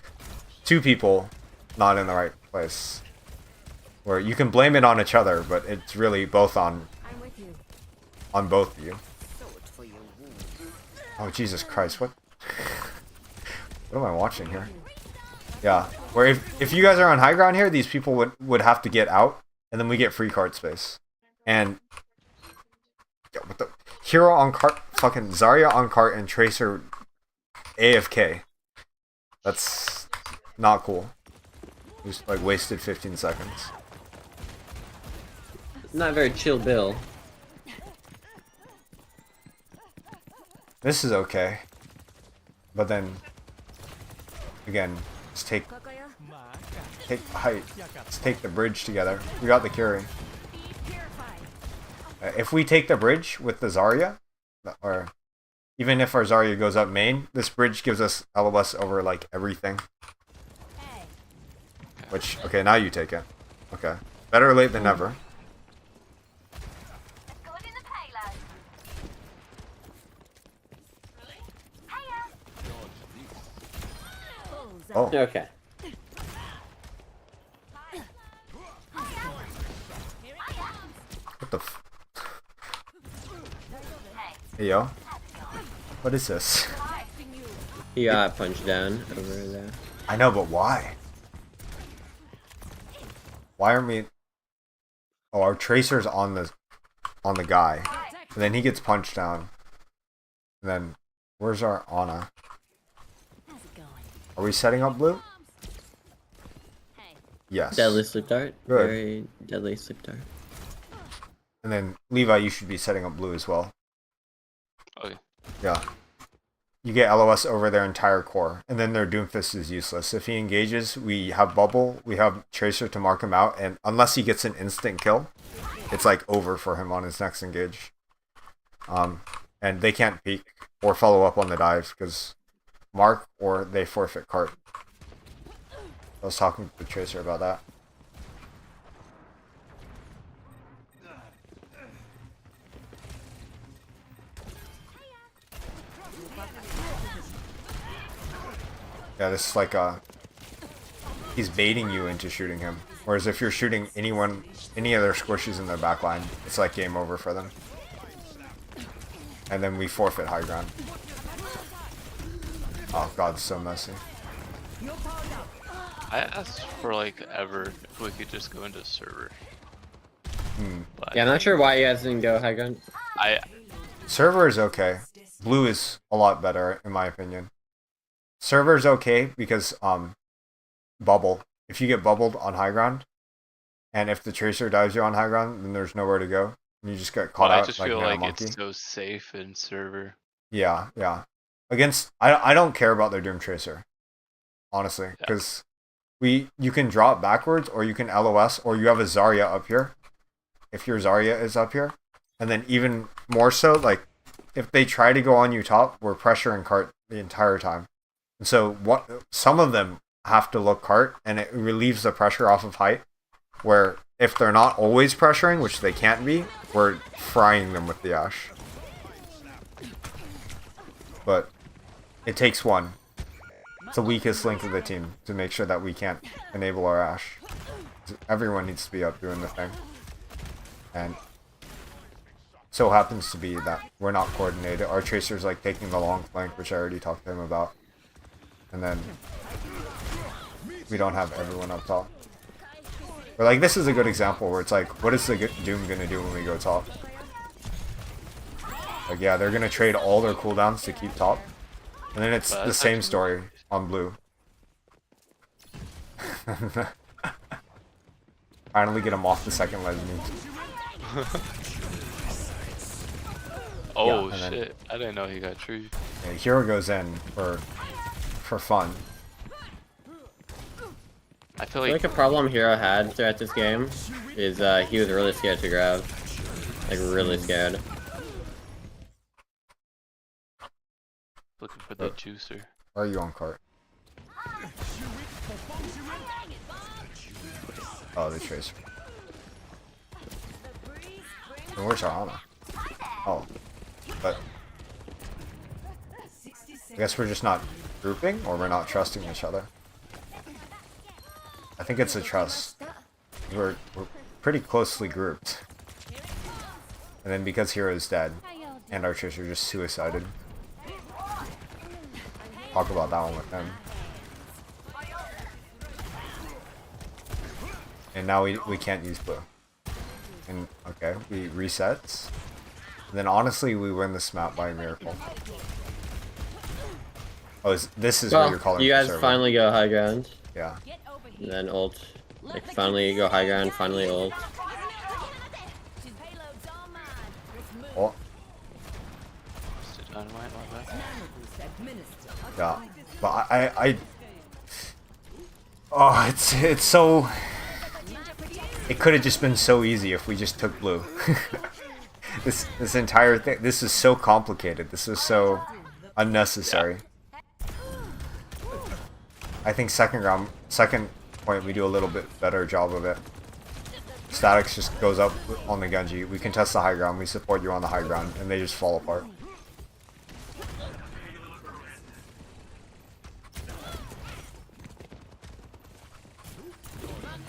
Speaker 1: two people not in the right place. Where you can blame it on each other, but it's really both on
Speaker 3: I'm with you.
Speaker 1: both of you.
Speaker 3: Sword for your wounds.
Speaker 1: Oh Jesus Christ, what am I watching here? Yeah. Where if you guys are on high ground here, these people would have to get out, and then we get free card space. And yeah, what the hero on cart, fucking Zarya on cart and Tracer AFK. That's not cool. Just like wasted 15 seconds.
Speaker 6: Not a very chill bill.
Speaker 1: This is okay. But then again, let's take height. Let's take the bridge together. We got the Curie. If we take the bridge with the Zarya, or even if our Zarya goes up main, this bridge gives us LOS over like everything. Which, okay, now you take it. Okay. Better late than never. Oh,
Speaker 6: Okay.
Speaker 1: what the Hey, yo. What is this?
Speaker 6: He got punched down over there.
Speaker 1: I know, but why? Why aren't we... Oh, our Tracer's on the guy. And then he gets punched down. And then, where's our Ana?
Speaker 3: How's it going?
Speaker 1: Are we setting up blue?
Speaker 3: Hey.
Speaker 1: Yes.
Speaker 6: Deadly sleep dart.
Speaker 1: Good.
Speaker 6: Very deadly sleep dart.
Speaker 1: And then, Levi, you should be setting up blue as well.
Speaker 4: Okay.
Speaker 1: Yeah. You get LOS over their entire core, and then their Doomfist is useless. If he engages, we have Bubble, we have Tracer to mark him out, and unless he gets an instant kill, it's like over for him on his next engage. And they can't peek or follow up on the dive, because mark or they forfeit cart. I was talking to the Tracer about that. Yeah, this is like he's baiting you into shooting him. Whereas if you're shooting any other squishes in their backline, it's like game over for them. And then we forfeit high ground. Oh god, it's so messy.
Speaker 4: I asked for like ever if we could just go into server. But
Speaker 6: Yeah, I'm not sure why you guys didn't go high ground.
Speaker 1: Server is okay. Blue is a lot better, in my opinion. Server is okay because bubble. If you get bubbled on high ground, and if the Tracer dives you on high ground, then there's nowhere to go. And you just get
Speaker 4: Well,
Speaker 1: caught
Speaker 4: I
Speaker 1: out
Speaker 4: just
Speaker 1: like
Speaker 4: feel
Speaker 1: Nano
Speaker 4: like
Speaker 1: Monkey.
Speaker 4: it's so safe in server.
Speaker 1: Yeah, yeah. Against I don't care about their Doom Tracer, honestly, because you can drop backwards or you can LOS or you have a Zarya up here. If your Zarya is up here, and then even more so, like if they try to go on you top, we're pressuring cart the entire time, and so what some of them have to look cart, and it relieves the pressure off of height. Where if they're not always pressuring, which they can't be, we're frying them with the Ashe. But it takes one. It's the weakest link of the team to make sure that we can't enable our Ashe. Everyone needs to be up doing the thing. And so happens to be that we're not coordinated. Our Tracer's like taking the long flank, which I already talked to him about. And then we don't have everyone up top. But like this is a good example where it's like, what is the Doom gonna do when we go top? Like yeah, they're gonna trade all their cooldowns to keep top. And then it's the same story on blue. Finally get him off the second lesbian.
Speaker 4: Oh
Speaker 1: yeah,
Speaker 4: shit! I didn't know he got tree.
Speaker 1: Yeah, Hero goes in for fun.
Speaker 4: I feel
Speaker 6: I feel
Speaker 4: like
Speaker 6: like a problem Hero had throughout this game is he was really scared to grab. Like really scared.
Speaker 4: looking for the juicer.
Speaker 1: Or are you on cart? Oh, the Tracer. And where's our Ana? Oh. But I guess we're just not grouping, or we're not trusting each other. I think it's a trust. We're pretty closely grouped. And then because Hero's dead, and our Tracer just suicided. Talk about that one with him. And now we can't use blue. And okay, we reset. And then honestly, we win this map by a miracle. Oh, this is what you're calling.
Speaker 6: You guys
Speaker 1: server.
Speaker 6: finally go high ground.
Speaker 1: Yeah.
Speaker 6: And then ult. Like finally go high ground, finally ult.
Speaker 1: Oh. Yeah. But I oh, it's so. It could have just been so easy if we just took blue. This entire thing. This is so complicated. This is so unnecessary. I think second point we do a little bit better job of it. Statics just goes up on the Genji. We contest the high ground. We support you on the high ground, and they just fall apart.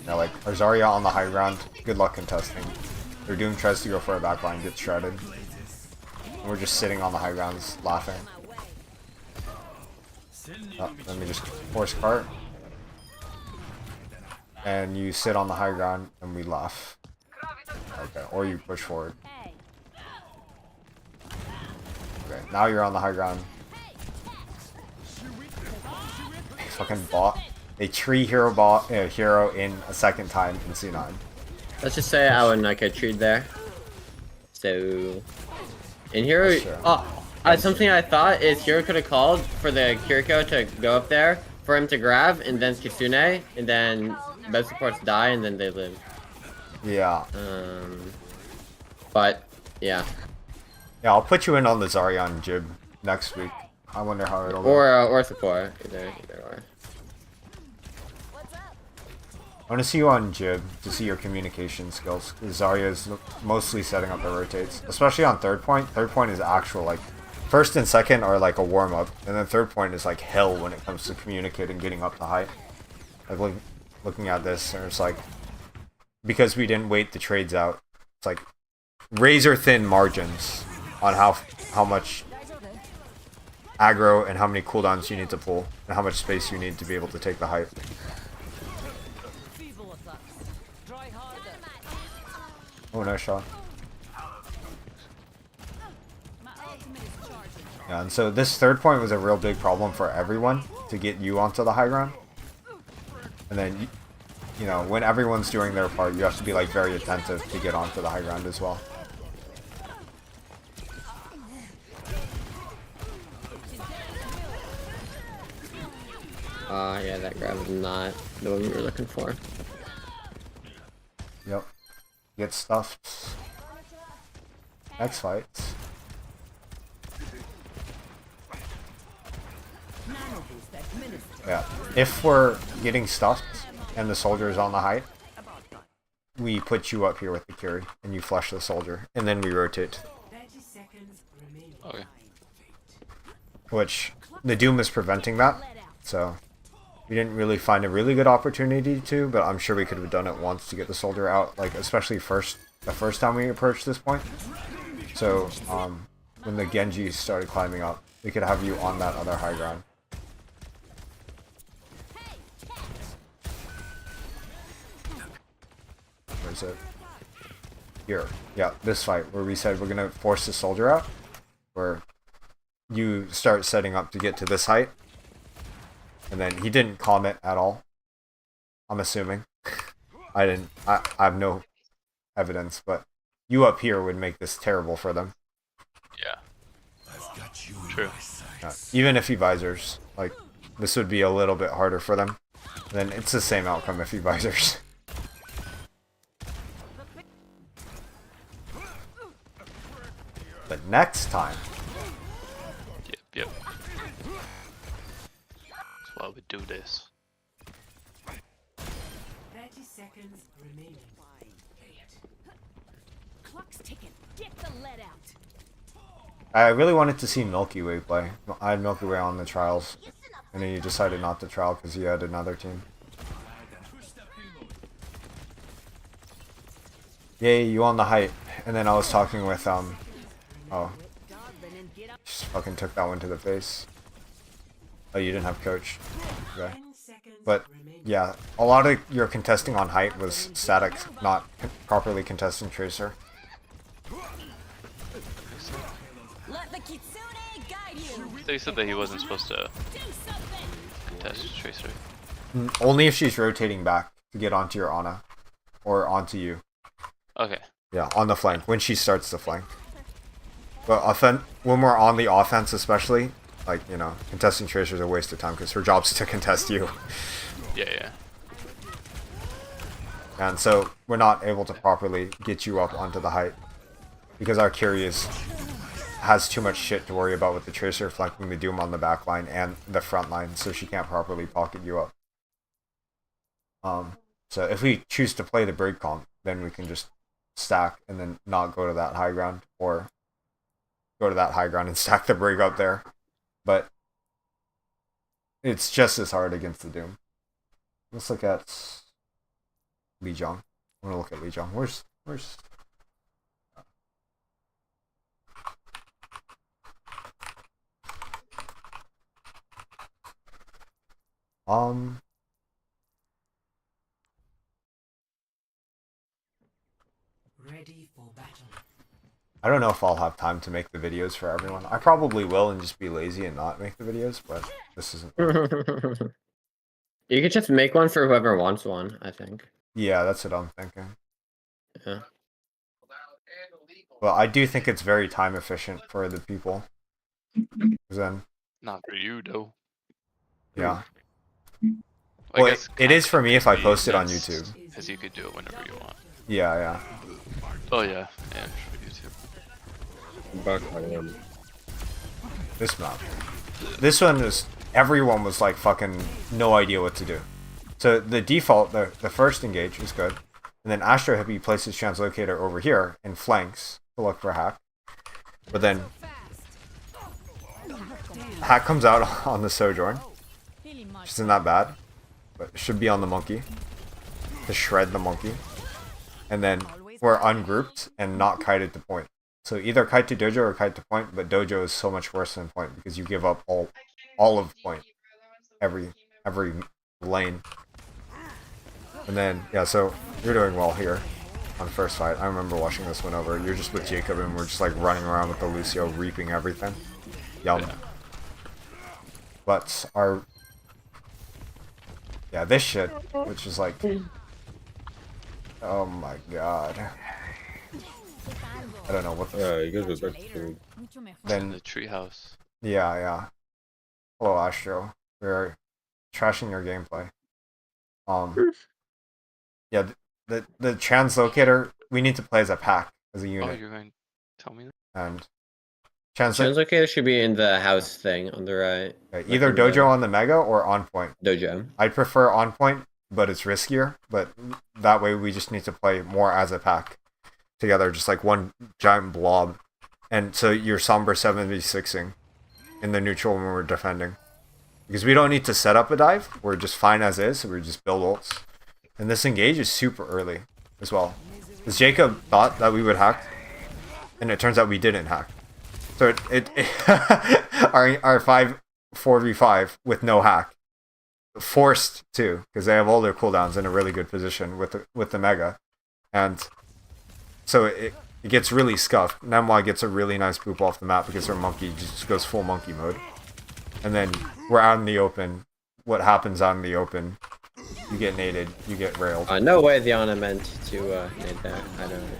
Speaker 1: Now, like, our Zarya on the high ground, good luck contesting. Their Doom tries to go for a backline, gets shredded. And we're just sitting on the high grounds, laughing. Oh, let me just force cart. And you sit on the high ground, and we laugh. Okay, or you push forward. Okay, now you're on the high ground. Fucking bot. A tree hero hero in a second time in C9.
Speaker 6: Let's just say I would not get treed there. So in Hero, something I thought is Hero could have called for the Kiriko to go up there for him to grab, and then Kisune, and then both supports die, and then they live.
Speaker 1: Yeah.
Speaker 6: But yeah.
Speaker 1: Yeah, I'll put you in on the Zarya and Jib next week. I wonder how it'll go.
Speaker 6: Or support, either or.
Speaker 1: I want to see you on Jib to see your communication skills. Zarya is mostly setting up the rotates, especially on third point. Third point is actual, like, first and second are like a warm up, and then third point is like hell when it comes to communicating, getting up to height. Like looking at this, and it's like because we didn't wait the trades out. It's like razor thin margins on how much aggro and how many cooldowns you need to pull, and how much space you need to be able to take the height. Oh, nice shot. Yeah, and so this third point was a real big problem for everyone to get you onto the high ground. And then, you know, when everyone's doing their part, you have to be like very attentive to get onto the high ground as well.
Speaker 6: Yeah, that grab was not the one we were looking for.
Speaker 1: Yep. Get stuffed. Next fight. Yeah. If we're getting stuffed and the soldier is on the height, we put you up here with the Curie and you flush the soldier, and then we rotate.
Speaker 4: Okay.
Speaker 1: Which the Doom is preventing that, so we didn't really find a really good opportunity to, but I'm sure we could have done it once to get the soldier out, like especially the first time we approached this point. So when the Genji started climbing up, we could have you on that other high ground. Where is it? Here. Yeah, this fight where we said we're gonna force the soldier out, where you start setting up to get to this height, and then he didn't comment at all. I'm assuming. I have no evidence, but you up here would make this terrible for them.
Speaker 4: Yeah. True.
Speaker 1: Yeah. Even if he visors, like, this would be a little bit harder for them. And then it's the same outcome if he visors. But next time.
Speaker 4: Yep. That's why we do this.
Speaker 3: 30 seconds remaining. Clock's ticking. Get the lead out.
Speaker 1: I really wanted to see Milky Way play. I had Milky Way on the trials, and then he decided not to trial because he had another team. Yay, you on the height. And then I was talking with, oh. Just fucking took that one to the face. Oh, you didn't have coach. Okay. But, yeah, a lot of your contesting on height was static, not properly contesting Tracer.
Speaker 3: Let the Kitsune guide you.
Speaker 4: They said that he wasn't supposed to contest Tracer.
Speaker 1: Only if she's rotating back to get onto your Ana. Or onto you.
Speaker 4: Okay.
Speaker 1: Yeah, on the flank, when she starts to flank. But when we're on the offense especially, like, you know, contesting Tracer is a waste of time because her job's to contest you.
Speaker 4: Yeah.
Speaker 1: And so we're not able to properly get you up onto the height. Because our Curious has too much shit to worry about with the Tracer flanking the Doom on the back line and the front line, so she can't properly pocket you up. So if we choose to play the break comp, then we can just stack and then not go to that high ground, or go to that high ground and stack the break up there. But it's just as hard against the Doom. Let's look at Li Jiang. I want to look at Li Jiang. Where's
Speaker 3: Ready for battle.
Speaker 1: I don't know if I'll have time to make the videos for everyone. I probably will and just be lazy and not make the videos, but this isn't.
Speaker 6: You could just make one for whoever wants one, I think.
Speaker 1: Yeah, that's what I'm thinking.
Speaker 6: Yeah.
Speaker 1: Well, I do think it's very time efficient for the people. 'Cause then,
Speaker 4: Not for you, though.
Speaker 1: yeah.
Speaker 4: I
Speaker 1: Well,
Speaker 4: guess
Speaker 1: it is for me if I
Speaker 4: be
Speaker 1: post it on
Speaker 4: nice,
Speaker 1: YouTube.
Speaker 4: Because you could do it whenever you want.
Speaker 1: Yeah.
Speaker 4: Oh, yeah. And for YouTube.
Speaker 2: Back I am.
Speaker 1: This map. This one is, everyone was like fucking no idea what to do. So the default, the first engage was good. And then Astro Hippie places Translocator over here and flanks to look for Hack. But then Hack comes out on the Sojourn, which isn't that bad. But it should be on the Monkey to shred the Monkey. And then we're ungrouped and not kited to point. So either kite to Dojo or kite to point, but Dojo is so much worse than point because you give up all of point. Every lane. And then, yeah, so you're doing well here on first fight. I remember watching this one over. You're just with Jacob and we're just like running around with the Lucio reaping everything. Yum.
Speaker 4: Yeah.
Speaker 1: But yeah, this shit, which is like, oh my god. I don't know what the
Speaker 2: Yeah, you guys are back to
Speaker 4: In
Speaker 1: then
Speaker 4: the treehouse.
Speaker 1: yeah. Hello Astro. We're trashing your gameplay. Yeah, the translocator, we need to play as a pack, as a
Speaker 4: Oh,
Speaker 1: unit.
Speaker 4: you're going to tell me that?
Speaker 1: And
Speaker 6: Translocator should be in the house thing on the right.
Speaker 1: okay, either
Speaker 6: Like in
Speaker 1: dojo on the mega or on point.
Speaker 6: dojo.
Speaker 1: I'd prefer on point, but it's riskier. But that way we just need to play more as a pack together, just like one giant blob. And so you're Sombra 76ing in the neutral when we're defending. Because we don't need to set up a dive. We're just fine as is, so we just build ults. And this engage is super early as well. Because Jacob thought that we would hack, and it turns out we didn't hack. So our 4v5 with no hack, forced to, because they have all their cooldowns in a really good position with the mega, and so it gets really scuffed. Nemwa gets a really nice boop off the map because her monkey just goes full monkey mode, and then we're out in the open. What happens out in the open? You get naded, you get railed.
Speaker 6: No way the Ana meant to nade that. I don't know.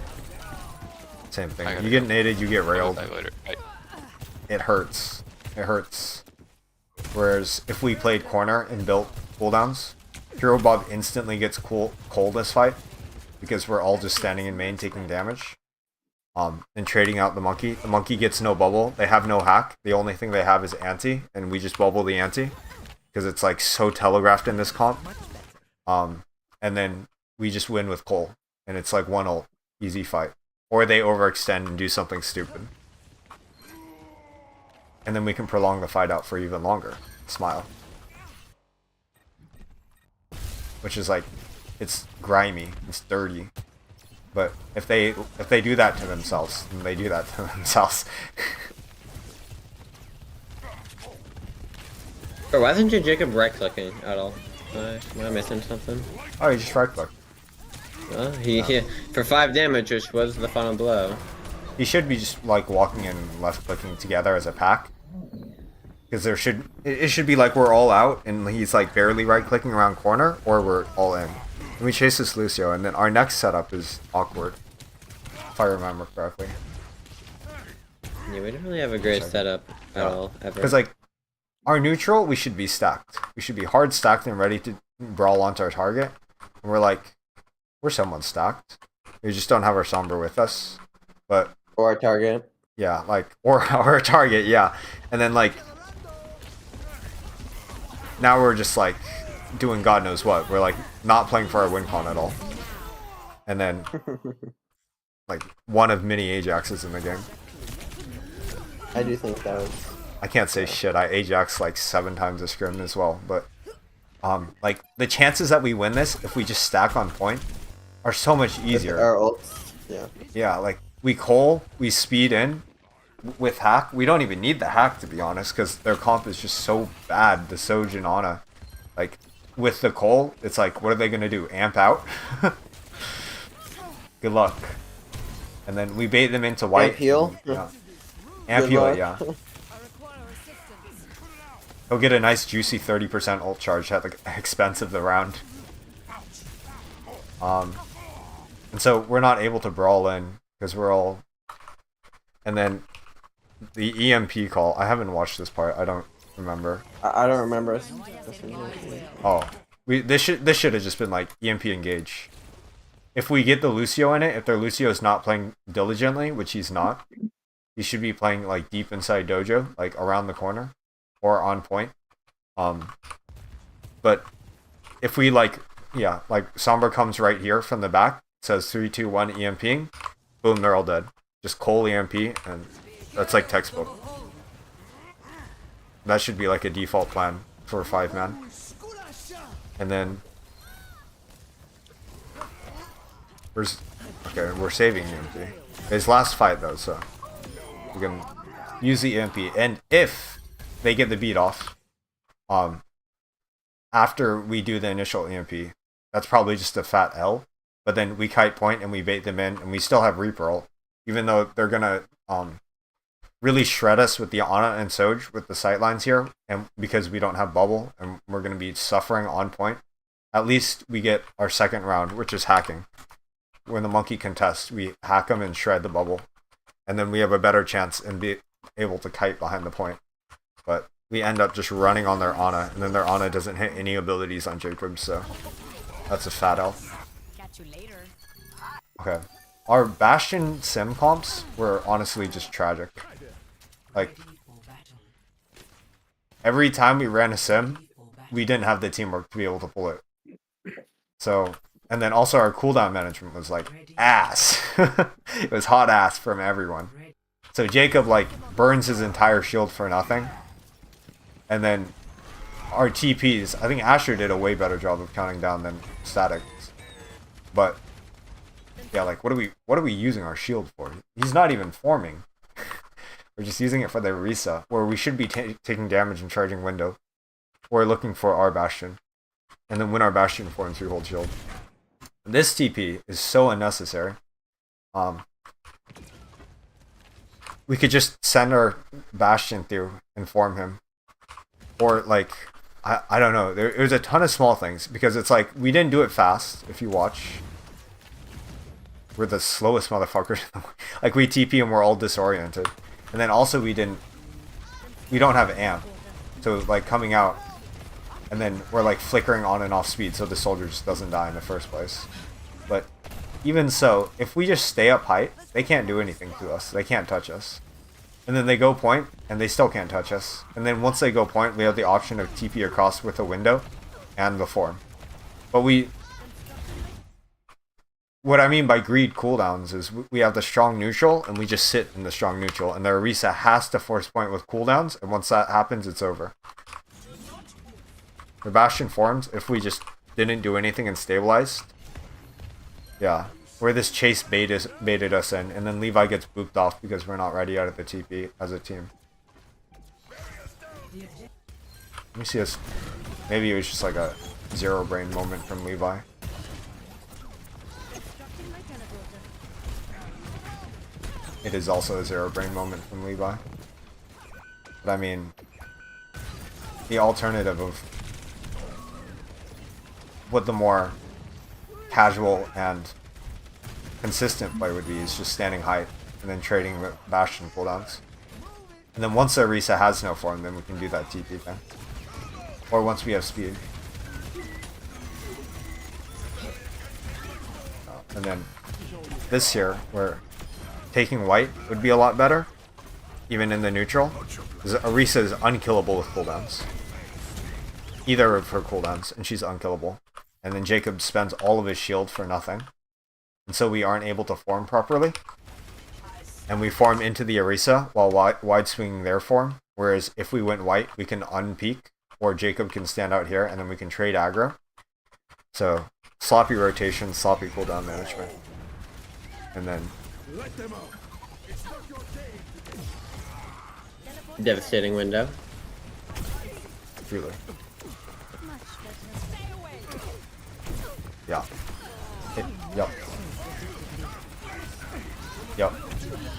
Speaker 1: Same thing. You get naded, you get railed.
Speaker 4: Later. Right.
Speaker 1: It hurts. It hurts. Whereas if we played corner and built cooldowns, Hero Bob instantly gets cold this fight because we're all just standing in main taking damage. And trading out the monkey. The monkey gets no bubble. They have no hack. The only thing they have is anti, and we just bubble the anti because it's like so telegraphed in this comp. And then we just win with Cole, and it's like one ult, easy fight. Or they overextend and do something stupid. And then we can prolong the fight out for even longer. Smile. Which is like, it's grimy, it's dirty. But if they do that to themselves, then they do that to themselves.
Speaker 6: Bro, why isn't your Jacob right-clicking at all? Am I missing something?
Speaker 1: Oh, you just right click.
Speaker 6: Well, he for 5 damage, which was the final blow.
Speaker 1: He should be just like walking and left clicking together as a pack. Because it should be like we're all out and he's like barely right clicking around corner, or we're all in. And we chase this Lucio, and then our next setup is awkward. If I remember correctly.
Speaker 6: Yeah, we don't really have a great setup at all, ever.
Speaker 1: Because like our neutral, we should be stacked. We should be hard stacked and ready to brawl onto our target. And we're like, we're somewhat stacked. We just don't have our Sombra with us. But
Speaker 5: Or our target.
Speaker 1: yeah, like or our target, yeah. And then like now we're just like doing God knows what. We're like not playing for our win con at all. And then like one of many Ajaxes in the game.
Speaker 5: I do think that was.
Speaker 1: I can't say shit. I Ajax like 7 times a scrim as well, but like the chances that we win this if we just stack on point are so much easier.
Speaker 5: Our ults. Yeah.
Speaker 1: Yeah, like we Cole, we speed in with hack. We don't even need the hack to be honest, because their comp is just so bad. The Soj and Ana, like with the Cole, it's like what are they gonna do? Amp out? Good luck. And then we bait them into white.
Speaker 5: Amp heal?
Speaker 1: Yeah. Amp
Speaker 5: Good
Speaker 1: heal,
Speaker 5: luck.
Speaker 1: yeah. He'll get a nice juicy 30% ult charge at the expense of the round. And so we're not able to brawl in because we're all. And then the EMP call. I haven't watched this part. I don't remember.
Speaker 5: I don't remember.
Speaker 1: Oh, this should have just been like EMP engage. If we get the Lucio in it, if their Lucio is not playing diligently, which he's not, he should be playing like deep inside dojo, like around the corner, or on point. But if we like, yeah, like Sombra comes right here from the back, says 3, 2, 1 EMPing, boom, they're all dead. Just Cole EMP, and that's like textbook. That should be like a default plan for a 5-man. And then we're saving EMP. His last fight though, so we can use the EMP. And if they get the beat off, after we do the initial EMP, that's probably just a fat L. But then we kite point and we bait them in, and we still have Reaper ult, even though they're gonna really shred us with the Ana and Soj with the sightlines here, and because we don't have bubble and we're gonna be suffering on point. At least we get our second round, which is hacking. When the monkey contests, we hack them and shred the bubble, and then we have a better chance and be able to kite behind the point. But we end up just running on their Ana, and then their Ana doesn't hit any abilities on Jacob, so that's a fat L.
Speaker 3: Catch you later.
Speaker 1: Okay. Our Bastion sim comps were honestly just tragic. Like, every time we ran a sim, we didn't have the teamwork to be able to pull it. So, and then also our cooldown management was like ass. It was hot ass from everyone. So Jacob like burns his entire shield for nothing. And then our TPs, I think Asher did a way better job of counting down than Statics. But yeah, like what are we using our shield for? He's not even forming. We're just using it for the Orisa, where we should be taking damage and charging window. We're looking for our Bastion. And then when our Bastion forms, we hold shield. This TP is so unnecessary. We could just send our Bastion through and form him. Or like, I don't know. There's a ton of small things, because it's like, we didn't do it fast, if you watch. We're the slowest motherfuckers. Like, we TP and we're all disoriented. And then also we don't have amp. So like coming out, and then we're like flickering on and off speed so the soldier just doesn't die in the first place. But even so, if we just stay up height, they can't do anything to us. They can't touch us. And then they go point, and they still can't touch us. And then once they go point, we have the option of TP across with a window and the form. But what I mean by greed cooldowns is we have the strong neutral, and we just sit in the strong neutral, and the Orisa has to force point with cooldowns, and once that happens, it's over. The Bastion forms, if we just didn't do anything and stabilized, yeah, where this chase baited us in, and then Levi gets booped off because we're not ready out of the TP as a team. Let me see this. Maybe it was just like a zero brain moment from Levi. It is also a zero brain moment from Levi. But I mean, the alternative of what the more casual and consistent play would be is just standing height and then trading the Bastion cooldowns. And then once the Orisa has no form, then we can do that TP thing. Or once we have speed. And then this here, where taking white would be a lot better, even in the neutral. Orisa is unkillable with cooldowns. Either of her cooldowns, and she's unkillable. And then Jacob spends all of his shield for nothing. And so we aren't able to form properly. And we form into the Orisa while wide swinging their form. Whereas if we went white, we can unpeak, or Jacob can stand out here, and then we can trade aggro. So, sloppy rotation, sloppy cooldown management. And then
Speaker 6: Devastating window.
Speaker 1: really. Yeah. Yup. Yup.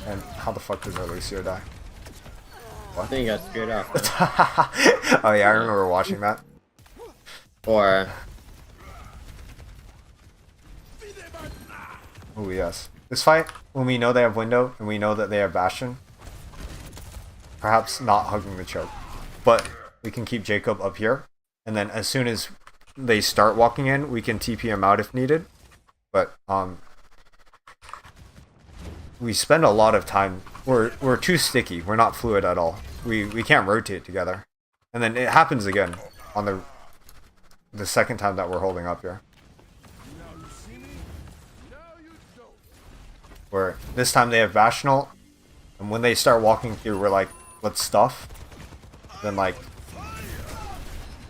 Speaker 1: And how the fuck does our Lucio die?
Speaker 6: I think he got screwed off.
Speaker 1: Oh yeah, I remember watching that.
Speaker 6: Or
Speaker 1: Oh yes. This fight, when we know they have window and we know that they have Bastion, perhaps not hugging the choke, but we can keep Jacob up here, and then as soon as they start walking in, we can TP him out if needed. But we spend a lot of time. We're too sticky. We're not fluid at all. We can't rotate together, and then it happens again on the second time that we're holding up here. Where this time they have Bastional, and when they start walking through, we're like, let's stuff. Then like,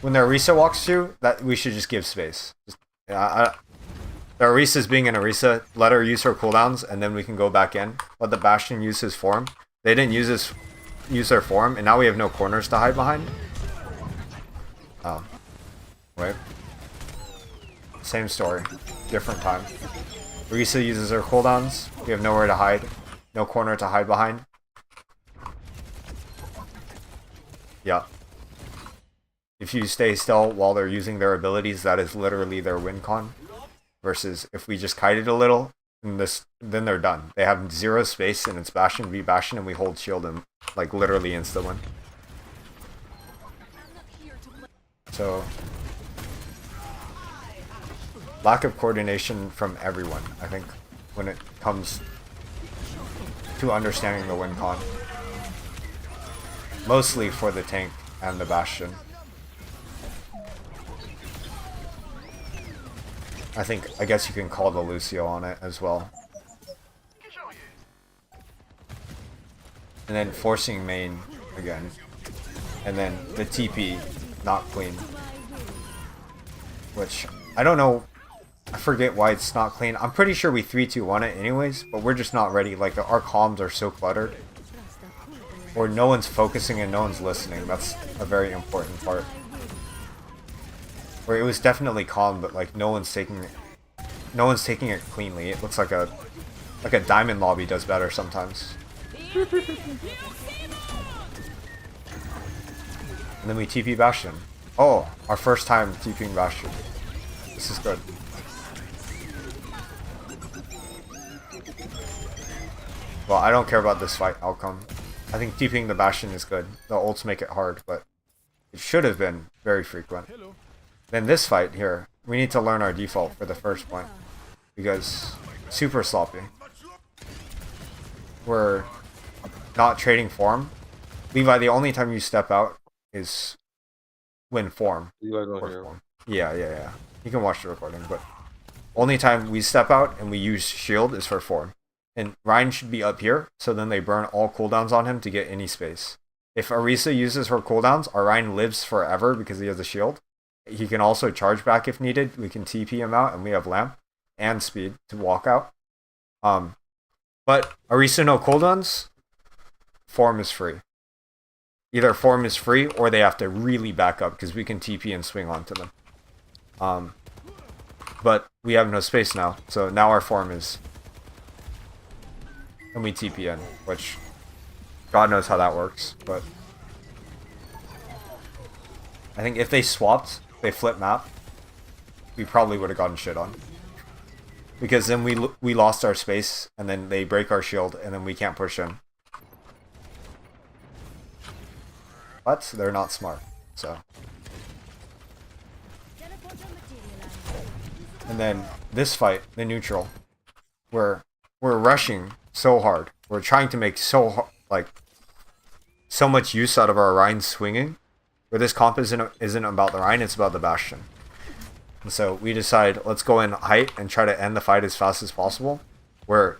Speaker 1: when their Orisa walks through, that we should just give space. The Orisa's being an Orisa, let her use her cooldowns, and then we can go back in. Let the Bastion use his form. They didn't use their form, and now we have no corners to hide behind. Oh. Wait. Same story. Different time. Orisa uses her cooldowns. We have nowhere to hide. No corner to hide behind. Yeah. If you stay still while they're using their abilities, that is literally their win con. Versus if we just kite it a little, and then they're done. They have zero space, and it's Bastion v Bastion, and we hold shield and like literally insta win. So lack of coordination from everyone, I think, when it comes to understanding the win con. Mostly for the tank and the Bastion. I guess you can call the Lucio on it as well. And then forcing main again. And then the TP not clean. Which, I don't know, I forget why it's not clean. I'm pretty sure we 3-2-1 it anyways, but we're just not ready. Like, our comms are so cluttered. Or no one's focusing and no one's listening. That's a very important part. Where it was definitely calm, but like no one's taking it cleanly. It looks like a diamond lobby does better sometimes. And then we TP Bastion. Oh, our first time TPing Bastion. This is good. Well, I don't care about this fight outcome. I think TPing the Bastion is good. The ults make it hard, but it should have been very frequent. Then this fight here, we need to learn our default for the first point. Because super sloppy. We're not trading form. Levi, the only time you step out is when form. Form. Yeah. You can watch the recording, but only time we step out and we use shield is for form. And Ryan should be up here, so then they burn all cooldowns on him to get any space. If Orisa uses her cooldowns, our Ryan lives forever because he has a shield. He can also charge back if needed. We can TP him out, and we have lamp and speed to walk out. But Orisa no cooldowns, form is free. Either form is free, or they have to really back up because we can TP and swing onto them. But we have no space now, so now our form is... And we TP in, which God knows how that works, but I think if they swapped, they flip map, we probably would have gotten shit on. Because then we lost our space, and then they break our shield, and then we can't push in. But they're not smart, so. And then this fight, the neutral, we're rushing so hard. We're trying to make so much use out of our Rhine swinging. Where this comp isn't about the Rhine, it's about the Bastion. And so we decide, let's go in height and try to end the fight as fast as possible. Where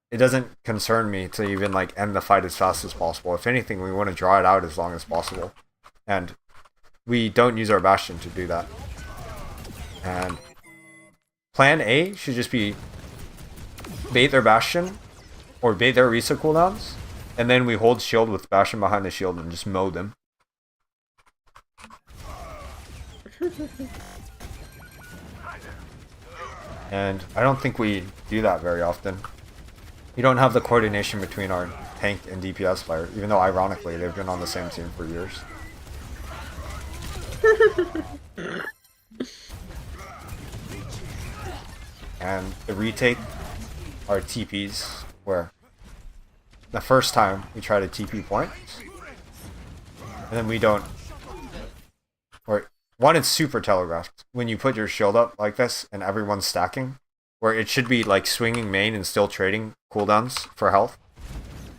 Speaker 1: it doesn't concern me to even like end the fight as fast as possible. If anything, we want to draw it out as long as possible. And we don't use our Bastion to do that. And plan A should just be bait their Bastion or bait their Orisa cooldowns, and then we hold shield with Bastion behind the shield and just mow them. And I don't think we do that very often. We don't have the coordination between our tank and DPS player, even though ironically they've been on the same team for years. And the retake are TPs, where the first time we try to TP point, and then we don't. Or one, it's super telegraphed. When you put your shield up like this and everyone's stacking, where it should be like swinging main and still trading cooldowns for health,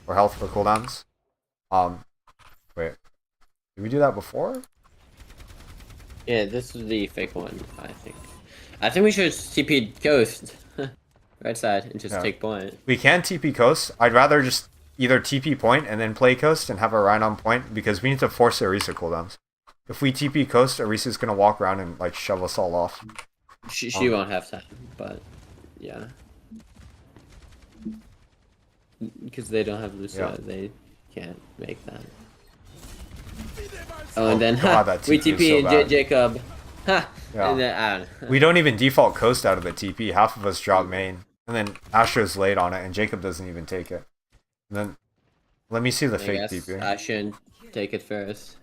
Speaker 1: or health for cooldowns. Wait, did we do that before?
Speaker 6: Yeah, this is the fake one, I think. I think we should TP Ghost. Right side and just take point.
Speaker 1: We can TP coast. I'd rather just either TP point and then play coast and have a Rhine on point, because we need to force the Orisa cooldowns. If we TP coast, Orisa's gonna walk around and like shove us all off.
Speaker 6: She won't have time, but yeah. Because they don't have Lucia, they can't make that. Oh, and then
Speaker 1: God, that
Speaker 6: we
Speaker 1: TP is
Speaker 6: TP
Speaker 1: so bad.
Speaker 6: Jacob. Ha!
Speaker 1: Yeah.
Speaker 6: And then,
Speaker 1: We don't even default coast out of the TP. Half of us drop main. And then Astro's late on it, and Jacob doesn't even take it. And then, let me see the fake TP.
Speaker 6: I shouldn't take it first.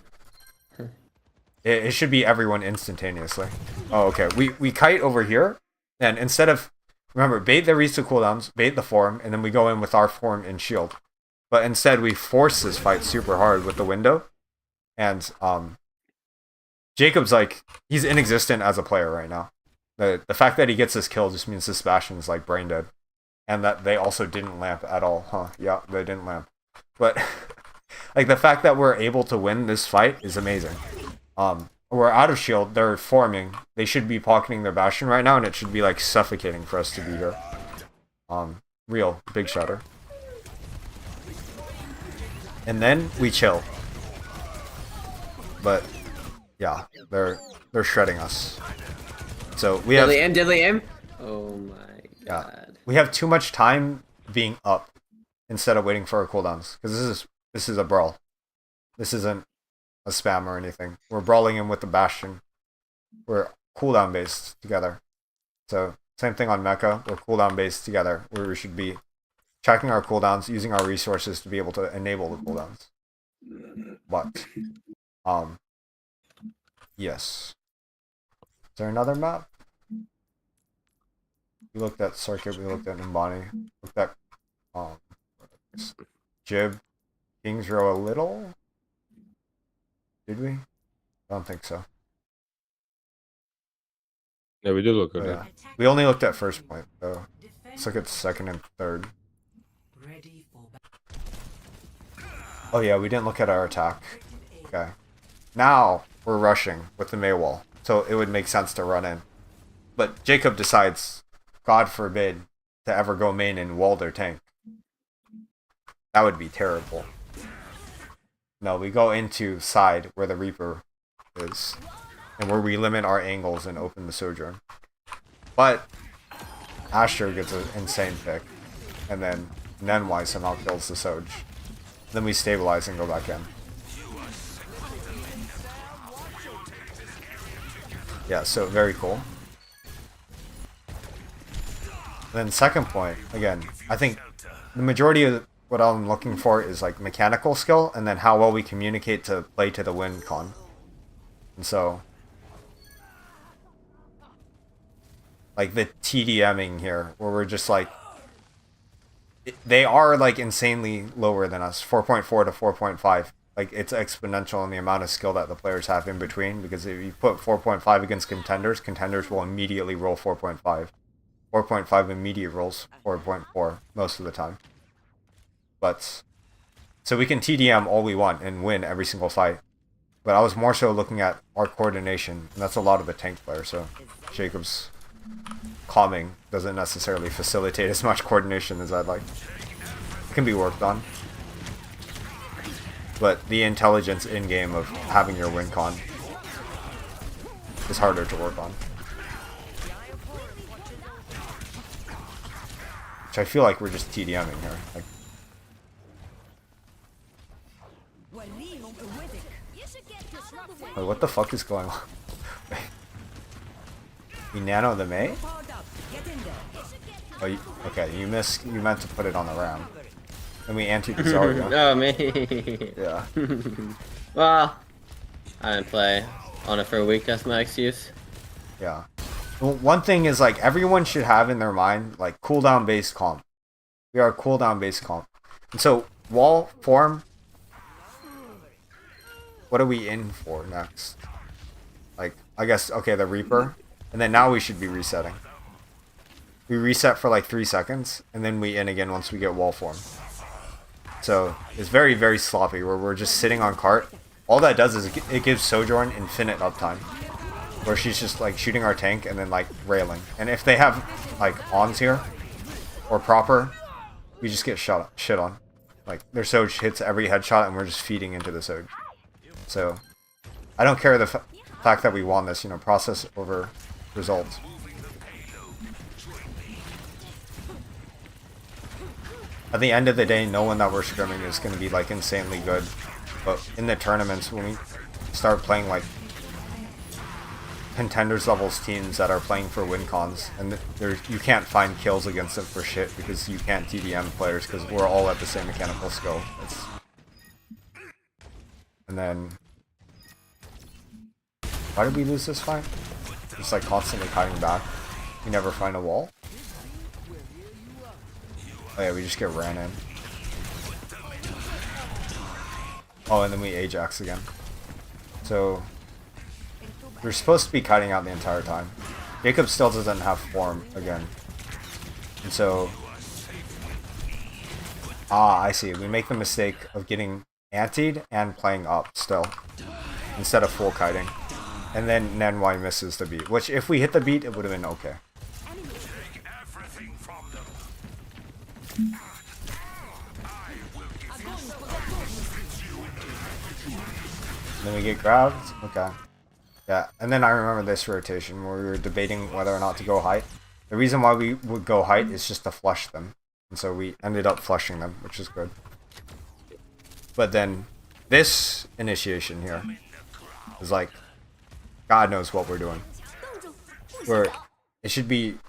Speaker 1: It should be everyone instantaneously. Oh, okay. We kite over here, and instead of... Remember, bait the Orisa cooldowns, bait the form, and then we go in with our form and shield. But instead, we force this fight super hard with the window. And, Jacob's like, he's inexistent as a player right now. The fact that he gets this kill just means this Bastion's like brain dead. And that they also didn't lamp at all. Huh, yeah, they didn't lamp. But like the fact that we're able to win this fight is amazing. We're out of shield, they're forming. They should be pocketing their Bastion right now, and it should be like suffocating for us to be here. Real big shutter. And then we chill. But yeah, they're shredding us. So we have
Speaker 6: Diddly aim. Oh my god.
Speaker 1: Yeah, we have too much time being up instead of waiting for our cooldowns, because this is a brawl. This isn't a spam or anything. We're brawling in with the Bastion. We're cooldown based together. So same thing on Mecha. We're cooldown based together, where we should be checking our cooldowns, using our resources to be able to enable the cooldowns. But yes. Is there another map? We looked at Circuit, we looked at Nimbani, looked at Jib, Kings Row a little? Did we? I don't think so.
Speaker 2: Yeah, we did look at
Speaker 1: Oh,
Speaker 2: that.
Speaker 1: yeah. We only looked at first point, though. Let's look at second and third. Oh yeah, we didn't look at our attack. Okay. Now we're rushing with the Mei wall, so it would make sense to run in. But Jacob decides, God forbid, to ever go main and wall their tank. That would be terrible. No, we go into side where the Reaper is, and where we limit our angles and open the Sojourn. But Astro gets an insane pick, and then Nenwai somehow kills the Soj. Then we stabilize and go back in. Yeah, so very cool. Then second point, again, I think the majority of what I'm looking for is like mechanical skill, and then how well we communicate to play to the win con. And so, like the TDMing here, where we're just like, they are like insanely lower than us, 4.4 to 4.5. Like it's exponential in the amount of skill that the players have in between, because if you put 4.5 against contenders, contenders will immediately roll 4.5. 4.5 immediate rolls 4.4 most of the time. But so we can TDM all we want and win every single fight. But I was more so looking at our coordination, and that's a lot of the tank player, so Jacob's calming doesn't necessarily facilitate as much coordination as I'd like. It can be worked on. But the intelligence in-game of having your win con is harder to work on. Which I feel like we're just TDMing here. Like, wait, what the fuck is going on? Wait. You nano the Mei? Oh, okay, you meant to put it on the Ram. And we anti the Zarya.
Speaker 6: Oh, me.
Speaker 1: Yeah.
Speaker 6: Well, I didn't play on it for a week, that's my excuse.
Speaker 1: Yeah. Well, one thing is, like, everyone should have in their mind, like, cooldown based comp. We are cooldown based comp. And so, wall form, what are we in for next? Like, I guess, okay, the Reaper. And then now we should be resetting. We reset for like 3 seconds, and then we in again once we get wall form. So, it's very, very sloppy, where we're just sitting on cart. All that does is it gives Sojourn infinite uptime. Where she's just like shooting our tank and then like railing. And if they have like ons here, or proper, we just get shit on. Like, their Soj hits every headshot and we're just feeding into the Soj. So, I don't care the fact that we won this, you know, process over results. At the end of the day, no one that we're scrimming is going to be like insanely good. But in the tournaments, when we start playing like contenders levels teams that are playing for win cons, and you can't find kills against them for shit because you can't TDM players because we're all at the same mechanical skill. And then, why did we lose this fight? Just like constantly hiding back. We never find a wall. Oh yeah, we just get ran in. Oh, and then we Ajax again. So, We're supposed to be kiting out the entire time. Jacob still doesn't have form again. And so... Ah, I see. We make the mistake of getting antied and playing up still. Instead of full kiting. And then Nanwai misses the beat. Which, if we hit the beat, it would have been okay. Then we get grabbed. Okay. Yeah, and then I remember this rotation where we were debating whether or not to go height. The reason why we would go height is just to flush them. And so we ended up flushing them, which is good. But then this initiation here is like, God knows what we're doing. Where it should be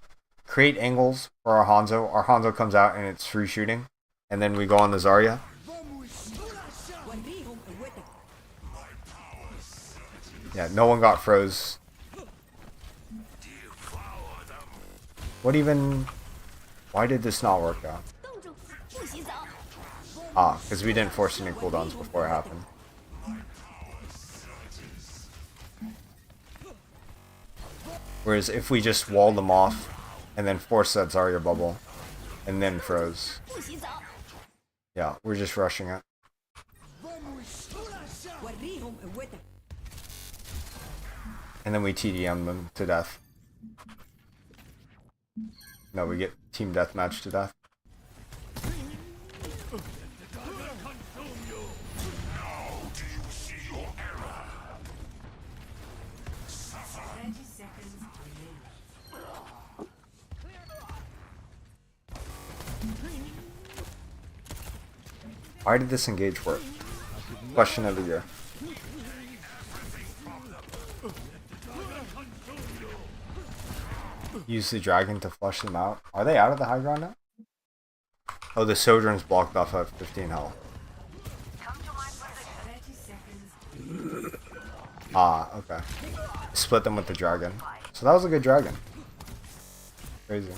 Speaker 1: create angles for our Hanzo. Our Hanzo comes out and it's free shooting. And then we go on the Zarya. Yeah, no one got froze. What even... Why did this not work out? Ah, because we didn't force any cooldowns before it happened. Whereas if we just walled them off and then forced that Zarya bubble and then froze. Yeah, we're just rushing it. And then we TDM them to death. No, we get team deathmatch to death. Why did this engage work? Question of the year. Use the dragon to flush them out. Are they out of the high ground now? Oh, the Sojourn's blocked off at 15 health. Ah, okay. Split them with the dragon. So that was a good dragon. Crazy.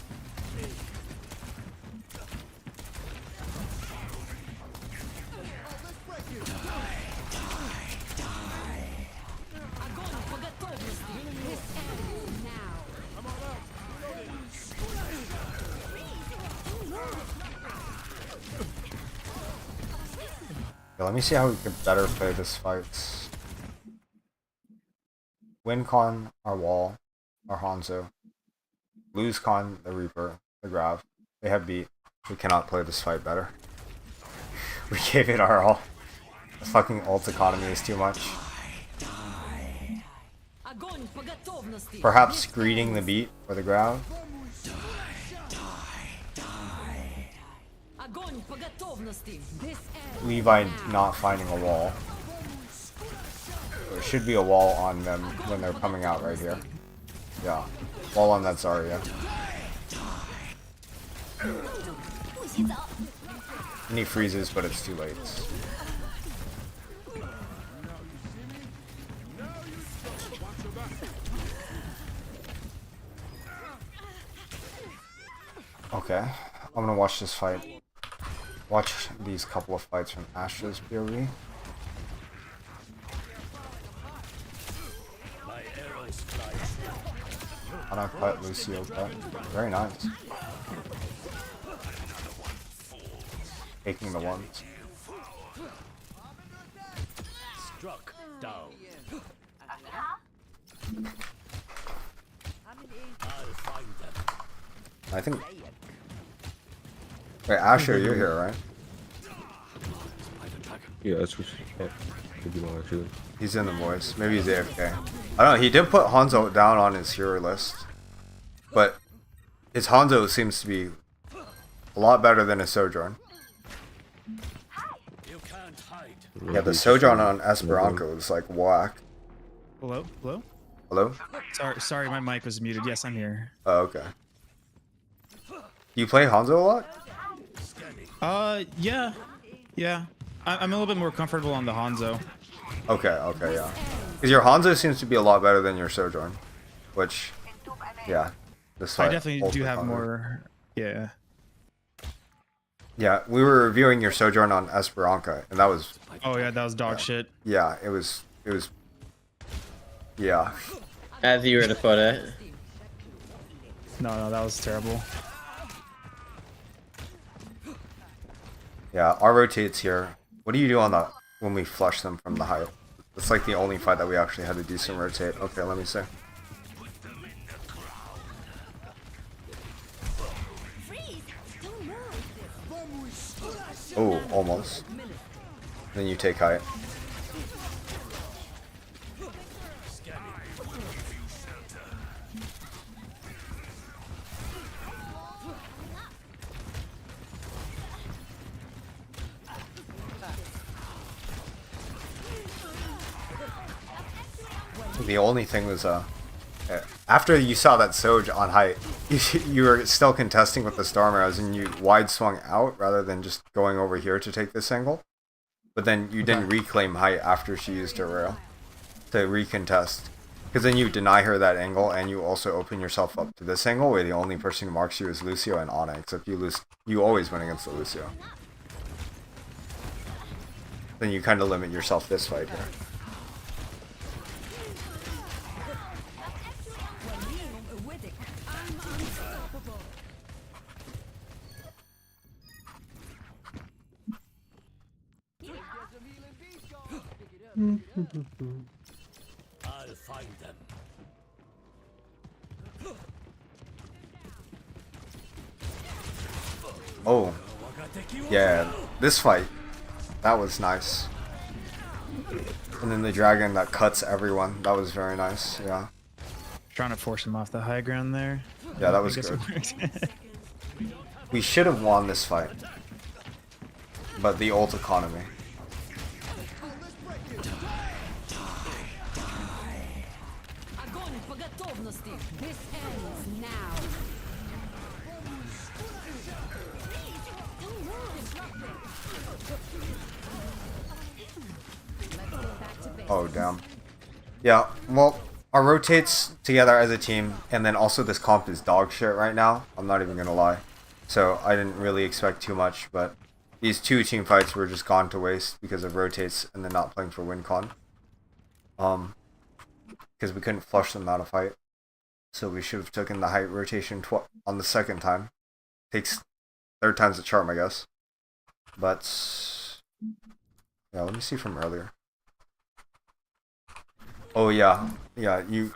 Speaker 1: Yeah, let me see how we can better play this fight. Win con our wall, our Hanzo. Lose con the Reaper, the Grav. They have beat. We cannot play this fight better. We gave it our all. The fucking ult economy is too much. Perhaps greeting the beat for the Grav. Levi not finding a wall. There should be a wall on them when they're coming out right here. Yeah. Wall on that Zarya. And he freezes, but it's too late. Okay. I'm gonna watch this fight. Watch these couple of fights from Astra's POV. And I cut Lucio cut. Very nice. Taking the ones.
Speaker 10: Struck down. I'll find them.
Speaker 1: I think. Wait, Asher, you're here, right?
Speaker 2: Yeah, that's what could be more actually.
Speaker 1: He's in the voice. Maybe he's AFK. I don't know. He did put Hanzo down on his hero list, but his Hanzo seems to be a lot better than his Sojourn.
Speaker 10: You can't hide.
Speaker 1: Yeah, the Sojourn on Esperanto is like whack.
Speaker 11: Hello? Hello?
Speaker 1: Hello?
Speaker 11: Sorry, my mic was muted. Yes, I'm here.
Speaker 1: Oh, okay. Do you play Hanzo a lot?
Speaker 11: Yeah. Yeah. I'm a little bit more comfortable on the Hanzo.
Speaker 1: Okay, yeah. Because your Hanzo seems to be a lot better than your Sojourn. Which, yeah. This fight
Speaker 11: I definitely do have
Speaker 1: Hanzo.
Speaker 11: more... Yeah.
Speaker 1: Yeah, we were reviewing your Sojourn on Esperanca, and that was...
Speaker 11: Oh yeah, that was dog shit.
Speaker 1: Yeah, it was... Yeah.
Speaker 6: As you were to put it.
Speaker 11: No, that was terrible.
Speaker 1: Yeah, our rotates here. What do you do on the when we flush them from the height? It's like the only fight that we actually had a decent rotate. Okay, let me see. Oh, almost. Then you take height. The only thing was, after you saw that Soj on height, you were still contesting with the Storm Arrows and you wide swung out rather than just going over here to take this angle. But then you didn't reclaim height after she used her rail to recontest. Because then you deny her that angle and you also open yourself up to this angle where the only person who marks you is Lucio and Ana, except you lose, you always win against the Lucio. Then you kind of limit yourself this fight here.
Speaker 10: I'll find them.
Speaker 1: Oh, yeah, this fight, that was nice. And then the dragon that cuts everyone, that was very nice, yeah.
Speaker 11: Trying to force him off the high ground there.
Speaker 1: Yeah, that was
Speaker 11: I guess
Speaker 1: good.
Speaker 11: it worked.
Speaker 1: We should have won this fight. But the ult economy.
Speaker 3: This ends now.
Speaker 1: Oh, damn. Yeah, well, our rotates together as a team, and then also this comp is dog shit right now. I'm not even gonna lie. So I didn't really expect too much, but these two team fights were just gone to waste because of rotates and then not playing for WinCon. Because we couldn't flush them out of fight. So we should have taken the height rotation on the second time. Takes third time's the charm, I guess. But yeah, let me see from earlier. Oh yeah, you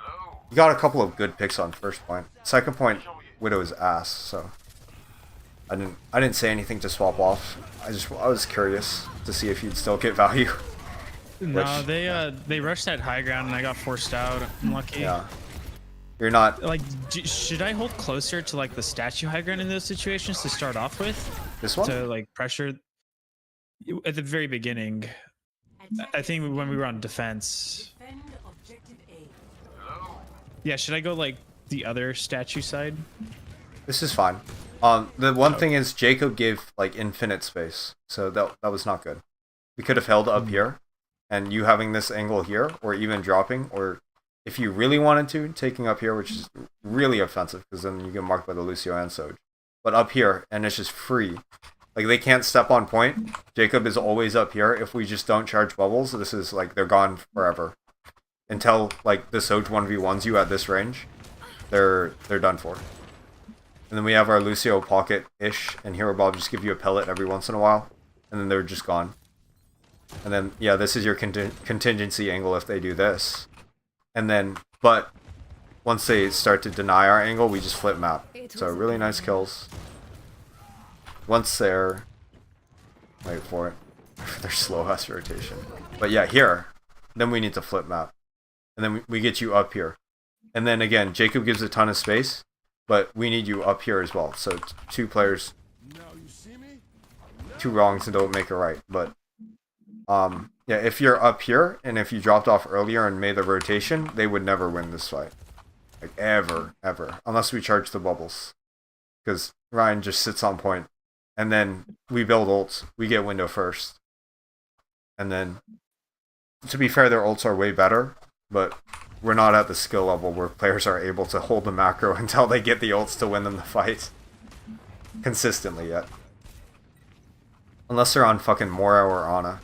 Speaker 1: got a couple of good picks on first point. Second point, Widow's ass. So I didn't say anything to swap off. I was curious to see if you'd still get value.
Speaker 11: No, they rushed that high ground and I got forced out. I'm lucky.
Speaker 1: Yeah. You're not
Speaker 11: Like, should I hold closer to like the statue high ground in those situations to start off with?
Speaker 1: this one.
Speaker 11: To like pressure at the very beginning. I think when we were on defense. Yeah, should I go like the other statue side?
Speaker 1: This is fine. The one thing is Jacob gave like infinite space, so that was not good. We could have held up here, and you having this angle here, or even dropping, or if you really wanted to, taking up here, which is really offensive, because then you get marked by the Lucio and Soj. But up here, and it's just free. Like, they can't step on point. Jacob is always up here. If we just don't charge bubbles, this is like, they're gone forever. Until, like, the Soj 1v1s you at this range, they're done for. And then we have our Lucio pocket-ish, and Hero Bob just give you a pellet every once in a while, and then they're just gone. And then, yeah, this is your contingency angle if they do this. And then, but once they start to deny our angle, we just flip map. So really nice kills. Once they're, wait for it, their slow ass rotation. But yeah, here, then we need to flip map. And then we get you up here. And then again, Jacob gives a ton of space, but we need you up here as well. So two players, two wrongs and don't make a right. But yeah, if you're up here and if you dropped off earlier and made the rotation, they would never win this fight. Like ever, unless we charge the bubbles. Because Ryan just sits on point. And then we build ults. We get window first. And then, to be fair, their ults are way better. But we're not at the skill level where players are able to hold the macro until they get the ults to win them the fight. Consistently yet. Unless they're on fucking Mora or Ana.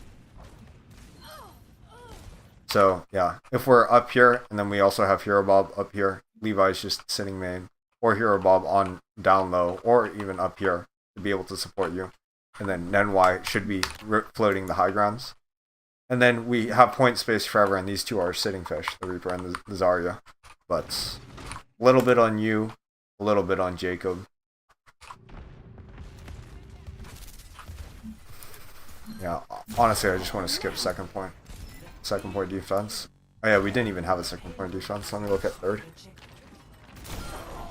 Speaker 1: So yeah, if we're up here and then we also have Hero Bob up here, Levi's just sitting main, or Hero Bob on down low, or even up here to be able to support you. And then Nenwai should be floating the high grounds. And then we have point space forever, and these two are sitting fish, the Reaper and the Zarya. But a little bit on you, a little bit on Jacob. Yeah, honestly, I just want to skip second point. Second point defense. Oh yeah, we didn't even have a second point defense. Let me look at third.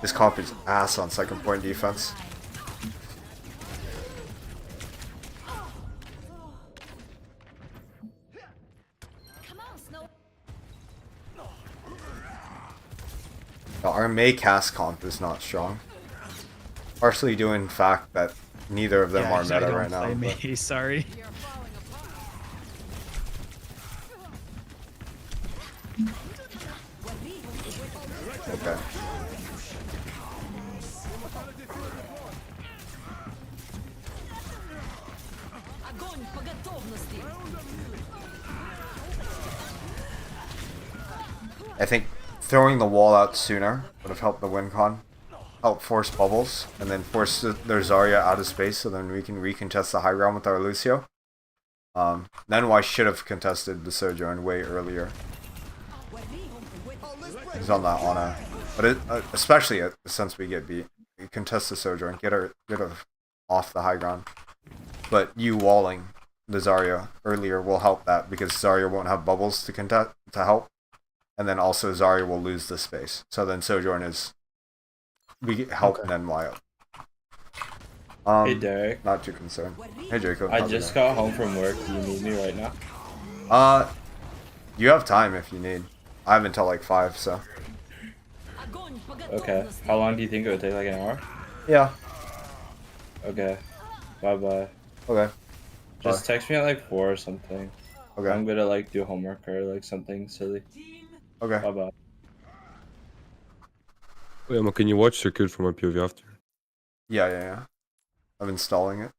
Speaker 1: This comp is ass on second point defense. Our May cast comp is not strong. Partially due in fact that neither of them are
Speaker 11: I
Speaker 1: meta
Speaker 11: don't
Speaker 1: right now.
Speaker 11: play
Speaker 1: But...
Speaker 11: me, sorry.
Speaker 1: Okay. I think throwing the wall out sooner would have helped the win con. Help force bubbles, and then force their Zarya out of space so then we can recontest the high ground with our Lucio. Nenwai should have contested the Sojourn way earlier. He's on that Ana. But especially since we get beat. You contest the Sojourn, get her off the high ground. But you walling the Zarya earlier will help that because Zarya won't have bubbles to help. And then also Zarya will lose the space. So then Sojourn is... We help Nenwai up.
Speaker 12: Hey Derek.
Speaker 1: Not too concerned. Hey Jacob.
Speaker 12: I just got home from work. Do you need me right now?
Speaker 1: You have time if you need. I have until like 5, so.
Speaker 12: Okay. How long do you think it would take? Like an hour?
Speaker 1: Yeah.
Speaker 12: Okay. Bye bye.
Speaker 1: Okay.
Speaker 12: Just text me at like 4 or something.
Speaker 1: Okay.
Speaker 12: I'm gonna like do homework or like something silly.
Speaker 1: Okay.
Speaker 12: Bye bye.
Speaker 2: Wait, Emma, can you watch Circuit from my POV after?
Speaker 1: Yeah. I'm installing it.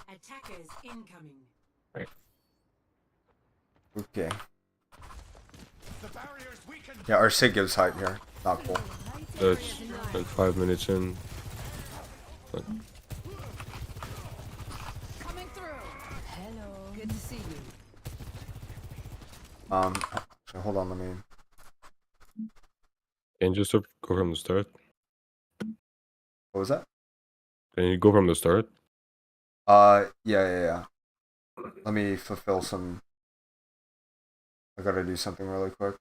Speaker 3: Attackers incoming.
Speaker 2: Right.
Speaker 1: Okay. Yeah, our Sig gives height here. Not cool.
Speaker 2: That's like 5 minutes in. But...
Speaker 3: Coming through. Hello. Good to see you.
Speaker 1: So hold on, let me...
Speaker 2: Can you just go from the start?
Speaker 1: What was that?
Speaker 2: Can you go from the start?
Speaker 1: Yeah. Let me fulfill some... I gotta do something really quick.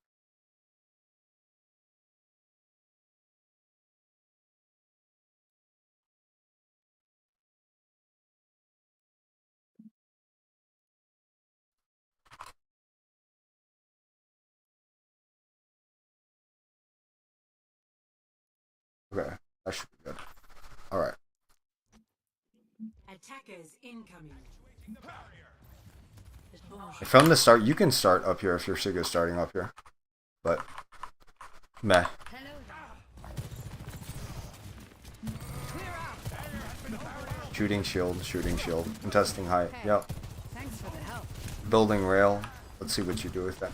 Speaker 1: Okay, that should be good. Alright.
Speaker 3: Attackers incoming.
Speaker 1: From the start, you can start up here if your Sig is starting up here. But, meh. Shooting shield. Contesting height. Yep.
Speaker 3: Thanks for the help.
Speaker 1: Building rail. Let's see what you do with that.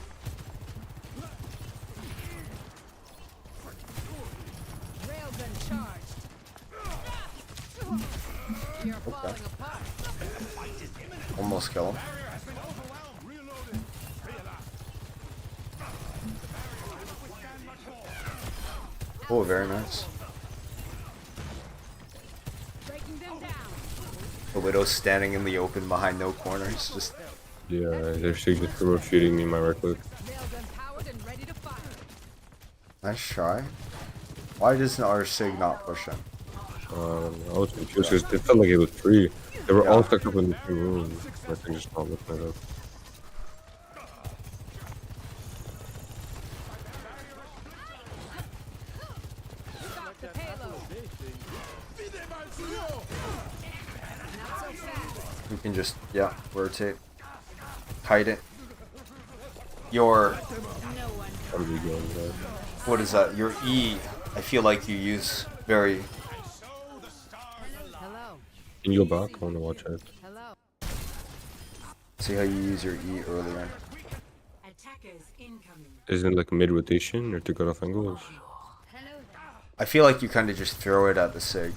Speaker 3: Railgun charged. You're falling apart.
Speaker 1: Almost kill him. Oh, very nice.
Speaker 3: Breaking them down.
Speaker 1: The Widow's standing in the open behind no corners. Just
Speaker 2: Yeah, they're just remote shooting me in my right click.
Speaker 3: Railgun powered and ready to fire.
Speaker 1: nice try. Why doesn't our Sig not push him?
Speaker 2: I was confused because it felt like it was free. They were all stuck up in the same room. I think just not looking it up.
Speaker 3: Stop the payload. Not so fast.
Speaker 1: We can just, yeah, rotate. Kite it. Your,
Speaker 2: I'm really going there.
Speaker 1: what is that? Your E, I feel like you use very...
Speaker 3: Hello.
Speaker 2: Can you go back? I want to watch it.
Speaker 3: Hello.
Speaker 1: See how you use your E earlier.
Speaker 2: Isn't it like mid rotation or to cut off angles?
Speaker 1: I feel like you kind of just throw it at the Sig.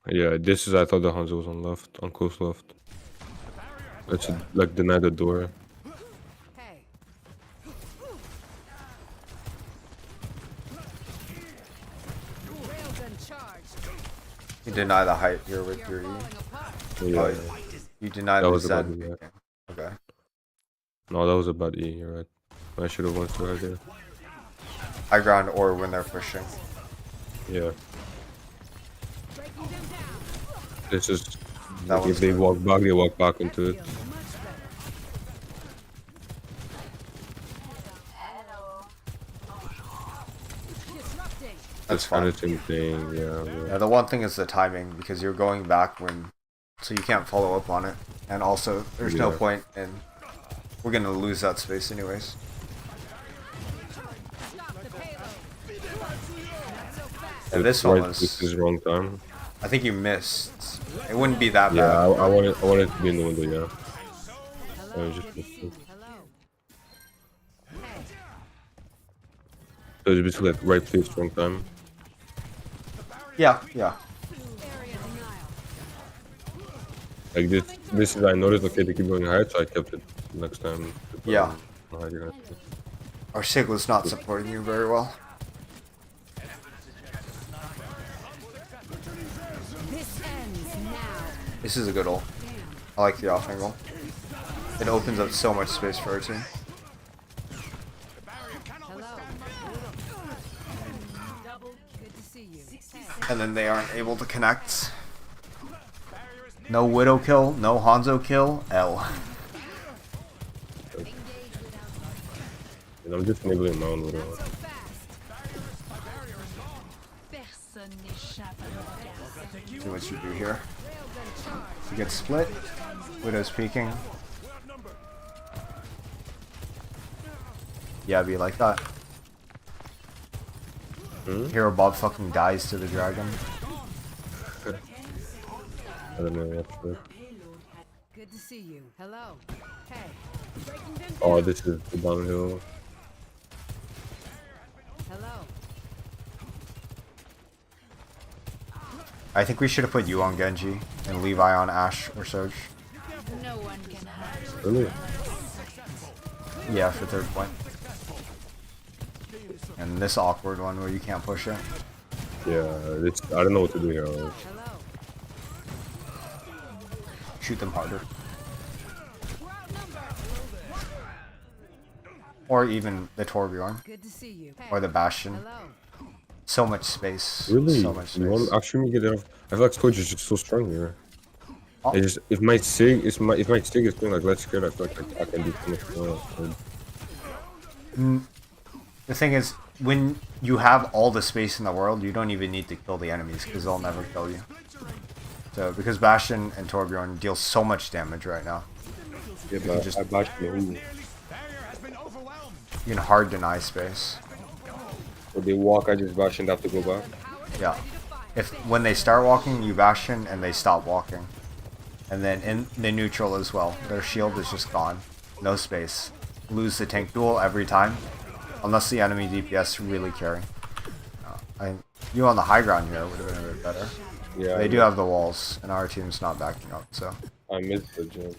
Speaker 2: Yeah, this is I thought the Hanzo was on left, on close left. Let's like deny the door.
Speaker 1: You deny the height here with your E.
Speaker 2: Yeah,
Speaker 1: Oh, you deny
Speaker 2: that
Speaker 1: the
Speaker 2: was a bad
Speaker 1: Zen.
Speaker 2: E, yeah.
Speaker 1: Okay.
Speaker 2: No, that was a bad E. You're right. I should have went to right there.
Speaker 1: High ground or when they're pushing.
Speaker 2: Yeah. This is
Speaker 1: That
Speaker 2: like
Speaker 1: was
Speaker 2: if they
Speaker 1: good.
Speaker 2: walk back into it.
Speaker 1: That's
Speaker 2: kind
Speaker 1: fine.
Speaker 2: of same thing. Yeah.
Speaker 1: Yeah, the one thing is the timing because you're going back when, so you can't follow up on it, and also there's no
Speaker 2: Yeah.
Speaker 1: point in. We're gonna lose that space anyways. And this one was.
Speaker 2: This is wrong time.
Speaker 1: I think you missed. It wouldn't be that
Speaker 2: Yeah,
Speaker 1: bad.
Speaker 2: I wanted to be in the window. Yeah. I was just. So it's basically like right place, wrong time.
Speaker 1: Yeah, yeah.
Speaker 2: Like this is I noticed. Okay, they keep going higher, so I kept it next time.
Speaker 1: Yeah.
Speaker 2: Higher.
Speaker 1: Our Sig was not supporting you very well. This is a good ult. I like the off angle. It opens up so much space for our team. And then they aren't able to connect. No Widow kill, no Hanzo kill, L.
Speaker 2: And I'm just enabling my own widow.
Speaker 1: See what you do here. You get split. Widow's peeking. Yeah, be like that. Hero Bob fucking dies to the dragon.
Speaker 2: I don't know what's this.
Speaker 3: Good to see you. Hello. Hey.
Speaker 2: Oh, this is the downhill.
Speaker 3: Hello.
Speaker 1: I think we should have put you on Genji and Levi on Ashe or Surge.
Speaker 3: No one can hide.
Speaker 2: Really?
Speaker 1: Yeah, for third point. And this awkward one where you can't push it.
Speaker 2: Yeah, it's I don't know what to do here.
Speaker 3: Hello.
Speaker 1: Shoot them harder. Or even the Torbjorn.
Speaker 3: Good to see you.
Speaker 1: Or the Bastion.
Speaker 3: Hello.
Speaker 1: So much space.
Speaker 2: Really?
Speaker 1: So much
Speaker 2: You want
Speaker 1: space.
Speaker 2: actually get it off? I feel like Scourge is just so strong here.
Speaker 1: Oh.
Speaker 2: It's just if my Sig is going like less scared, I feel like I can do too much more.
Speaker 1: The thing is, when you have all the space in the world, you don't even need to kill the enemies because they'll never kill you. So, because Bastion and Torbjorn deal so much damage right now,
Speaker 2: Yeah,
Speaker 1: you
Speaker 2: but
Speaker 1: just
Speaker 2: I bashed me.
Speaker 1: you can hard deny space.
Speaker 2: When they walk, I just bash and have to go back.
Speaker 1: Yeah. When they start walking, you Bastion and they stop walking. And then in the neutral as well, their shield is just gone. No space. Lose the tank duel every time. Unless the enemy DPS really carry. You on the high ground here would have been a bit better.
Speaker 2: Yeah,
Speaker 1: They do have the walls, and our team's not backing up, so.
Speaker 2: I missed the jump.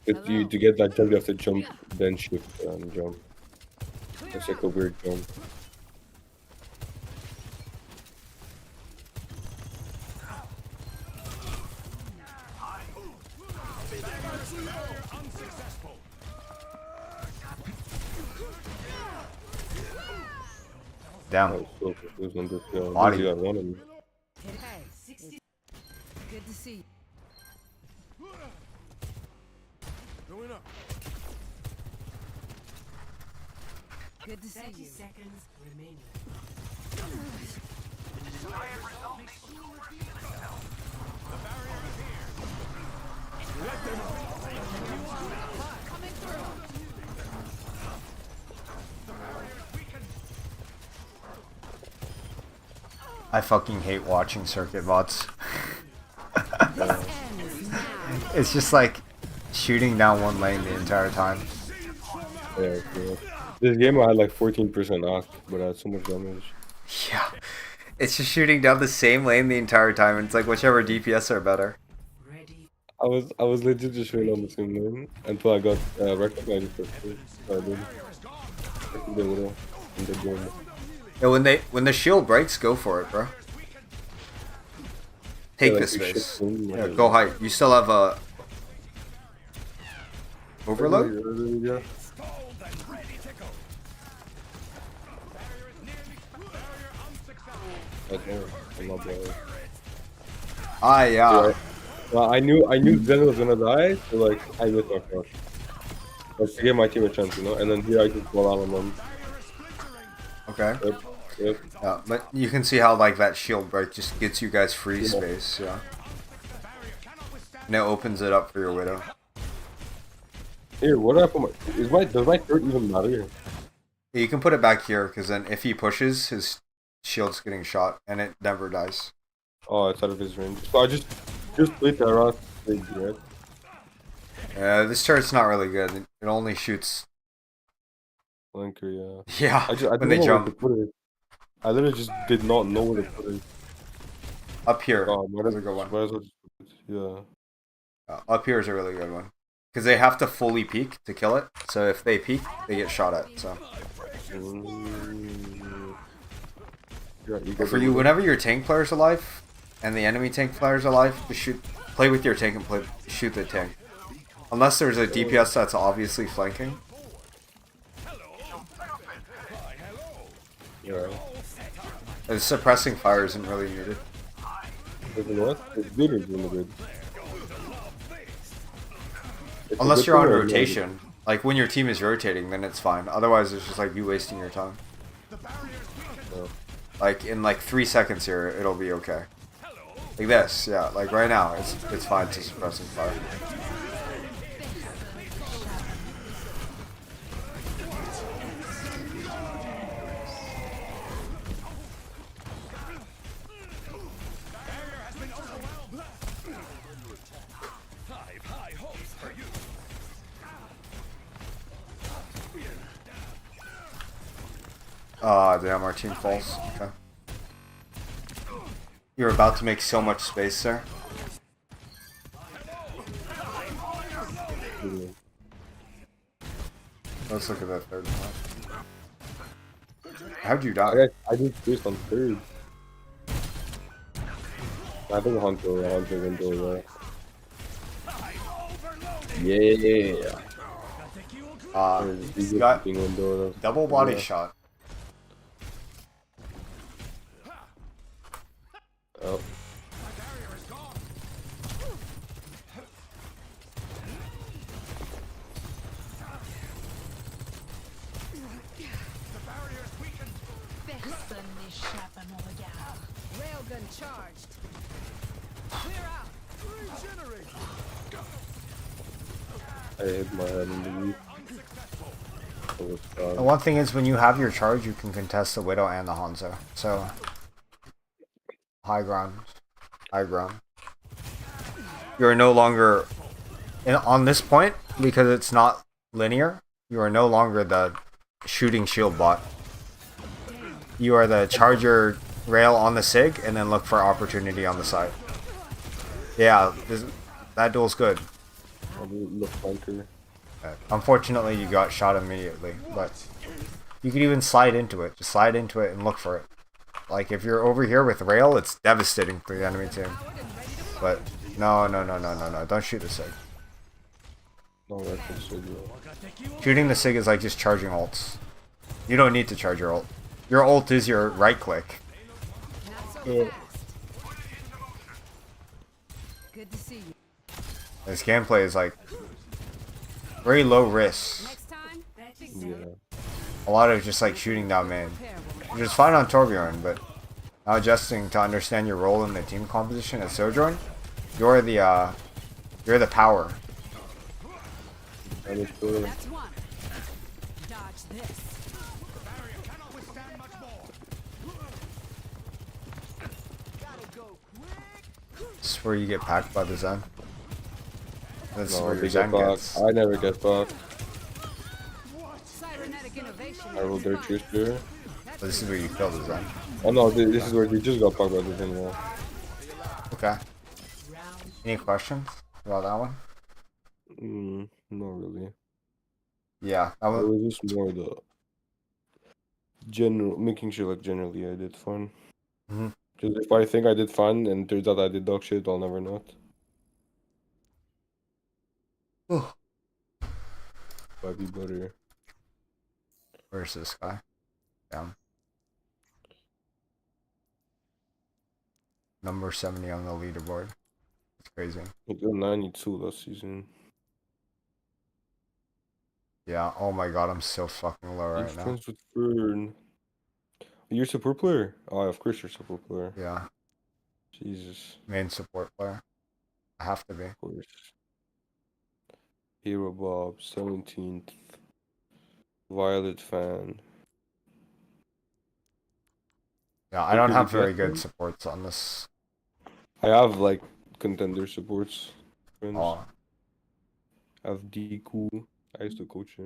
Speaker 2: But you to get that jump, you have to jump, then shift and jump. It's like a weird jump.
Speaker 1: Damn.
Speaker 2: I was so confused on this.
Speaker 1: Body.
Speaker 2: You got one of them.
Speaker 3: Hey. Good to see you. Good to see you. Seconds remaining. Coming through.
Speaker 1: I fucking hate watching circuit bots. It's just like shooting down one lane the entire time.
Speaker 2: Yeah, yeah. This game I had like 14% knock, but I had so much damage.
Speaker 1: Yeah. It's just shooting down the same lane the entire time, and it's like whichever DPS are better.
Speaker 2: I was legit just shooting on the same lane until I got recognized for free. So I did. I did a little in the game.
Speaker 1: Yeah, when the shield breaks, go for it, bro. Take
Speaker 2: Yeah, like
Speaker 1: this
Speaker 2: you
Speaker 1: space.
Speaker 2: shift in,
Speaker 1: Yeah,
Speaker 2: like-
Speaker 1: go height. You still have a overload?
Speaker 2: Yeah. Okay, I'm not bad.
Speaker 1: Ah, yeah.
Speaker 2: Well, I knew Zen was gonna die, so like I missed my shot. Like to give my team a chance, you know. And then here I just fall out on them.
Speaker 1: Okay.
Speaker 2: Yep. Yep.
Speaker 1: Yeah, but you can see how like that shield break just gets you guys free
Speaker 2: Yeah.
Speaker 1: space, yeah. And it opens it up for your widow.
Speaker 2: Here, what do I put my? Does my third even matter?
Speaker 1: You can put it back here because then if he pushes, his shield's getting shot and it never dies.
Speaker 2: Oh, it's out of his range. So I just played that rock. Right?
Speaker 1: This turret's not really good. It only shoots.
Speaker 2: Flanker, yeah.
Speaker 1: Yeah,
Speaker 2: I
Speaker 1: when
Speaker 2: didn't
Speaker 1: they
Speaker 2: know
Speaker 1: jump.
Speaker 2: where to put it. I literally just did not know where to put it.
Speaker 1: Up here.
Speaker 2: Oh,
Speaker 1: That's a good one.
Speaker 2: might as well just put it. Yeah.
Speaker 1: Up here is a really good one. Because they have to fully peek to kill it. So if they peek, they get shot at. So
Speaker 2: Yeah,
Speaker 1: for you, whenever your tank player's alive and the enemy tank player's alive, just play with your tank and shoot the tank. Unless there's a DPS that's obviously flanking.
Speaker 2: Yeah.
Speaker 1: And suppressing fire isn't really needed.
Speaker 2: You know what? It's good or really good. It's a
Speaker 1: Unless
Speaker 2: good
Speaker 1: you're on
Speaker 2: thing or not?
Speaker 1: rotation. Like when your team is rotating, then it's fine. Otherwise, it's just like you wasting your time.
Speaker 2: Yeah.
Speaker 1: Like in like 3 seconds here, it'll be okay. Like this, yeah. Like right now, it's fine to suppressing fire. Ah, damn, our team falls. Okay. You're about to make so much space there. Let's look at that third one. How'd you die?
Speaker 2: I did first on third. I think Hunter window, yeah.
Speaker 1: He's got
Speaker 2: window.
Speaker 1: double body shot.
Speaker 2: Oh.
Speaker 3: Personne n'échappe à mon regard. Railgun charged. Clear out.
Speaker 2: I hit my head in the roof.
Speaker 1: The one thing is when you have your charge, you can contest the Widow and the Hanzo. So, high ground. High ground. You are no longer, on this point, because it's not linear, you are no longer the shooting shield bot. You are the charger rail on the SIG, and then look for opportunity on the side. Yeah, that duel's good. Unfortunately, you got shot immediately, but you could even slide into it. Just slide into it and look for it. Like, if you're over here with rail, it's devastating for the enemy team. But, no, don't shoot the SIG.
Speaker 2: No, that's so good.
Speaker 1: Shooting the SIG is like just charging ults. You don't need to charge your ult. Your ult is your right click.
Speaker 3: Good to see you.
Speaker 1: This gameplay is like very low risk.
Speaker 3: Next time,
Speaker 2: Yeah.
Speaker 1: A lot of just like shooting down main. Which is fine on Torbjorn, but now adjusting to understand your role in the team composition as Sojourn, you're the power.
Speaker 2: And it's good.
Speaker 3: that's one. Dodge this.
Speaker 1: This is where you get packed by the Zen. This is
Speaker 7: No,
Speaker 1: where
Speaker 7: they
Speaker 1: your
Speaker 7: get
Speaker 1: Zen
Speaker 7: back.
Speaker 1: gets.
Speaker 7: I never get back.
Speaker 3: Cybernetic innovation.
Speaker 7: I rolled their cheers there.
Speaker 1: This is where you kill the Zen.
Speaker 7: Oh no, this is where they just got back by the thing now.
Speaker 1: Okay. Any questions about that one?
Speaker 7: Not really.
Speaker 1: Yeah, that
Speaker 7: It
Speaker 1: was.
Speaker 7: was just more the general, making sure like generally I did fine.
Speaker 1: Mhm.
Speaker 7: Because if I think I did fine and turns out I did dog shit, I'll never not. Might be better.
Speaker 1: Where's this guy? Down. Number 70 on the leaderboard. It's crazy.
Speaker 7: I got 92 last season.
Speaker 1: Yeah, oh my god, I'm so fucking low
Speaker 7: You're
Speaker 1: right now.
Speaker 7: friends with Fern. You're a support player? Oh, of course you're a support player.
Speaker 1: Yeah,
Speaker 7: Jesus.
Speaker 1: main support player. I have to be.
Speaker 7: Of course. Hero Bob, 17th. Violet fan.
Speaker 1: Yeah, I don't
Speaker 7: Who
Speaker 1: have
Speaker 7: did you
Speaker 1: very
Speaker 7: get
Speaker 1: good
Speaker 7: from?
Speaker 1: supports on this.
Speaker 7: I have like contender supports. Friends.
Speaker 1: Oh,
Speaker 7: I have Deku. I used to coach him.